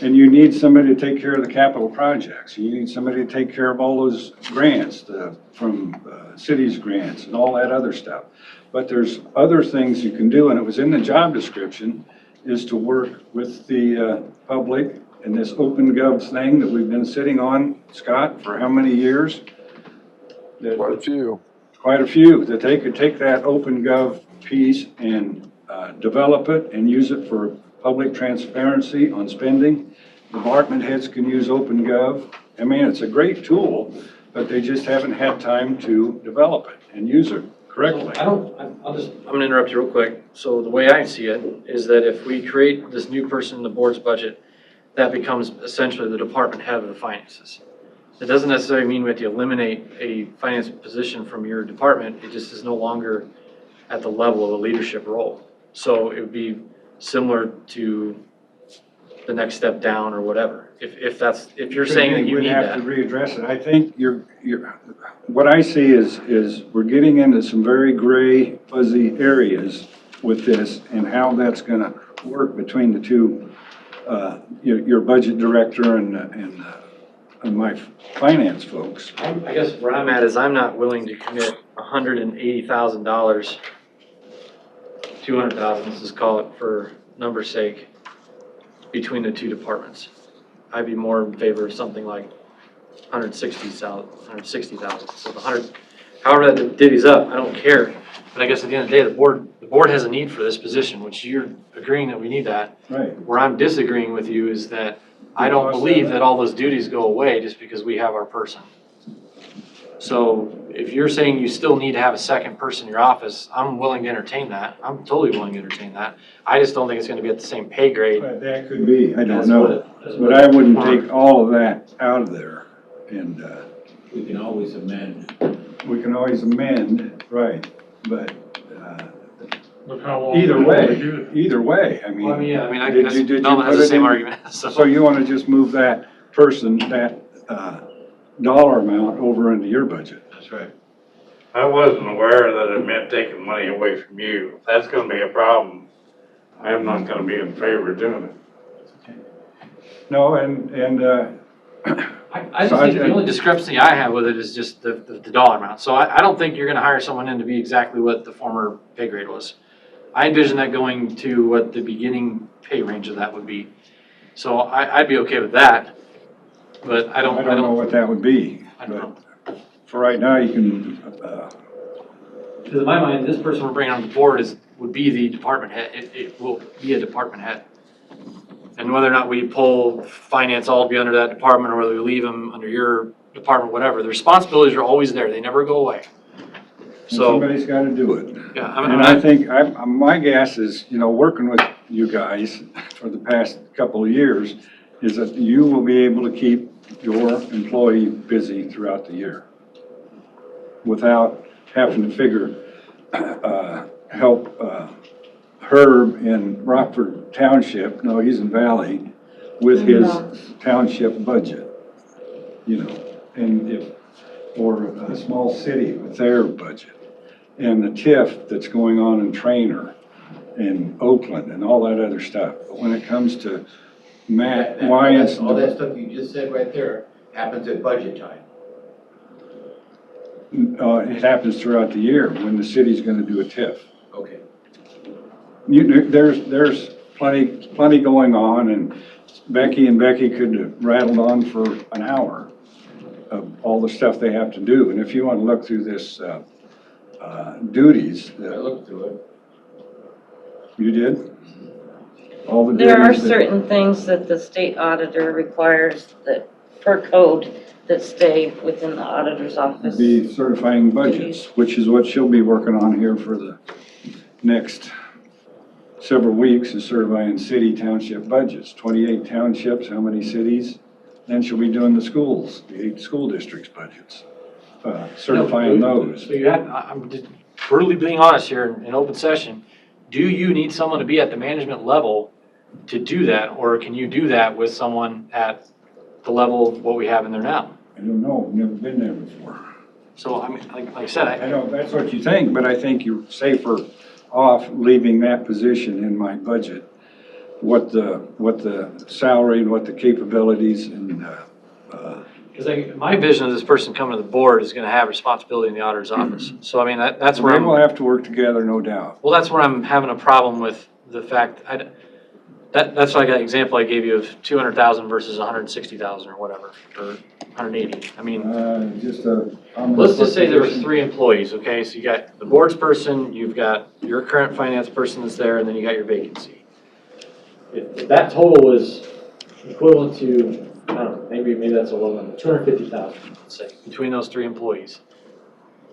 And you need somebody to take care of the capital projects. You need somebody to take care of all those grants, from cities grants and all that other stuff. But there's other things you can do, and it was in the job description, is to work with the public in this OpenGov thing that we've been sitting on, Scott, for how many years? Quite a few. Quite a few, that they could take that OpenGov piece and develop it and use it for public transparency on spending. Department heads can use OpenGov. I mean, it's a great tool, but they just haven't had time to develop it and use it correctly. I'm gonna interrupt you real quick. So the way I see it is that if we create this new person in the board's budget, that becomes essentially the department head of the finances. It doesn't necessarily mean we have to eliminate a finance position from your department. It just is no longer at the level of a leadership role. So it would be similar to the next step down or whatever. If you're saying that you need that. We'd have to readdress it. I think what I see is we're getting into some very gray, fuzzy areas with this and how that's gonna work between the two, your budget director and my finance folks. I guess where I'm at is I'm not willing to commit $180,000, $200,000, let's just call it for number's sake, between the two departments. I'd be more in favor of something like $160,000. So the 100, however that divvies up, I don't care. But I guess at the end of the day, the board has a need for this position, which you're agreeing that we need that. Right. Where I'm disagreeing with you is that I don't believe that all those duties go away just because we have our person. So if you're saying you still need to have a second person in your office, I'm willing to entertain that. I'm totally willing to entertain that. I just don't think it's gonna be at the same pay grade. But that could be, I don't That's know. what But I wouldn't take all of that out of there. And, We can always amend. we can always amend, right, but, Look how long. either we way, do it. either way, I mean. Well, I mean, yeah, I mean, I did guess you- did you Melvin has put the it same in- argument, so. So you wanna just move that person, that, dollar amount over into your budget? That's right. I wasn't aware that it meant taking money away from you. If that's gonna be a problem, I am not gonna be in favor of doing it. No, and, I just think the only discrepancy I have with it is just the dollar amount. So I don't think you're gonna hire someone in to be exactly what the former pay grade was. I envision that going to what the beginning pay range of that would be. So I'd be okay with that, but I don't know what that would be. I don't know. For right now, you can, Because in my mind, this person we're bringing on the board would be the department head. It will be a department head. And whether or not we pull finance all to be under that department, or whether we leave them under your department, whatever, the responsibilities are always there. They never go away. So, somebody's gotta do it. yeah, And I think, my guess is, working with you guys for the past couple of years, is that you will be able to keep your employee busy throughout the year without having to figure, help, Herb in Rockford Township, no, he's in Valley, with his township budget, and or a small city with their budget. And the TIF that's going on in Trainer and Oakland and all that other stuff. But when it comes to Matt Wyans. All that stuff you just said right there happens at budget time. It happens throughout the year when the city's gonna do a TIF. Okay. There's plenty going on, and Becky could have rattled on for an hour of all the stuff they have to do. And if you want to look through this, duties. I looked through it. You did? All the duties. There are certain things that the state auditor requires that, per code, that stay within the auditor's office. Be certifying budgets, which is what she'll be working on here for the next several weeks, is certifying city township budgets. 28 townships, how many cities? Then she'll be doing the schools, the 8 school districts budgets, certifying those. So I'm just brutally being honest here in open session. Do you need someone to be at the management level to do that, or can you do that with someone at the level of what we have in there now? I don't know, I've never been there before. So, I mean, like I said, I know that's what you think, but I think you're safer off leaving that position in my budget. What the salary and what the capabilities and, because my vision of this person coming to the board is gonna have responsibility in the auditor's office. So, I mean, that's where we will have to work together, no doubt. well, that's where I'm having a problem with the fact, that's like an example I gave you of 200,000 versus 160,000 or whatever, or 180. I mean, let's just say there were 3 employees, okay? So you got the board's person, you've got your current finance person that's there, and then you got your vacancy. If that total is equivalent to, I don't know, maybe that's a low number, 250,000, let's say, between those 3 employees.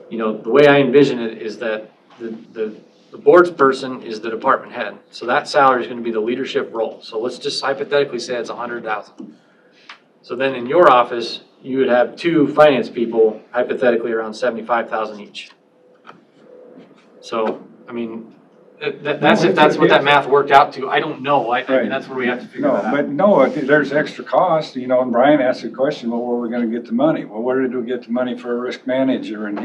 The way I envision it is that the board's person is the department head. So that salary is going to be the leadership role. So let's just hypothetically say it's 100,000. So then in your office, you would have 2 finance people, hypothetically around 75,000 each. So, I mean, that's what that math worked out to. I don't know. I mean, that's where we have to figure that out. But no, there's extra cost, and Brian asked the question, well, where are we gonna get the money? Well, where did we get the money for a risk manager and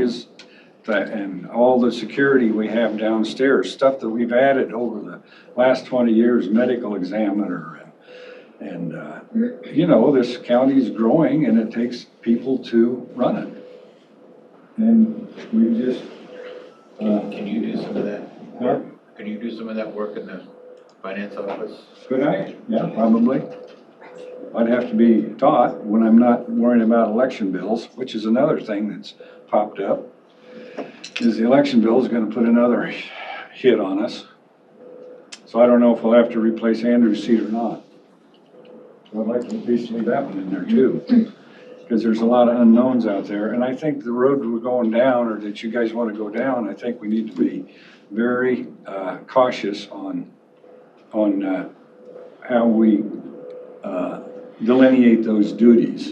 and all the security we have downstairs, stuff that we've added over the last 20 years, medical examiner, and this county's growing and it takes people to run it. And we just. Can you do some of that? What? Can you do some of that work in the finance office? Could I? Yeah, probably. I'd have to be taught when I'm not worrying about election bills, which is another thing that's popped up. is the election bill is gonna put another hit on us. So I don't know if we'll have to replace Andrew's seat or not. So I'd like to at least leave that one in there too, because there's a lot of unknowns out there. And I think the road we're going down, or that you guys want to go down, I think we need to be very cautious on how we delineate those duties.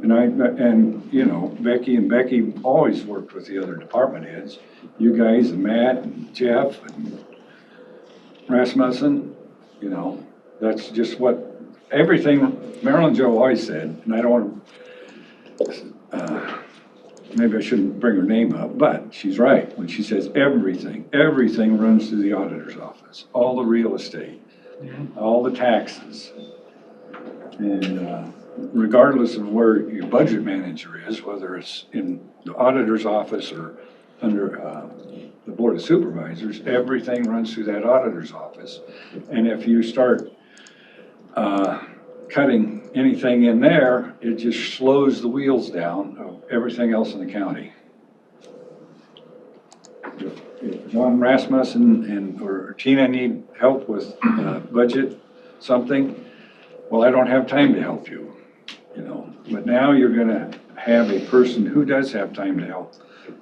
And you know, Becky always worked with the other department heads. You guys, and Matt, and Jeff, and Rasmussen, you know, that's just what, everything Marilyn Jo always said, and I don't want maybe I shouldn't bring her name up, but she's right when she says everything runs through the auditor's office. All the real estate, all the taxes. And regardless of where your budget manager is, whether it's in the auditor's office or under the Board of Supervisors, everything runs through that auditor's office. And if you start cutting anything in there, it just slows the wheels down of everything else in the county. If John Rasmussen or Tina need help with budget something, well, I don't have time to help you, you know. But now you're gonna have a person who does have time to help,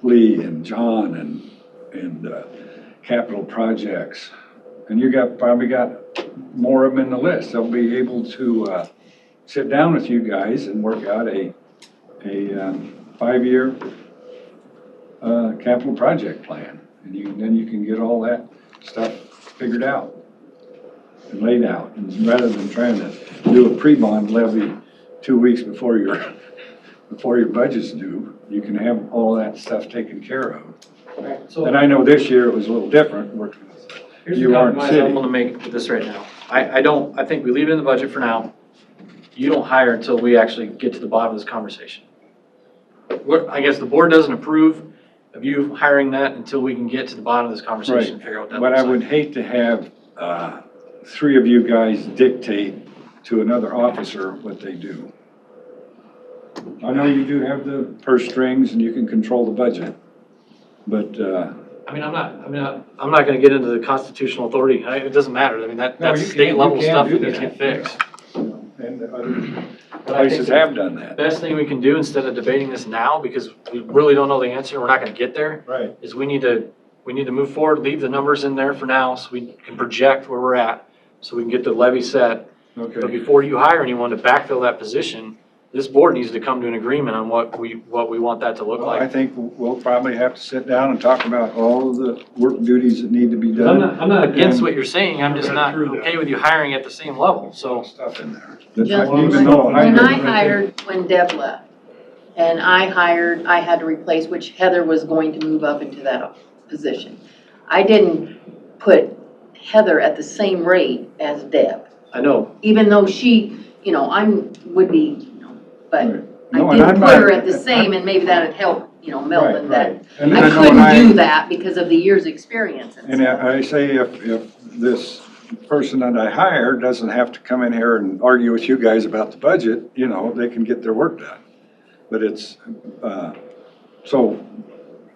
Lee and John and capital projects. And you probably got more of them in the list. They'll be able to sit down with you guys and work out a 5-year capital project plan. And then you can get all that stuff figured out and laid out. And rather than trying to do a pre-bond levy 2 weeks before your budget's due, you can have all that stuff taken care of. Right, so And I know this year it was a little different working with here's the you are in compromise city. I'm gonna make with this right now. I think we leave it in the budget for now. You don't hire until we actually get to the bottom of this conversation. I guess the board doesn't approve of you hiring that until we can get to the bottom of this conversation and figure out what that But looks I would like. hate to have 3 of you guys dictate to another officer what they do. I know you do have the purse strings and you can control the budget, but I'm not gonna get into the constitutional authority. It doesn't matter. I mean, No, that's you state can- level you can stuff do that needs to that. get fixed. and other But I think places the have done that. Best thing we can do instead of debating this now, because we really don't know the answer, and we're not gonna get there, Right. is we need to move forward, leave the numbers in there for now, so we can project where we're at, so we can get the levy set. But Okay. before you hire anyone to backfill that position, this board needs to come to an agreement on what we want that to look Well, I like. think we'll probably have to sit down and talk about all of the work duties that need to be 'Cause done. I'm not against And what you're saying, I'm just not okay with you hiring at the same level, so. Stuff in there. Just Even though when I hired, when Deb left, and I had to replace, which Heather was going to move up into that position. I didn't put Heather at the same rate as Deb, I know, even though she, you know, would be, you know, but Right. I No, and didn't I'm put her not- at the same, and maybe that'd help, you know, Melvin, that And I I know couldn't I- do that because of the year's experience and And stuff. I say if this person that I hire doesn't have to come in here and argue with you guys about the budget, you know, they can get their work done. But it's, so,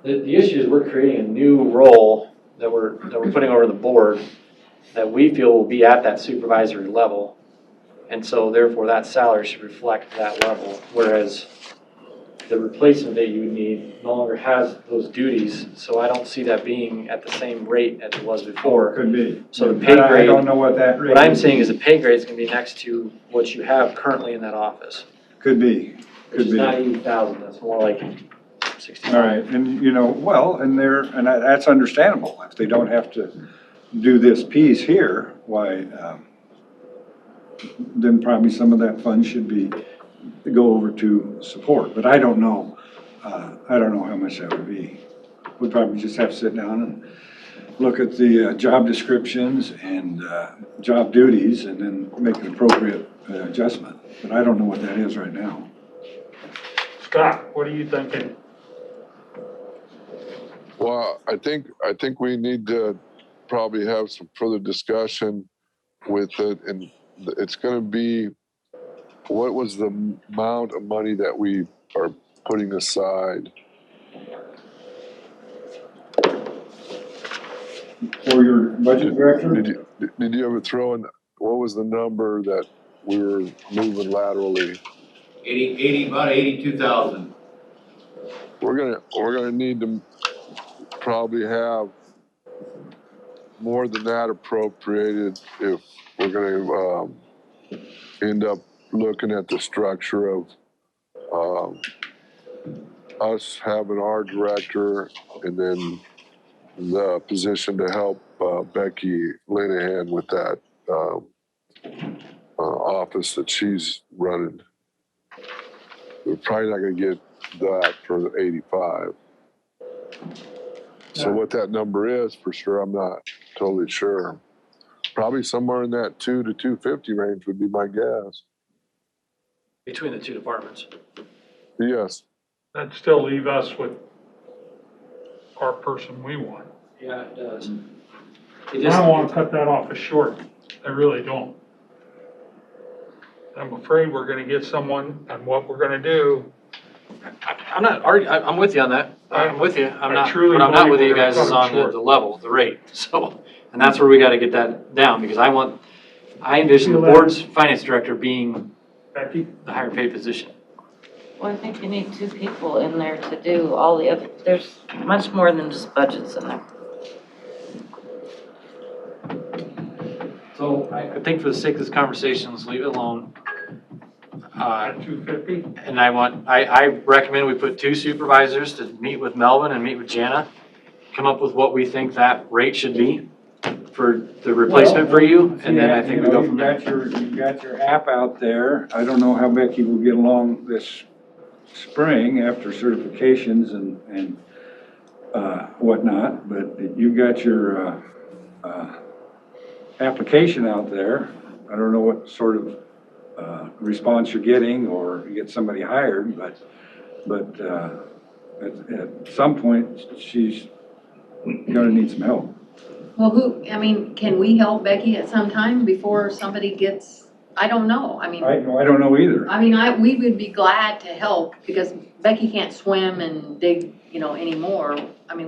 the issue is we're creating a new role that we're putting over the board that we feel will be at that supervisory level. And so therefore that salary should reflect that level, whereas the replacement that you would need no longer has those duties. So I don't see that being at the same rate as it was before. could be. So the pay But I grade, don't know what that rate what I'm is. saying is the pay grade is gonna be next to what you have currently in that office. Could be, Which could is be. not 80,000, that's more like 60. All right, and you know, well, and that's understandable. If they don't have to do this piece here, why, then probably some of that fund should go over to support. But I don't know how much that would be. We'd probably just have to sit down and look at the job descriptions and job duties and then make an appropriate adjustment. But I don't know what that is right now. Scott, what are you thinking? Well, I think we need to probably have some further discussion with it, and it's gonna be, what was the amount of money that we are putting aside. For your budget director? Did you ever throw in, what was the number that we were moving laterally? About 82,000. We're gonna need to probably have more than that appropriated if we're gonna, end up looking at the structure of, us having our director and then the position to help, Becky Linehan with that, office that she's running. We're probably not gonna get that for the 85. So what that number is, for sure, I'm not totally sure. Probably somewhere in that 2 to 250 range would be my guess. Between the two departments. Yes. That'd still leave us with our person we want. Yeah, it does. I don't want to cut that off as short. I really don't. I'm afraid we're gonna get someone, and what we're gonna do. I'm not arguing, I'm with you on that. I'm with you. I'm I not, truly what I'm not believe with you we're gonna guys cut is them on short. the level, the rate, so, and that's where we gotta get that down, because I envision the board's finance director being Becky? the higher paid position. Well, I think you need 2 people in there to do all the other, there's much more than just budgets in there. So I think for the sake of this conversation, let's leave it alone. At 250? And I recommend we put 2 supervisors to meet with Melvin and meet with Jana, come up with what we think that rate should be for the replacement for you, and then I think we go from there. You've got your app out there. I don't know how Becky will get along this spring after certifications and whatnot, but you've got your application out there. I don't know what sort of response you're getting, or you get somebody hired, but at some point, she's gonna need some help. Well, can we help Becky at some time before somebody gets, I don't know, I don't know either. we would be glad to help, because Becky can't swim and dig, anymore.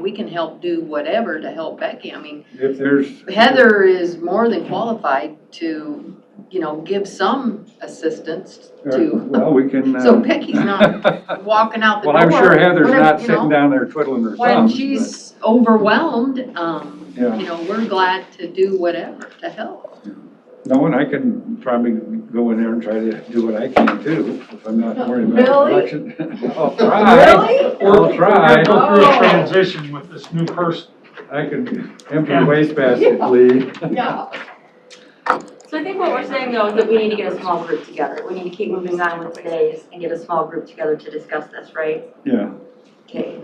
We can help do whatever to help Becky. If there's. Heather is more than qualified to, give some assistance to. Well, we can. So Becky's not walking out the door. Well, I'm sure Heather's Whatever, not sitting down there twiddling her when thumbs. she's overwhelmed, Yeah. we're glad to do whatever to help. No, and I can probably go in there and try to do what I can too, if I'm not worried about Really? production. I'll try. Really? I'll try. We're gonna go through a transition with this new person. I can empty the wastebasket, please. Yeah. So I think what we're saying though is that we need to get a small group together. We need to keep moving on with today's and get a small group together to discuss this, right? Yeah. Okay.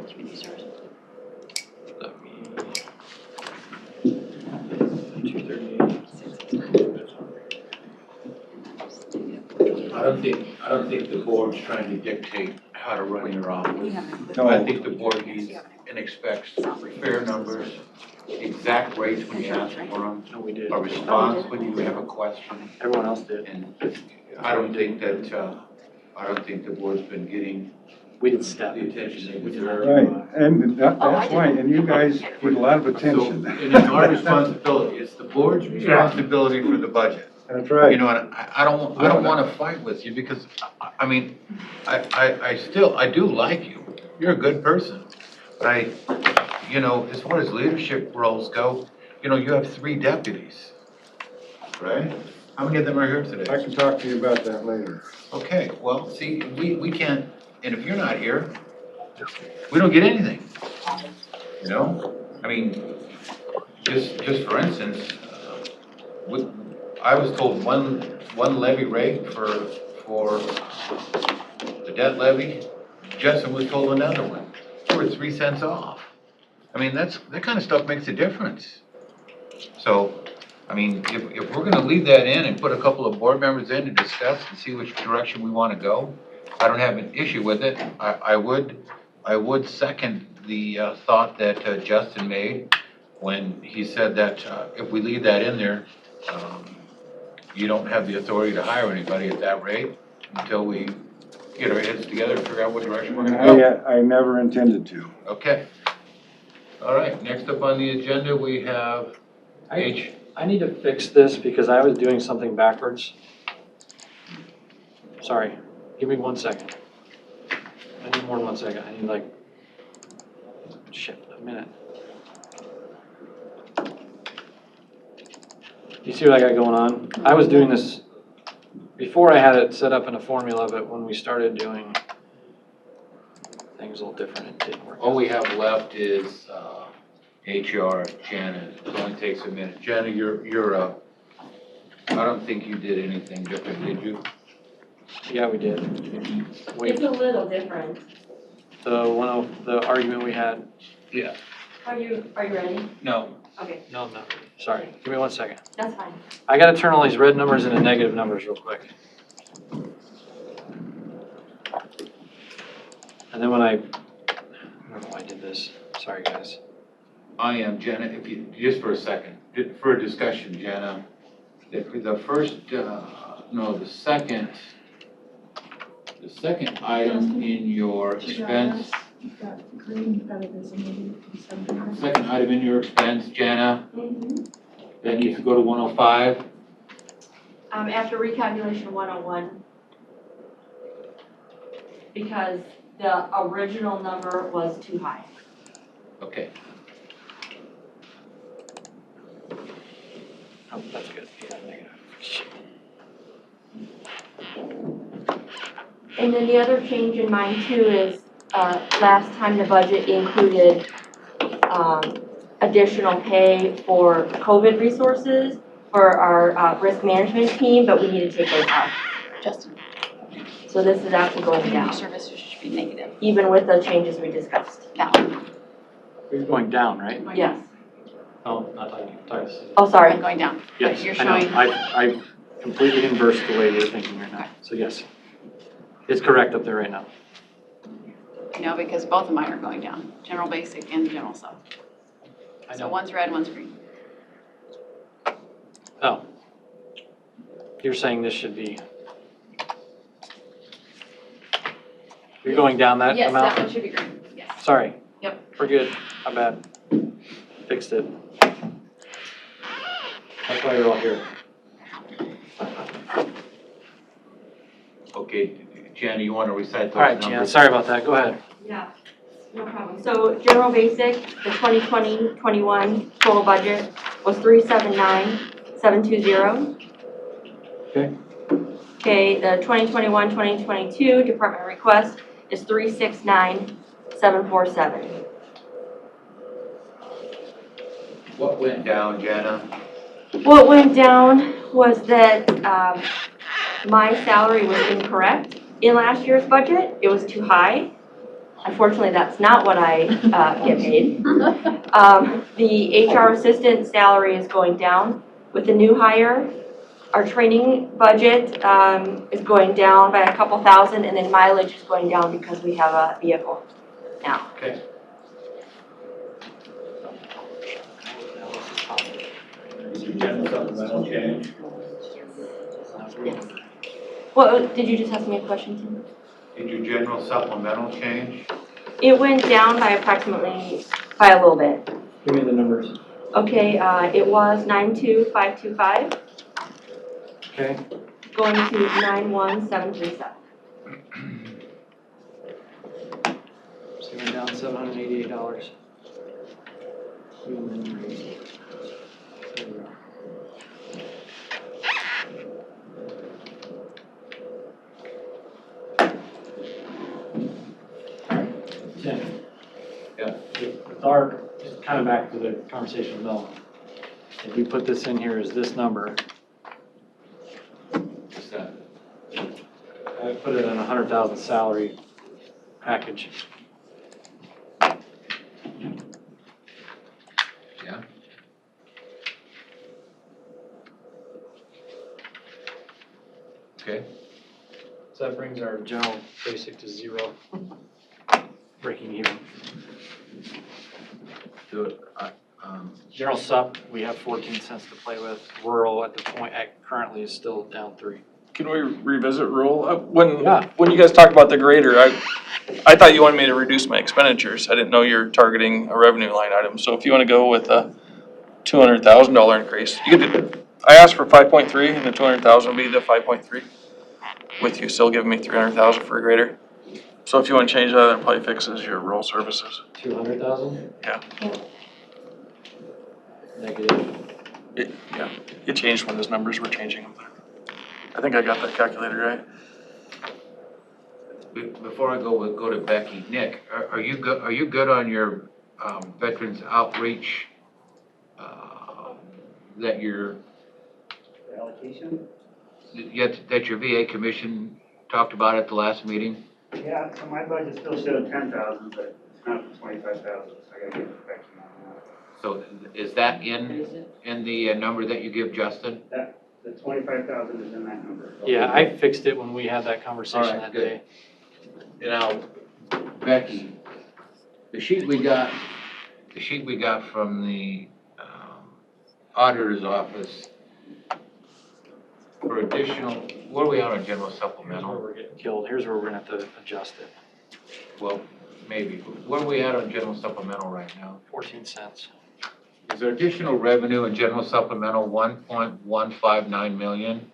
I don't think the board's trying to dictate how to run your office. No. I think the board needs and expects fair numbers, exact rates when you ask for them, No, we did. a response when you have a question. Everyone else did. And I don't think the board's been getting We did step. the attention they deserve. Right, and that's why, and you guys get a lot of So, attention. and it's our responsibility, it's the board's responsibility for the budget. That's right. And I don't wanna fight with you, because, I do like you, you're a good person. But as far as leadership roles go, you have 3 deputies, right? How many of them are here today? I can talk to you about that later. Okay, well, see, we can't, and if you're not here, we don't get anything, just for instance, I was told one levy rate for the debt levy. Justin was told another one. We were 3 cents off. That kind of stuff makes a difference. So, if we're gonna leave that in and put a couple of board members in to discuss and see which direction we wanna go, I don't have an issue with it. I would second the thought that Justin made when he said that if we leave that in there, you don't have the authority to hire anybody at that rate until we get our heads together and figure out what direction we're gonna go. I never intended to. Okay. All right, next up on the agenda, we have H. I need to fix this because I was doing something backwards. Sorry, give me 1 second. I need more than 1 second. I need like, a minute. You see what I got going on? I was doing this, before I had it set up in a formula, but when we started doing things a little different, it didn't work. All we have left is HR, Jana. It only takes a minute. Jana, you're up. I don't think you did anything different, did you? Yeah, we did. Wait, It's a little different. the argument we had. Yeah. Are you ready? No. Okay, No, I'm not ready. Sorry, give me 1 second. that's fine. I gotta turn all these red numbers into negative numbers real quick. And then I don't know why I did this. Sorry, guys. I am, Jana, if you, just for a second, for a discussion, Jana. The second item in your expense, You've got green credit as a negative $700. second item in your expense, Jana, Mm-hmm. that needs to go to 105. After recalculation 101, because the original number was too high. Okay. Oh, that's good. Yeah, negative. And then the other change in mine too is, last time the budget included, additional pay for COVID resources for our, risk management team, but we need to take those out. Justin, So this is actually going community down, services should be negative, even with the changes we discussed. down. You're going down, right? Yes. Oh, not talking. Oh, sorry. Going down. Yes, You're I know. showing, I completely inversed the way you're thinking right now. So yes, it's correct up there right now. no, because both of mine are going down, general basic and general sub. I So know. one's red, one's green. Oh. You're saying this should be. You're going down that Yes, amount? that one should be green, yes. Sorry. Yep. We're good. My bad. Fixed it. That's why you're all here. Okay, Jana, you want to recite those All right, numbers? Jan, sorry about that. Go ahead. Yeah, no problem. So general basic, the 2020-21 total budget was 379,720. Okay. Okay, the 2021-2022 department request is 369,747. What went down, Jana? What went down was that my salary was incorrect in last year's budget. It was too high. Unfortunately, that's not what I get paid. The HR assistant salary is going down with the new hire. Our training budget is going down by a couple thousand, and then mileage is going down because we have a vehicle now. Okay. General supplemental change. What, did you just ask me a question, Tim? Did your general supplemental change? It went down by approximately, by a little bit. Give me the numbers. Okay, it was 92,525, Okay. going to 91,737. So you went down $788. There we go. Tim. Yeah. With our, just kind of back to the conversation with Mel. If we put this in here as this number, What's that? I put it in a 100,000 salary package. Yeah. Okay. So that brings our general basic to zero, breaking even. Do it. General sup, we have 14 cents to play with. Rural at the point, currently is still down 3. Can we revisit rule? When you guys talked about the grader, I thought you wanted me to reduce my expenditures. I didn't know you're targeting a revenue line item. So if you wanna go with a $200,000 increase, I asked for 5.3 and the 200,000 will be the 5.3. With you still giving me 300,000 for a grader. So if you wanna change that, that probably fixes your rural services. 200,000? Yeah. Negative. It changed when those numbers were changing them. I think I got that calculated right. Before I go to Becky, Nick, are you good on your veterans outreach? That your Allocation? that your VA commission talked about at the last meeting? Yeah, so my budget still showed 10,000, but it's not for 25,000, so I gotta get back to that. So is that in the number that you give Justin? The 25,000 is in that number. Yeah, I fixed it when we had that conversation All right, that good. day. Now, Becky, the sheet we got from the auditor's office for additional, what are we on general Here's where supplemental? we're getting killed. Here's where we're gonna have to adjust it. Well, maybe. What are we at on general supplemental right now? 14 cents. Is there additional revenue in general supplemental 1.159 million?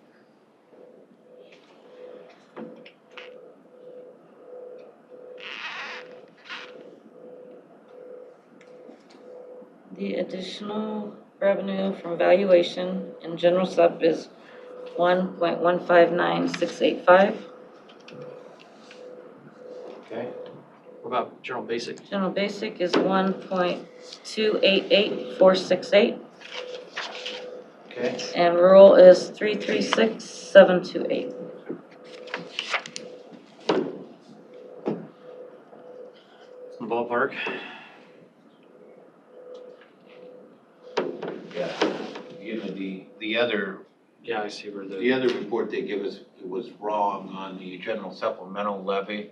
The additional revenue from valuation in general sup is 1.159685. Okay. What about general basic? General basic is 1.288468. Okay. And rural is 336,728. Ballpark. Yeah. You know, the other. Yeah, I see where The other report they give us was wrong on the general supplemental levy.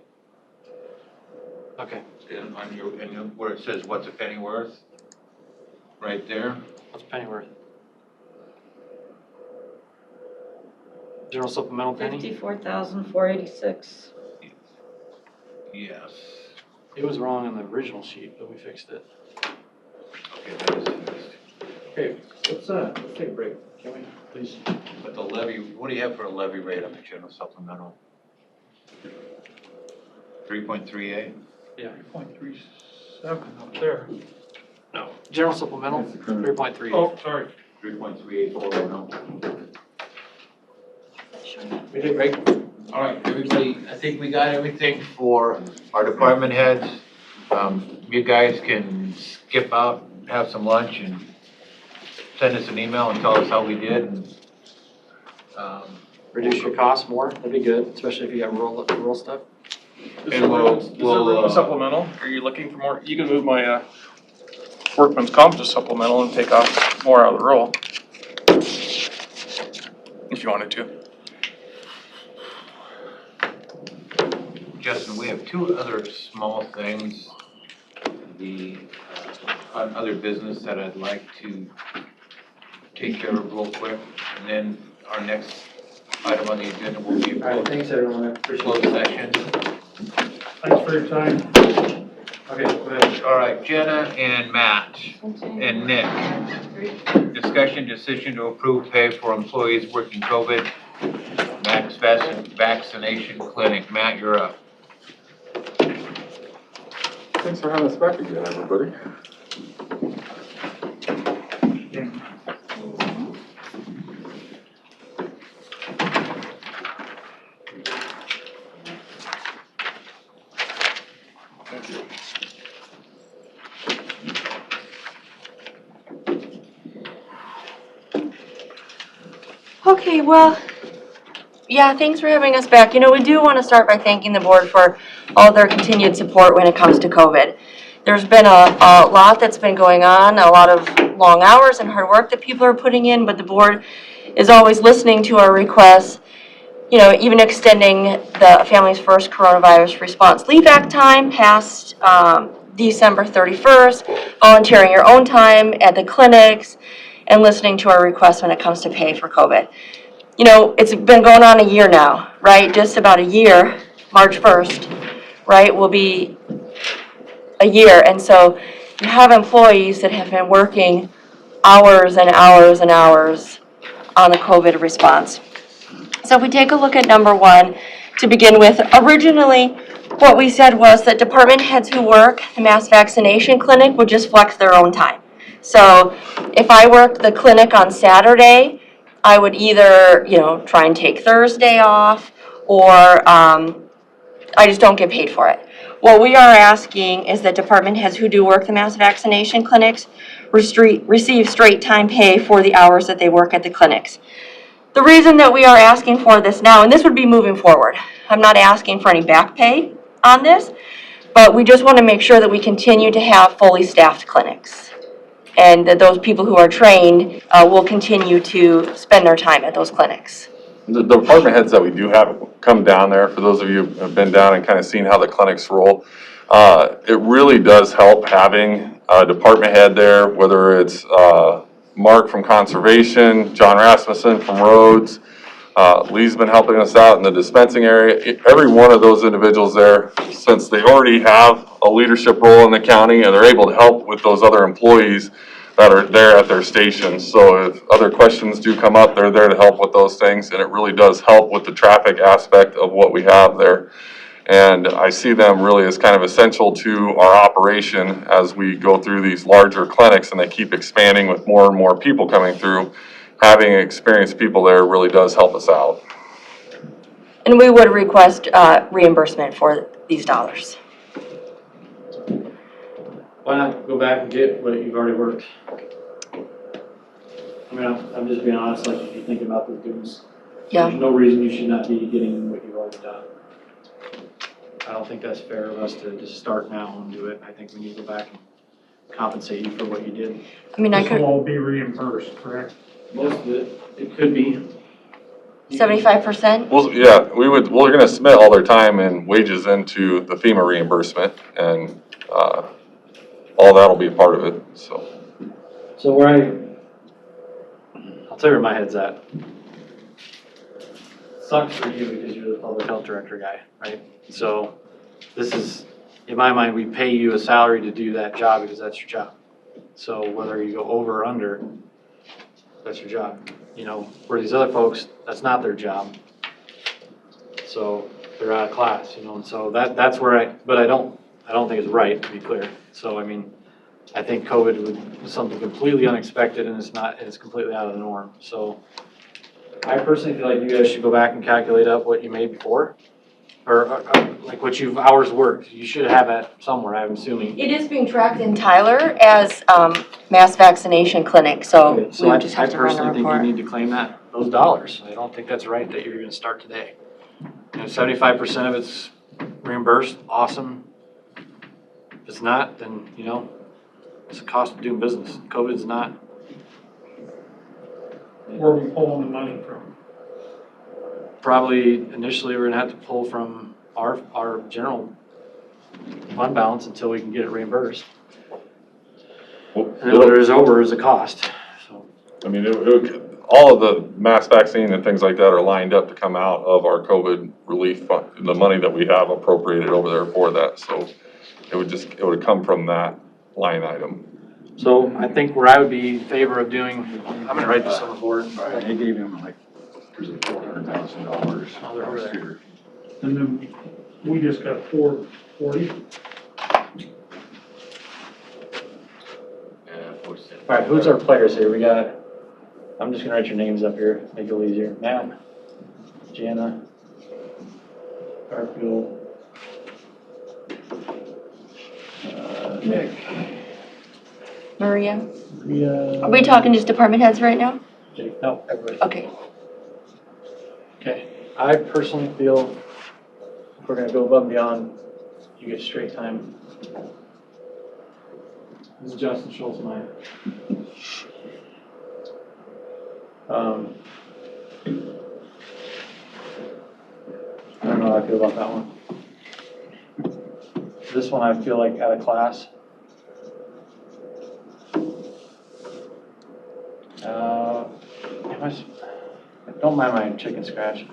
Okay. And where it says, what's a penny worth? Right there. What's pennyworth? General supplemental penny? 54,486. Yes. It was wrong on the original sheet, but we fixed it. Okay, that is fixed. Okay, let's take a break, can we, please? But the levy, what do you have for a levy rate on the general supplemental? 3.38? Yeah, 3.37 up there. No, general supplemental, 3.3. Oh, sorry. 3.38410. We take a break? All right, everybody, I think we got everything for our department heads. You guys can skip out, have some lunch, and send us an email and tell us how we did. And, Reduce your costs more, that'd be good, especially if you got rural stuff. Is there room supplemental? Are you looking for more? You can move my workman's comp to supplemental and take off more out of the roll. If you wanted to. Justin, we have two other small things, on other business that I'd like to take care of real quick, and then our next item on the agenda will be All right, thanks everyone, I appreciate closed it. session. Thanks for your time. Okay, go ahead. All right, Jenna and Matt and Nick. Discussion decision to approve pay for employees working COVID max vaccination clinic. Matt, you're up. Thanks for having us back again, everybody. Thank you. Okay, well, yeah, thanks for having us back. You know, we do want to start by thanking the board for all their continued support when it comes to COVID. There's been a lot that's been going on, a lot of long hours and hard work that people are putting in, but the board is always listening to our requests, you know, even extending the Families First Coronavirus Response Leave Act time past December 31st, volunteering your own time at the clinics, and listening to our requests when it comes to pay for COVID. you know, it's been going on a year now, right? Just about a year, March 1st, right, will be a year. And so you have employees that have been working hours and hours and hours on the COVID response. So if we take a look at number one, to begin with, originally, what we said was that department heads who work the mass vaccination clinic would just flex their own time. So if I worked the clinic on Saturday, I would either, you know, try and take Thursday off, or I just don't get paid for it. What we are asking is that department heads who do work the mass vaccination clinics receive straight time pay for the hours that they work at the clinics. The reason that we are asking for this now, and this would be moving forward, I'm not asking for any back pay on this, but we just want to make sure that we continue to have fully staffed clinics, and that those people who are trained will continue to spend their time at those clinics. The department heads that we do have come down there, for those of you who have been down and kind of seen how the clinics roll, it really does help having a department head there, whether it's Mark from Conservation, John Rasmussen from Roads, Lee's been helping us out in the dispensing area. Every one of those individuals there, since they already have a leadership role in the county, and they're able to help with those other employees that are there at their stations. So if other questions do come up, they're there to help with those things, and it really does help with the traffic aspect of what we have there. And I see them really as kind of essential to our operation as we go through these larger clinics and they keep expanding with more and more people coming through. Having experienced people there really does help us out. And we would request reimbursement for these dollars. Why not go back and get what you've already worked? I mean, I'm just being honest, like, if you think about the dues, Yeah. there's no reason you should not be getting what you've already done. I don't think that's fair of us to just start now and do it. I think we need to go back and compensate you for what you did. I mean, I This could, will all be reimbursed, correct? Most of it could be. 75%? Well, yeah, we're gonna submit all their time and wages into the FEMA reimbursement, and all that'll be a part of it, so. So I'll tell you where my head's at. Sucks for you because you're the public health director guy, right? So this is, in my mind, we pay you a salary to do that job because that's your job. So whether you go over or under, that's your job. You know, for these other folks, that's not their job. So they're out of class, you know, and so that's where but I don't think it's right, to be clear. So, I mean, I think COVID was something completely unexpected, and it's completely out of the norm. So I personally feel like you guys should go back and calculate up what you made before, or like what you've hours worked. You should have that somewhere, I'm assuming. It is being tracked in Tyler as mass vaccination clinic, so we So I just have to run a personally think you report. need to claim those dollars. I don't think that's right that you're gonna start today. You know, 75% of it's reimbursed, awesome. If it's not, then, you know, it's the cost of doing business. COVID's not. Where are we pulling the money from? Probably initially, we're gonna have to pull from our general fund balance until we can get it reimbursed. And then whatever is over is a cost, so. I mean, all of the mass vaccine and things like that are lined up to come out of our COVID relief fund, the money that we have appropriated over there for that. So it would come from that line item. So I think where I would be in favor of doing, I'm gonna write this on the board. They gave him like $400,000 last year. And then we just got 440. All right, who's our players here? We got, I'm just gonna write your names up here, make it a little easier. Matt, Jana, Garfield, Nick. Maria? Are we talking just department heads right now? Jake, no, everybody. Okay. Okay, I personally feel if we're gonna go above and beyond, you get straight time. This is Justin Schultz, mine. I don't know how I feel about that one. This one I feel like out of class. Don't mind my chicken scratch.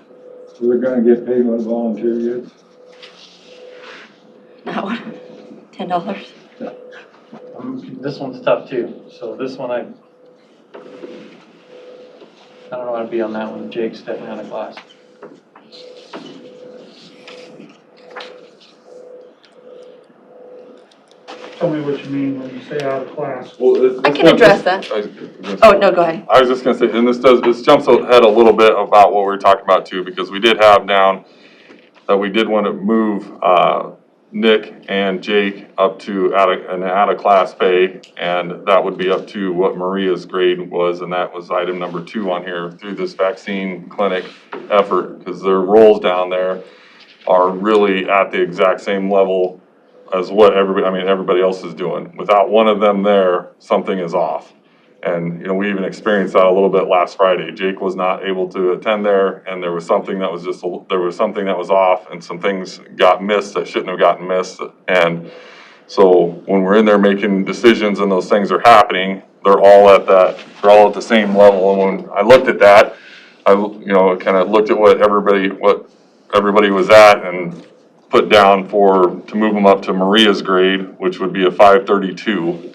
So they're gonna get paid what a volunteer gets? Now, $10? This one's tough too, so this one I don't want to be on that one. Jake's definitely out of class. Tell me what you mean when you say out of class. Well, I can address that. Oh, no, go ahead. I was just gonna say, and this jumps ahead a little bit about what we were talking about too, because we did have down that we did want to move, Nick and Jake up to out of class pay, and that would be up to what Maria's grade was, and that was item number 2 on here through this vaccine clinic effort, because their roles down there are really at the exact same level as what everybody else is doing. Without one of them there, something is off. And, we even experienced that a little bit last Friday. Jake was not able to attend there, and there was something that was off, and some things got missed that shouldn't have gotten missed. And so when we're in there making decisions and those things are happening, they're all at the same level. And when I looked at that, I kind of looked at what everybody was at and put down to move them up to Maria's grade, which would be a 532.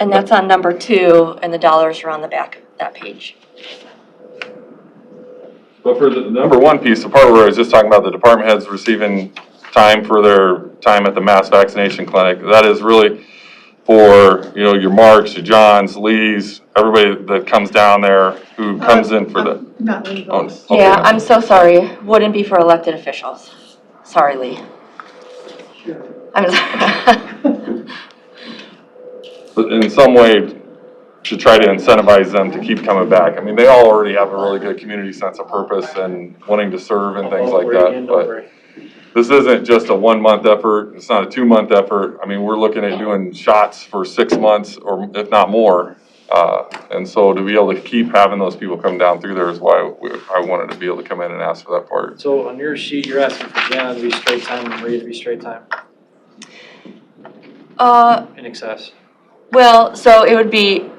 And that's on number 2, and the dollars are on the back of that page. But for the number 1 piece, the part where I was just talking about the department heads receiving time for their time at the mass vaccination clinic, that is really for, your Marks, your Johns, Lees, everybody that comes down there who comes in for the. Not Lee Oh, goes. okay. Yeah, I'm so sorry. Wouldn't be for elected officials. Sorry, Lee. I'm sorry. But in some way, to try to incentivize them to keep coming back. I mean, they all already have a really good community sense of purpose and wanting to serve and things like that, but this isn't just a 1-month effort, it's not a 2-month effort. I mean, we're looking at doing shots for 6 months, or if not more. And so to be able to keep having those people come down through there is why I wanted to be able to come in and ask for that part. So on your sheet, you're asking for Jana to be straight time and Maria to be straight time in excess. Well, so it would be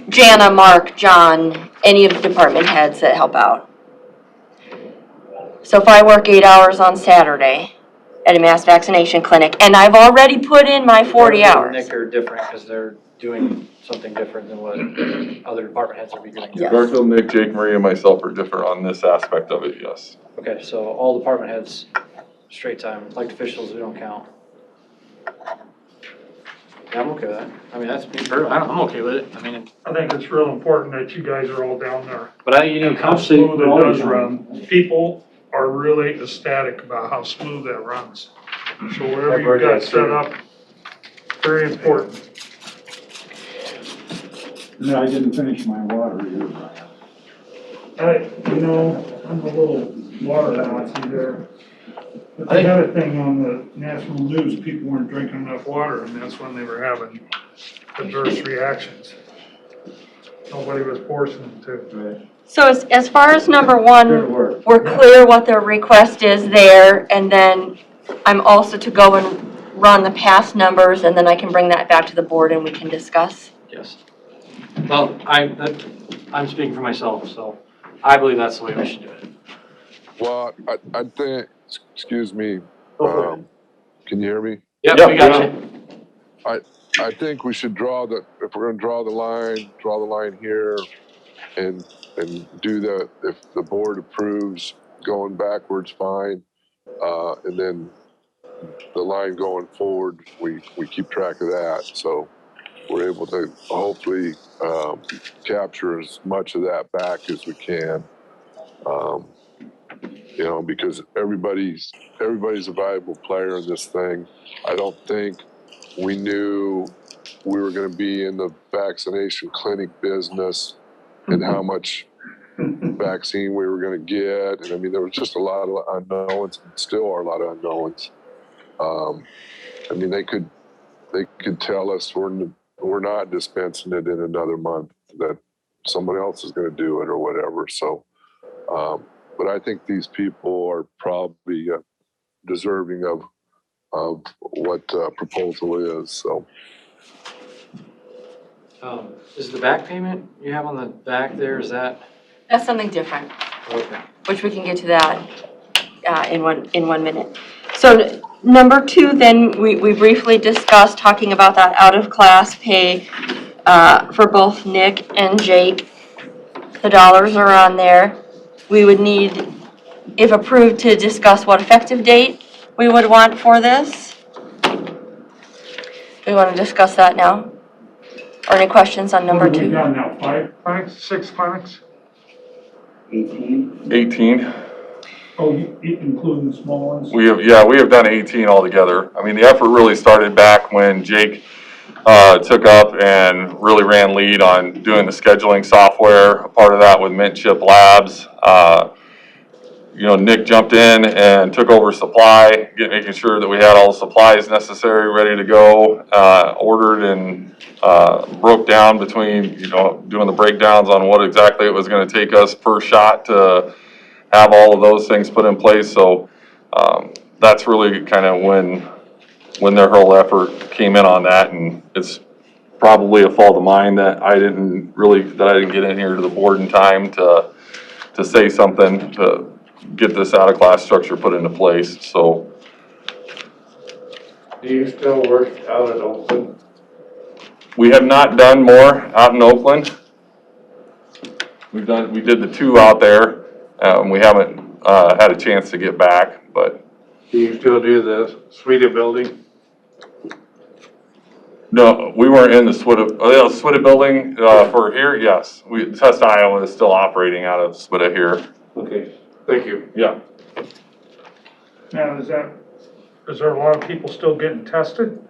Jana, Mark, John, any of the department heads that help out. So if I work 8 hours on Saturday at a mass vaccination clinic, and I've already put in my 40 hours. Nick are different because they're doing something different than what other department heads would be doing. Yes. Garfield, Nick, Jake, Maria, and myself are different on this aspect of it, yes. Okay, so all department heads, straight time, elected officials, we don't count. Yeah, I'm okay with that. I mean, that's me, I'm okay with it. I mean, I think it's real important that you guys are all down there. but How smooth it does run. People are really ecstatic about how smooth that runs. So whatever you've got set up, very important. No, I didn't finish my water either, Brian. I'm a little water Nazi there. But they had a thing on the national news, people weren't drinking enough water, and that's when they were having adverse reactions. Nobody was forcing them to. So as far as number 1, we're clear what their request is there, and then I'm also to go and run the past numbers, and then I can bring that back to the board and we can discuss. yes. Well, I'm speaking for myself, so I believe that's the way we should do it. Well, I think, excuse me, Go can you hear me? Yep, we got you. I think we should if we're gonna draw the line here and do that, if the board approves going backwards, fine. And then the line going forward, we keep track of that, so we're able to hopefully capture as much of that back as we can. Because everybody's a valuable player in this thing. I don't think we knew we were going to be in the vaccination clinic business and how much vaccine we were going to get. And I mean, there was just a lot of unknowns, and still are a lot of unknowns. I mean, they could tell us we're not dispensing it in another month, that someone else is going to do it or whatever. So, but I think these people are probably deserving of what proposal is. So, Is the back payment you have on the back there, is that? That's something different, Okay. which we can get to that in one minute. So number 2, then, we briefly discussed talking about that out-of-class pay for both Nick and Jake. The dollars are on there. We would need, if approved, to discuss what effective date we would want for this. We want to discuss that now? Or any questions on number What have we 2? done now, 5 clinics, 6 clinics? 18. Oh, including the small ones? We have done 18 altogether. I mean, the effort really started back when Jake took up and really ran lead on doing the scheduling software. A part of that with Mint Chip Labs. Nick jumped in and took over supply, making sure that we had all the supplies necessary, ready to go. Ordered and broke down between, doing the breakdowns on what exactly it was going to take us per shot to have all of those things put in place. So that's really kind of when their whole effort came in on that, and it's probably a fault of mine that I didn't get in here to the board in time to say something to get this out of class structure put into place. So Do you still work out at Oakland? we have not done more out in Oakland. We did the 2 out there. We haven't had a chance to get back, but. Do you still do the Suite building? No, we weren't in the SWITA building for here, yes. Test Iowa is still operating out of SWITA here. Okay, thank you. Yeah. Now, is there a lot of people still getting tested?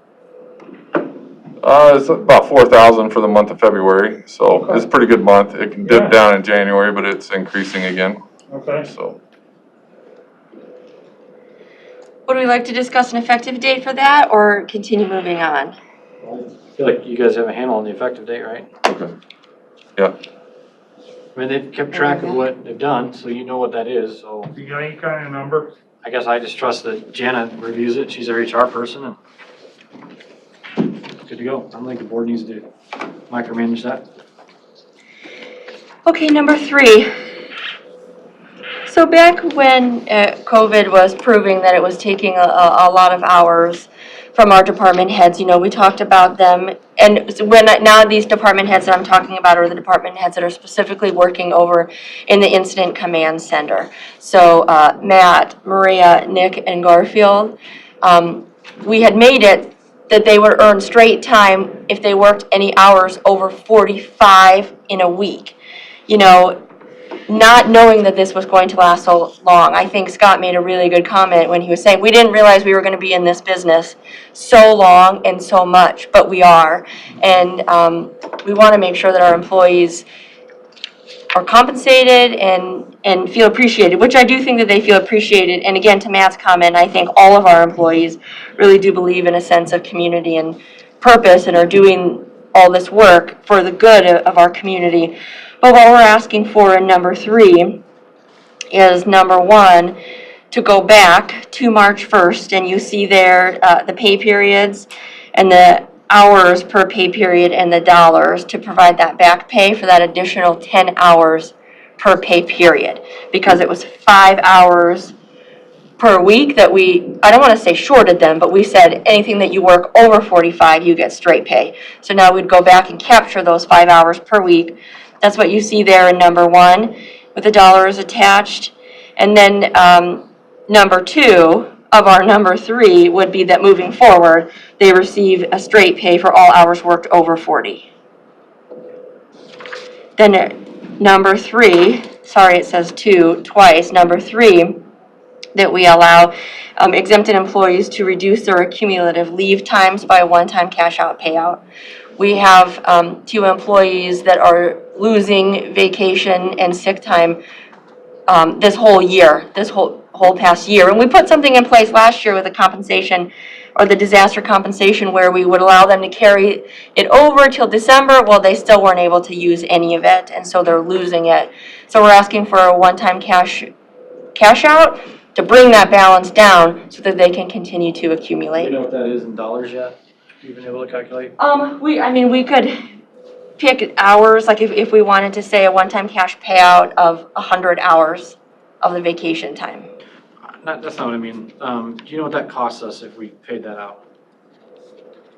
It's about 4,000 for the month of February, so it's a pretty good month. It can dip down in January, but it's increasing again. Okay. So. Would we like to discuss an effective date for that, or continue moving on? I feel like you guys have a handle on the effective date, right? Okay. Yeah. I mean, they've kept track of what they've done, so you know what that is, so. You got any kind of number? I guess I just trust that Jana reviews it, she's our HR person, and good to go. I don't think the board needs to micromanage that. Okay, number 3. So back when COVID was proving that it was taking a lot of hours from our department heads, we talked about them. And so now these department heads that I'm talking about are the department heads that are specifically working over in the incident command center. So Matt, Maria, Nick, and Garfield, we had made it that they would earn straight time if they worked any hours over 45 in a week. Not knowing that this was going to last so long. I think Scott made a really good comment when he was saying, we didn't realize we were going to be in this business so long and so much, but we are. And we want to make sure that our employees are compensated and feel appreciated, which I do think that they feel appreciated. And again, to Matt's comment, I think all of our employees really do believe in a sense of community and purpose and are doing all this work for the good of our community. But what we're asking for in number 3 is, number 1, to go back to March 1st, and you see there the pay periods and the hours per pay period and the dollars to provide that back pay for that additional 10 hours per pay period. Because it was 5 hours per week that I don't want to say shorted them, but we said anything that you work over 45, you get straight pay. So now we'd go back and capture those 5 hours per week. That's what you see there in number 1 with the dollars attached. And then number 2 of our number 3 would be that moving forward, they receive a straight pay for all hours worked over 40. Then number 3, sorry it says 2 twice, number 3, that we allow exempted employees to reduce their accumulative leave times by a one-time cash-out payout. We have 2 employees that are losing vacation and sick time this whole year, this whole past year. And we put something in place last year with the compensation or the disaster compensation where we would allow them to carry it over till December. Well, they still weren't able to use any of it, and so they're losing it. So we're asking for a one-time cash out to bring that balance down so that they can continue to accumulate. Do you know what that is in dollars yet? Have you been able to calculate? We could pick hours, like if we wanted to say a one-time cash payout of 100 hours of the vacation time. That's not what I mean. Do you know what that costs us if we paid that out?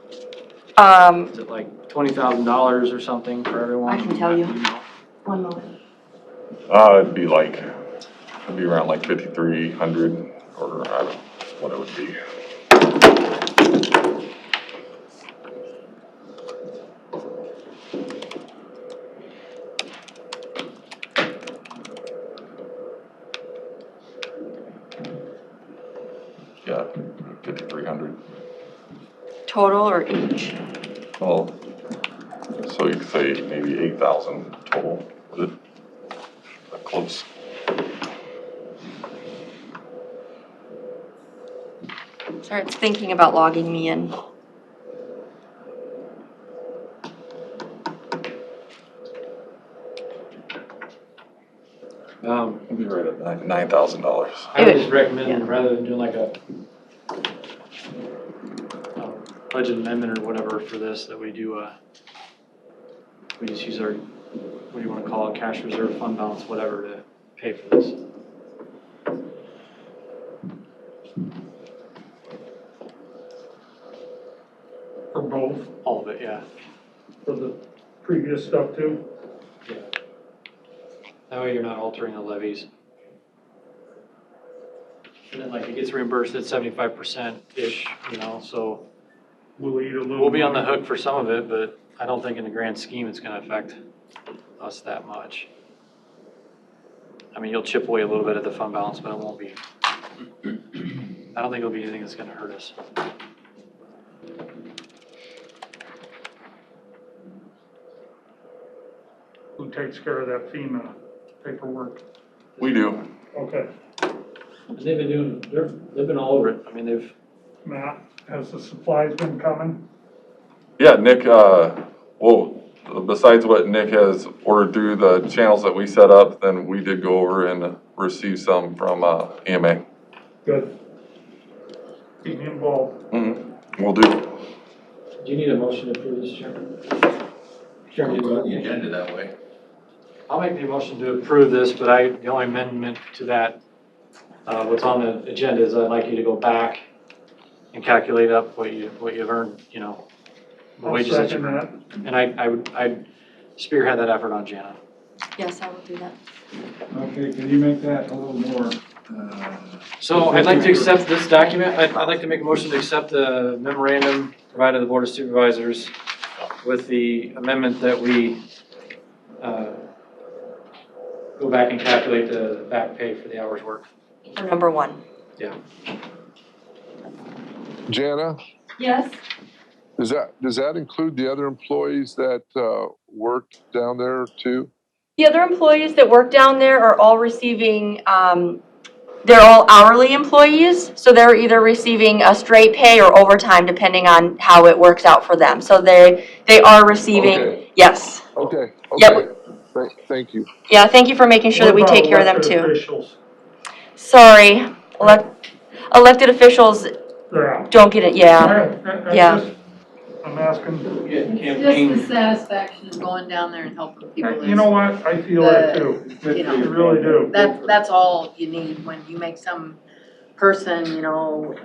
Is it like $20,000 or something for everyone? I can tell you. One moment. It'd be around like 5,300, or I don't know what it would be. Yeah, 5,300. Total or each? Well, so you could say maybe 8,000 total. Was it that close? Sorry, it's thinking about logging me in. It'd be right at $9,000. I would just recommend, rather than doing like a budget amendment or whatever for this, that we do, we just use our, what do you want to call it, cash reserve, fund balance, whatever, to pay for this. For both, All of it, yeah. for the previous stuff too. Yeah. That way you're not altering the levies. And then like it gets reimbursed at 75%-ish, you know, so We'll eat a little. we'll be on the money. hook for some of it, but I don't think in the grand scheme it's gonna affect us that much. I mean, you'll chip away a little bit at the fund balance, but it won't be, I don't think it'll be anything that's gonna hurt us. Who takes care of that FEMA paperwork? We do. Okay, And they've been doing, they've been all over it. I mean, they've, Matt, has the supplies been coming? Yeah, Nick, well, besides what Nick has ordered through the channels that we set up, then we did go over and receive some from EMA. Good. Keep me involved. Will do. do you need a motion to approve this, Chairman? Chairman, We'll go to the agenda that way. I'll make the motion to approve this, but the only amendment to that, what's on the agenda is I'd like you to go back and calculate up what you've earned, you know, the I'll wages that you've second earned. And I'd spearhead that effort on Jana. Yes, I will do that. Okay, can you make that a little more, So I'd like to accept this document. I'd like to make a motion to accept the memorandum provided to the Board of Supervisors with the amendment that we go back and calculate the back pay for the hours worked. For number one. Yeah. Jana, Yes. does that include the other employees that worked down there too? The other employees that work down there are all receiving, they're all hourly employees, so they're either receiving a straight pay or overtime, depending on how it works out for them. So they are receiving, Okay. yes. Okay. Yep. Thank you. Yeah, thank you for making sure that we take care of them What about too. elected officials? Sorry, elected officials Yeah. don't get it, yeah, yeah. I'm asking, Just the satisfaction of going down there and helping people. you know what, I feel it too, You know, you really do. that's all you need when you make some person, you know,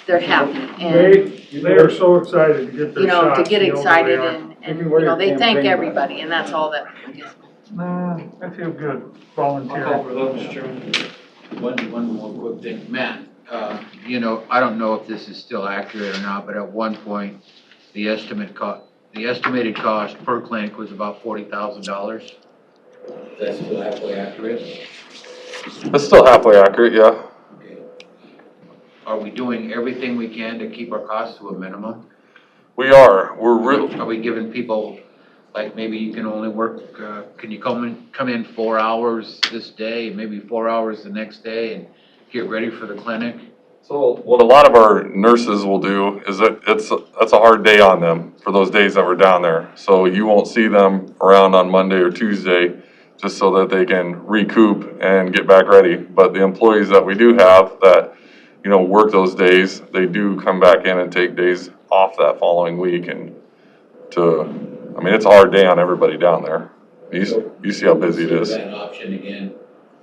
they're happy and, They are so excited to get their you know, shot. to get you know, where excited they are. and, you know, they thank everybody and that's all that, I guess. Nah, I feel good I'll call volunteering. for those, Mr. Chairman. One more quick thing, Matt, you know, I don't know if this is still accurate or not, but at one point, the estimated cost per clinic was about $40,000. That's still halfway accurate? It's still halfway accurate, yeah. Okay. Are we doing everything we can to keep our costs to a minimum? We are. We're real. Are we giving people, like, maybe you can only work, can you come in 4 hours this day, maybe 4 hours the next day, and get ready for the clinic? So what a lot of our nurses will do is that's a hard day on them for those days that we're down there. So you won't see them around on Monday or Tuesday just so that they can recoup and get back ready. But the employees that we do have that, you know, work those days, they do come back in and take days off that following week and to I mean, it's a hard day on everybody down there. You see how busy it is. That option again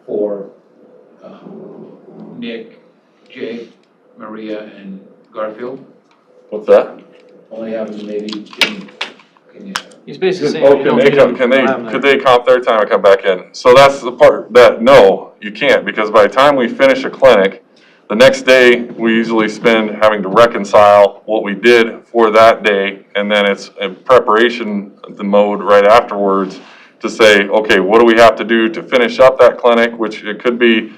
for Nick, Jake, Maria, and Garfield. What's that? Only having maybe, can you? He's basically saying. Oh, we don't get him, could we don't have him they there. comp their time and come back in? So that's the part that, no, you can't, because by the time we finish a clinic, the next day, we usually spend having to reconcile what we did for that day, and then it's in preparation, the mode right afterwards, to say, okay, what do we have to do to finish up that clinic, which it could be,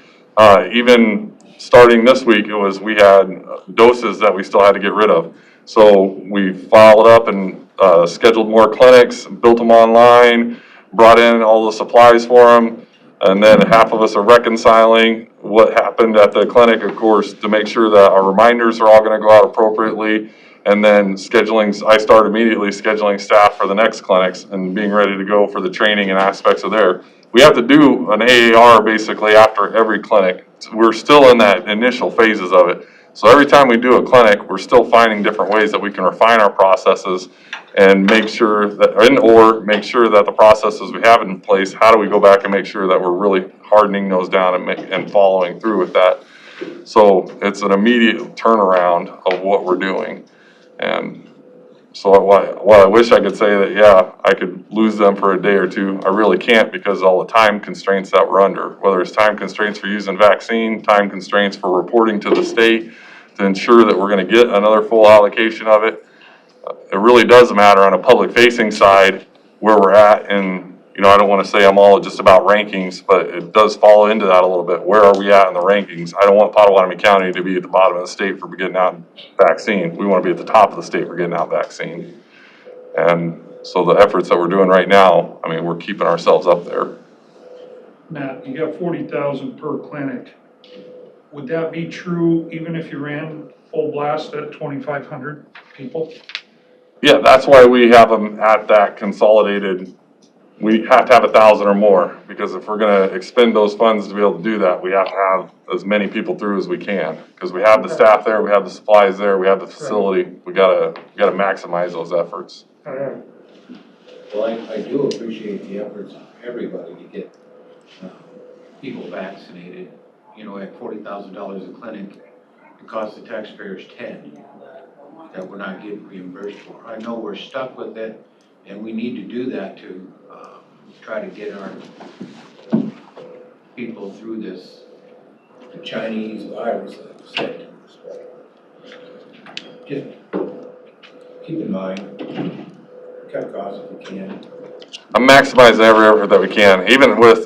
even starting this week, we had doses that we still had to get rid of. So we followed up and scheduled more clinics, built them online, brought in all the supplies for them, and then half of us are reconciling what happened at the clinic, of course, to make sure that our reminders are all gonna go out appropriately. And then I start immediately scheduling staff for the next clinics and being ready to go for the training and aspects of there. We have to do an AAR basically after every clinic. We're still in that initial phases of it. So every time we do a clinic, we're still finding different ways that we can refine our processes and make sure that, or make sure that the processes we have in place, how do we go back and make sure that we're really hardening those down and following through with that. So it's an immediate turnaround of what we're doing. And so while I wish I could say that, yeah, I could lose them for a day or two, I really can't, because all the time constraints that we're under, whether it's time constraints for using vaccine, time constraints for reporting to the state to ensure that we're gonna get another full allocation of it. It really does matter on a public facing side where we're at, and I don't wanna say I'm all just about rankings, but it does fall into that a little bit. Where are we at in the rankings? I don't want Potawatomi County to be at the bottom of the state for getting out vaccine. We wanna be at the top of the state for getting out vaccine. And so the efforts that we're doing right now, I mean, we're keeping ourselves up there. Matt, you got 40,000 per clinic. Would that be true even if you ran full blast at 2,500 people? Yeah, that's why we have them at that consolidated. We have to have 1,000 or more, because if we're gonna expend those funds to be able to do that, we have to have as many people through as we can. Because we have the staff there, we have the supplies there, we have the facility, we gotta maximize those efforts. Well, I do appreciate the efforts of everybody to get people vaccinated. At $40,000 a clinic, it costs the taxpayers 10 that we're not getting reimbursed for. I know we're stuck with it, and we need to do that to try to get our people through this Chinese virus, like I said. Just keep in mind, cut costs if we can. I'm maximizing every effort that we can,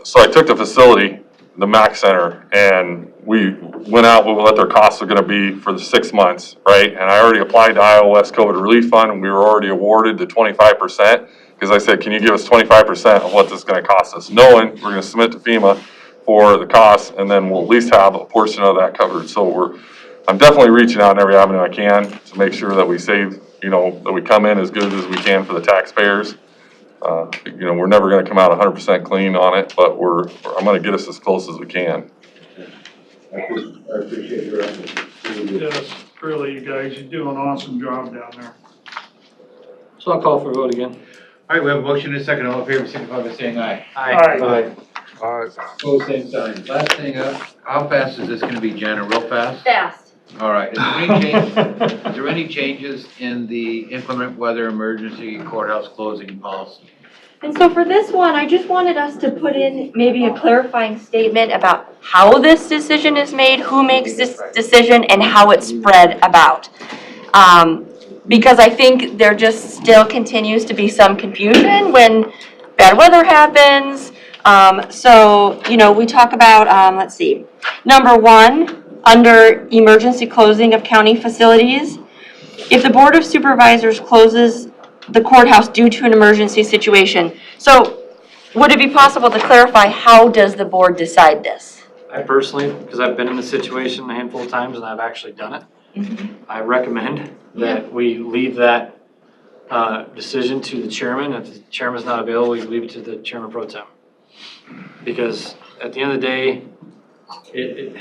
so I took the facility, the MAC Center, and we went out with what their costs are gonna be for the 6 months, right? And I already applied to Iowa West COVID Relief Fund, and we were already awarded the 25%, because I said, can you give us 25% of what this is gonna cost us? Knowing we're gonna submit to FEMA for the costs, and then we'll at least have a portion of that covered. So I'm definitely reaching out in every avenue I can to make sure that we save, that we come in as good as we can for the taxpayers. We're never gonna come out 100% clean on it, but I'm gonna get us as close as we can. I appreciate your efforts. Yes, really, you guys, you do an awesome job down there. So I'll call for a vote again. All right, we have a motion and a second. All in favor, signify by saying aye. Aye. Opposed, same sign. Last thing up, how fast is this gonna be, Jana? Real fast? Fast. All right. Is there any changes in the inclement weather emergency courthouse closing policy? And so for this one, I just wanted us to put in maybe a clarifying statement about how this decision is made, who makes this decision, and how it's spread about. Because I think there just still continues to be some confusion when bad weather happens. We talk about, let's see, number 1, under emergency closing of county facilities, if the Board of Supervisors closes the courthouse due to an emergency situation. So would it be possible to clarify, how does the board decide this? I personally, because I've been in this situation a handful of times and I've actually done it, I recommend that we leave that decision to the chairman. If the chairman's not available, we leave it to the chairman pro tem. Because at the end of the day, it's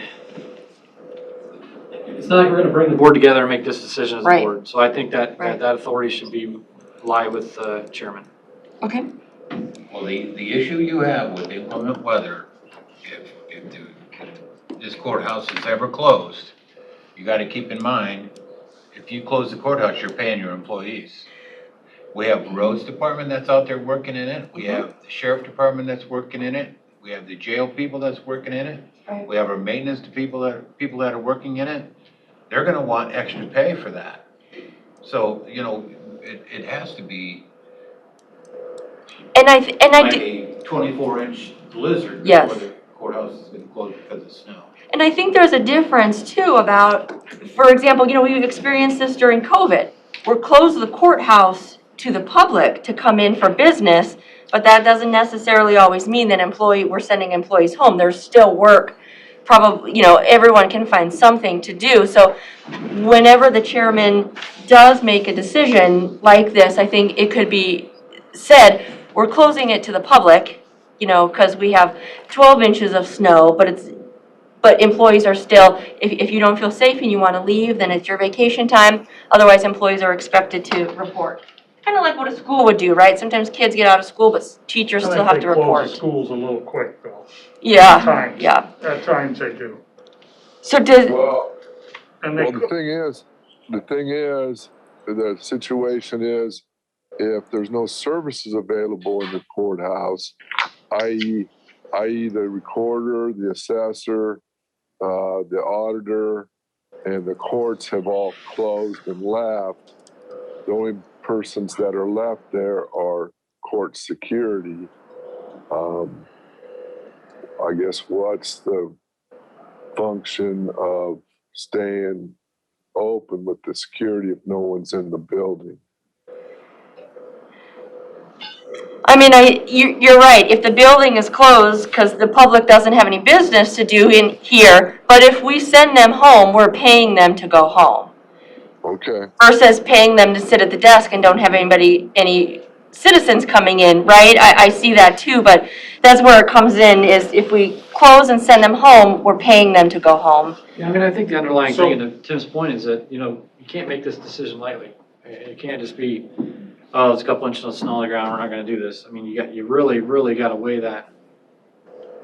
not like we're going to bring the board together and make this decision as a board. So I think that that authority should lie with the chairman. Okay. Well, the issue you have with inclement weather, if this courthouse is ever closed, you gotta keep in mind, if you close the courthouse, you're paying your employees. We have roads department that's out there working in it, we have the sheriff department that's working in it, we have the jail people that's working in it, Right. we have our maintenance people that are working in it. They're gonna want extra pay for that. So, it has to be And I like do. a 24-inch blizzard Yes. before the courthouse is gonna close because of snow. And I think there's a difference too about, for example, we've experienced this during COVID. We're closed the courthouse to the public to come in for business, but that doesn't necessarily always mean that we're sending employees home. There's still work. Probably, everyone can find something to do. So whenever the chairman does make a decision like this, I think it could be said, we're closing it to the public, because we have 12 inches of snow, but employees are still, if you don't feel safe and you want to leave, then it's your vacation time. Otherwise, employees are expected to report. Kind of like what a school would do, right? Sometimes kids get out of school, but teachers still have to report. I think they close the schools a little quick, though. Yeah, At times. yeah. At times they do. So does, And they, The thing is, the situation is, if there's no services available in the courthouse, i.e. the recorder, the assessor, the auditor, and the courts have all closed and left, the only persons that are left there are court security. I guess what's the function of staying open with the security if no one's in the building? I mean, you're right. If the building is closed because the public doesn't have any business to do in here, but if we send them home, we're paying them to go home. Okay. Versus paying them to sit at the desk and don't have any citizens coming in, right? I see that too, but that's where it comes in, is if we close and send them home, we're paying them to go home. Yeah, I mean, I think the underlying thing, and to Tim's point, is that, you can't make this decision lightly. It can't just be, oh, it's a couple inches of snow on the ground, we're not gonna do this. I mean, you really, really gotta weigh that.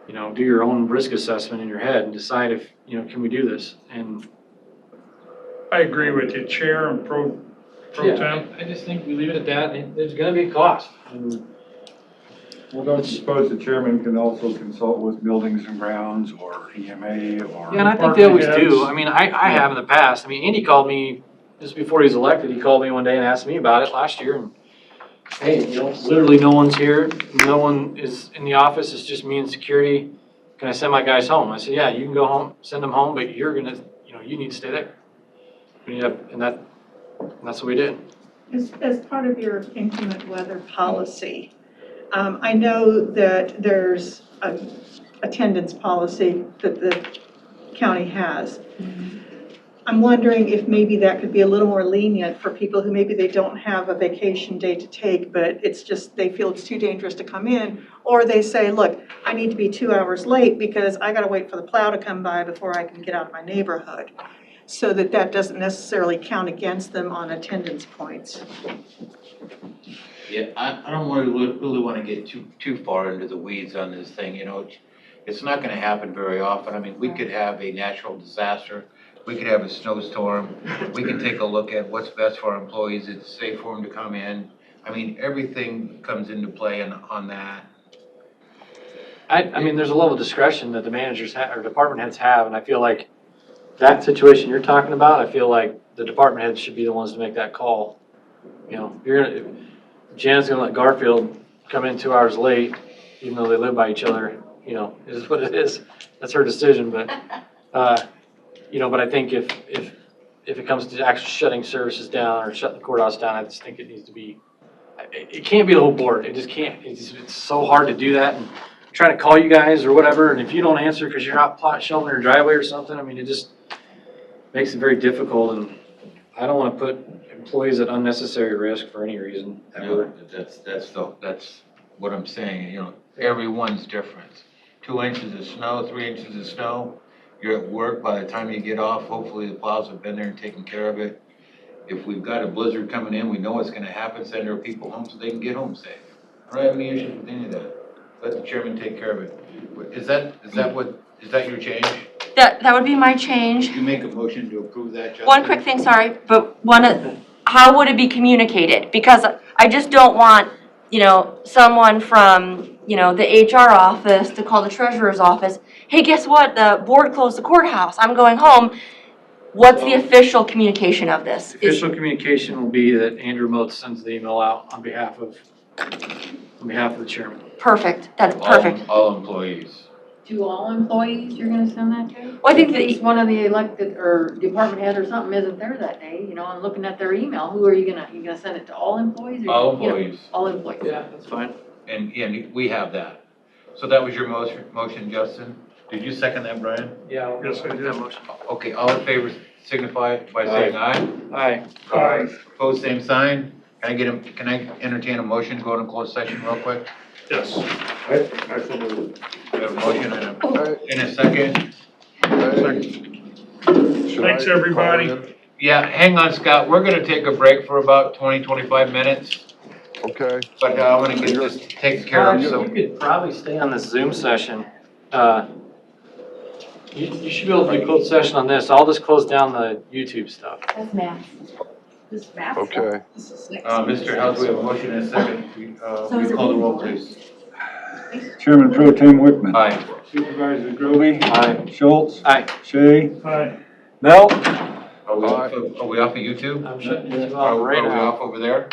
Do your own risk assessment in your head and decide if, can we do this? And I agree with you, Chair and Pro Tem. I just think we leave it at that, and there's gonna be a cost. Well, don't you suppose the chairman can also consult with Buildings and Grounds or EMA or? Yeah, and I think they always do. I mean, I have in the past. I mean, Andy called me just before he was elected. He called me one day and asked me about it last year. And hey, literally no one's here. No one is in the office. It's just me and security. Can I send my guys home? I said, yeah, you can go home, send them home, but you're gonna, you need to stay there. And that's what we did. As part of your inclement weather policy, I know that there's an attendance policy that the county has. I'm wondering if maybe that could be a little more lenient for people who maybe they don't have a vacation day to take, but it's just, they feel it's too dangerous to come in. Or they say, look, I need to be 2 hours late because I gotta wait for the plow to come by before I can get out of my neighborhood. So that doesn't necessarily count against them on attendance points. Yeah, I don't really want to get too far into the weeds on this thing, It's not going to happen very often. I mean, we could have a natural disaster. We could have a snowstorm. We can take a look at what's best for our employees. It's safe for them to come in. I mean, everything comes into play on that. I mean, there's a level of discretion that the managers or department heads have, and I feel like that situation you're talking about, I feel like the department heads should be the ones to make that call. Janet's gonna let Garfield come in 2 hours late, even though they live by each other, it is what it is. That's her decision, but, but I think if it comes to actually shutting services down or shutting the courthouse down, I just think it needs to be, it can't be the whole board. It just can't. It's so hard to do that, and trying to call you guys or whatever, and if you don't answer because you're out shoveling your driveway or something, I mean, it just makes it very difficult, and I don't want to put employees at unnecessary risk for any reason ever. No, that's what I'm saying, everyone's different. 2 inches of snow, 3 inches of snow, you're at work, by the time you get off, hopefully the plows have been there and taken care of it. If we've got a blizzard coming in, we know what's gonna happen, send our people home so they can get home safe. I don't have any issues with any of that. Let the chairman take care of it. Is that your change? That would be my change. You make a motion to approve that, Justin? One quick thing, sorry, but how would it be communicated? Because I just don't want, someone from, the HR office to call the treasurer's office. Hey, guess what? The board closed the courthouse. I'm going home. What's the official communication of this? Official communication will be that Andrew Motes sends the email out on behalf of the chairman. Perfect, that's perfect. All employees. To all employees you're gonna send that to? Well, I think In case one of the elected or department head or something isn't there that day, and looking at their email, who are you gonna send it to all employees? Or All employees. All employees. Yeah, that's fine. And we have that. So that was your motion, Justin? Did you second that, Brian? Yeah. Yes, I did. Okay, all in favor signify by saying aye. Aye. Aye. Opposed, same sign. Can I entertain a motion to go into closed session real quick? Yes. We have a motion and a second. Thanks, everybody. Yeah, hang on, Scott. We're gonna take a break for about 20, 25 minutes, Okay. but I'm gonna get this taken care of, so. You could probably stay on this Zoom session. You should be able to do closed session on this. I'll just close down the YouTube stuff. That's math. This math. Okay. Mr. House, we have a motion and a second. We call the roll, please. Chairman Pro Tem Wickman. Aye. Supervisor Grovey. Aye. Schultz. Aye. Shay. Aye. Mel. Are we off of YouTube? I'm shutting you Are off we right now. off over there?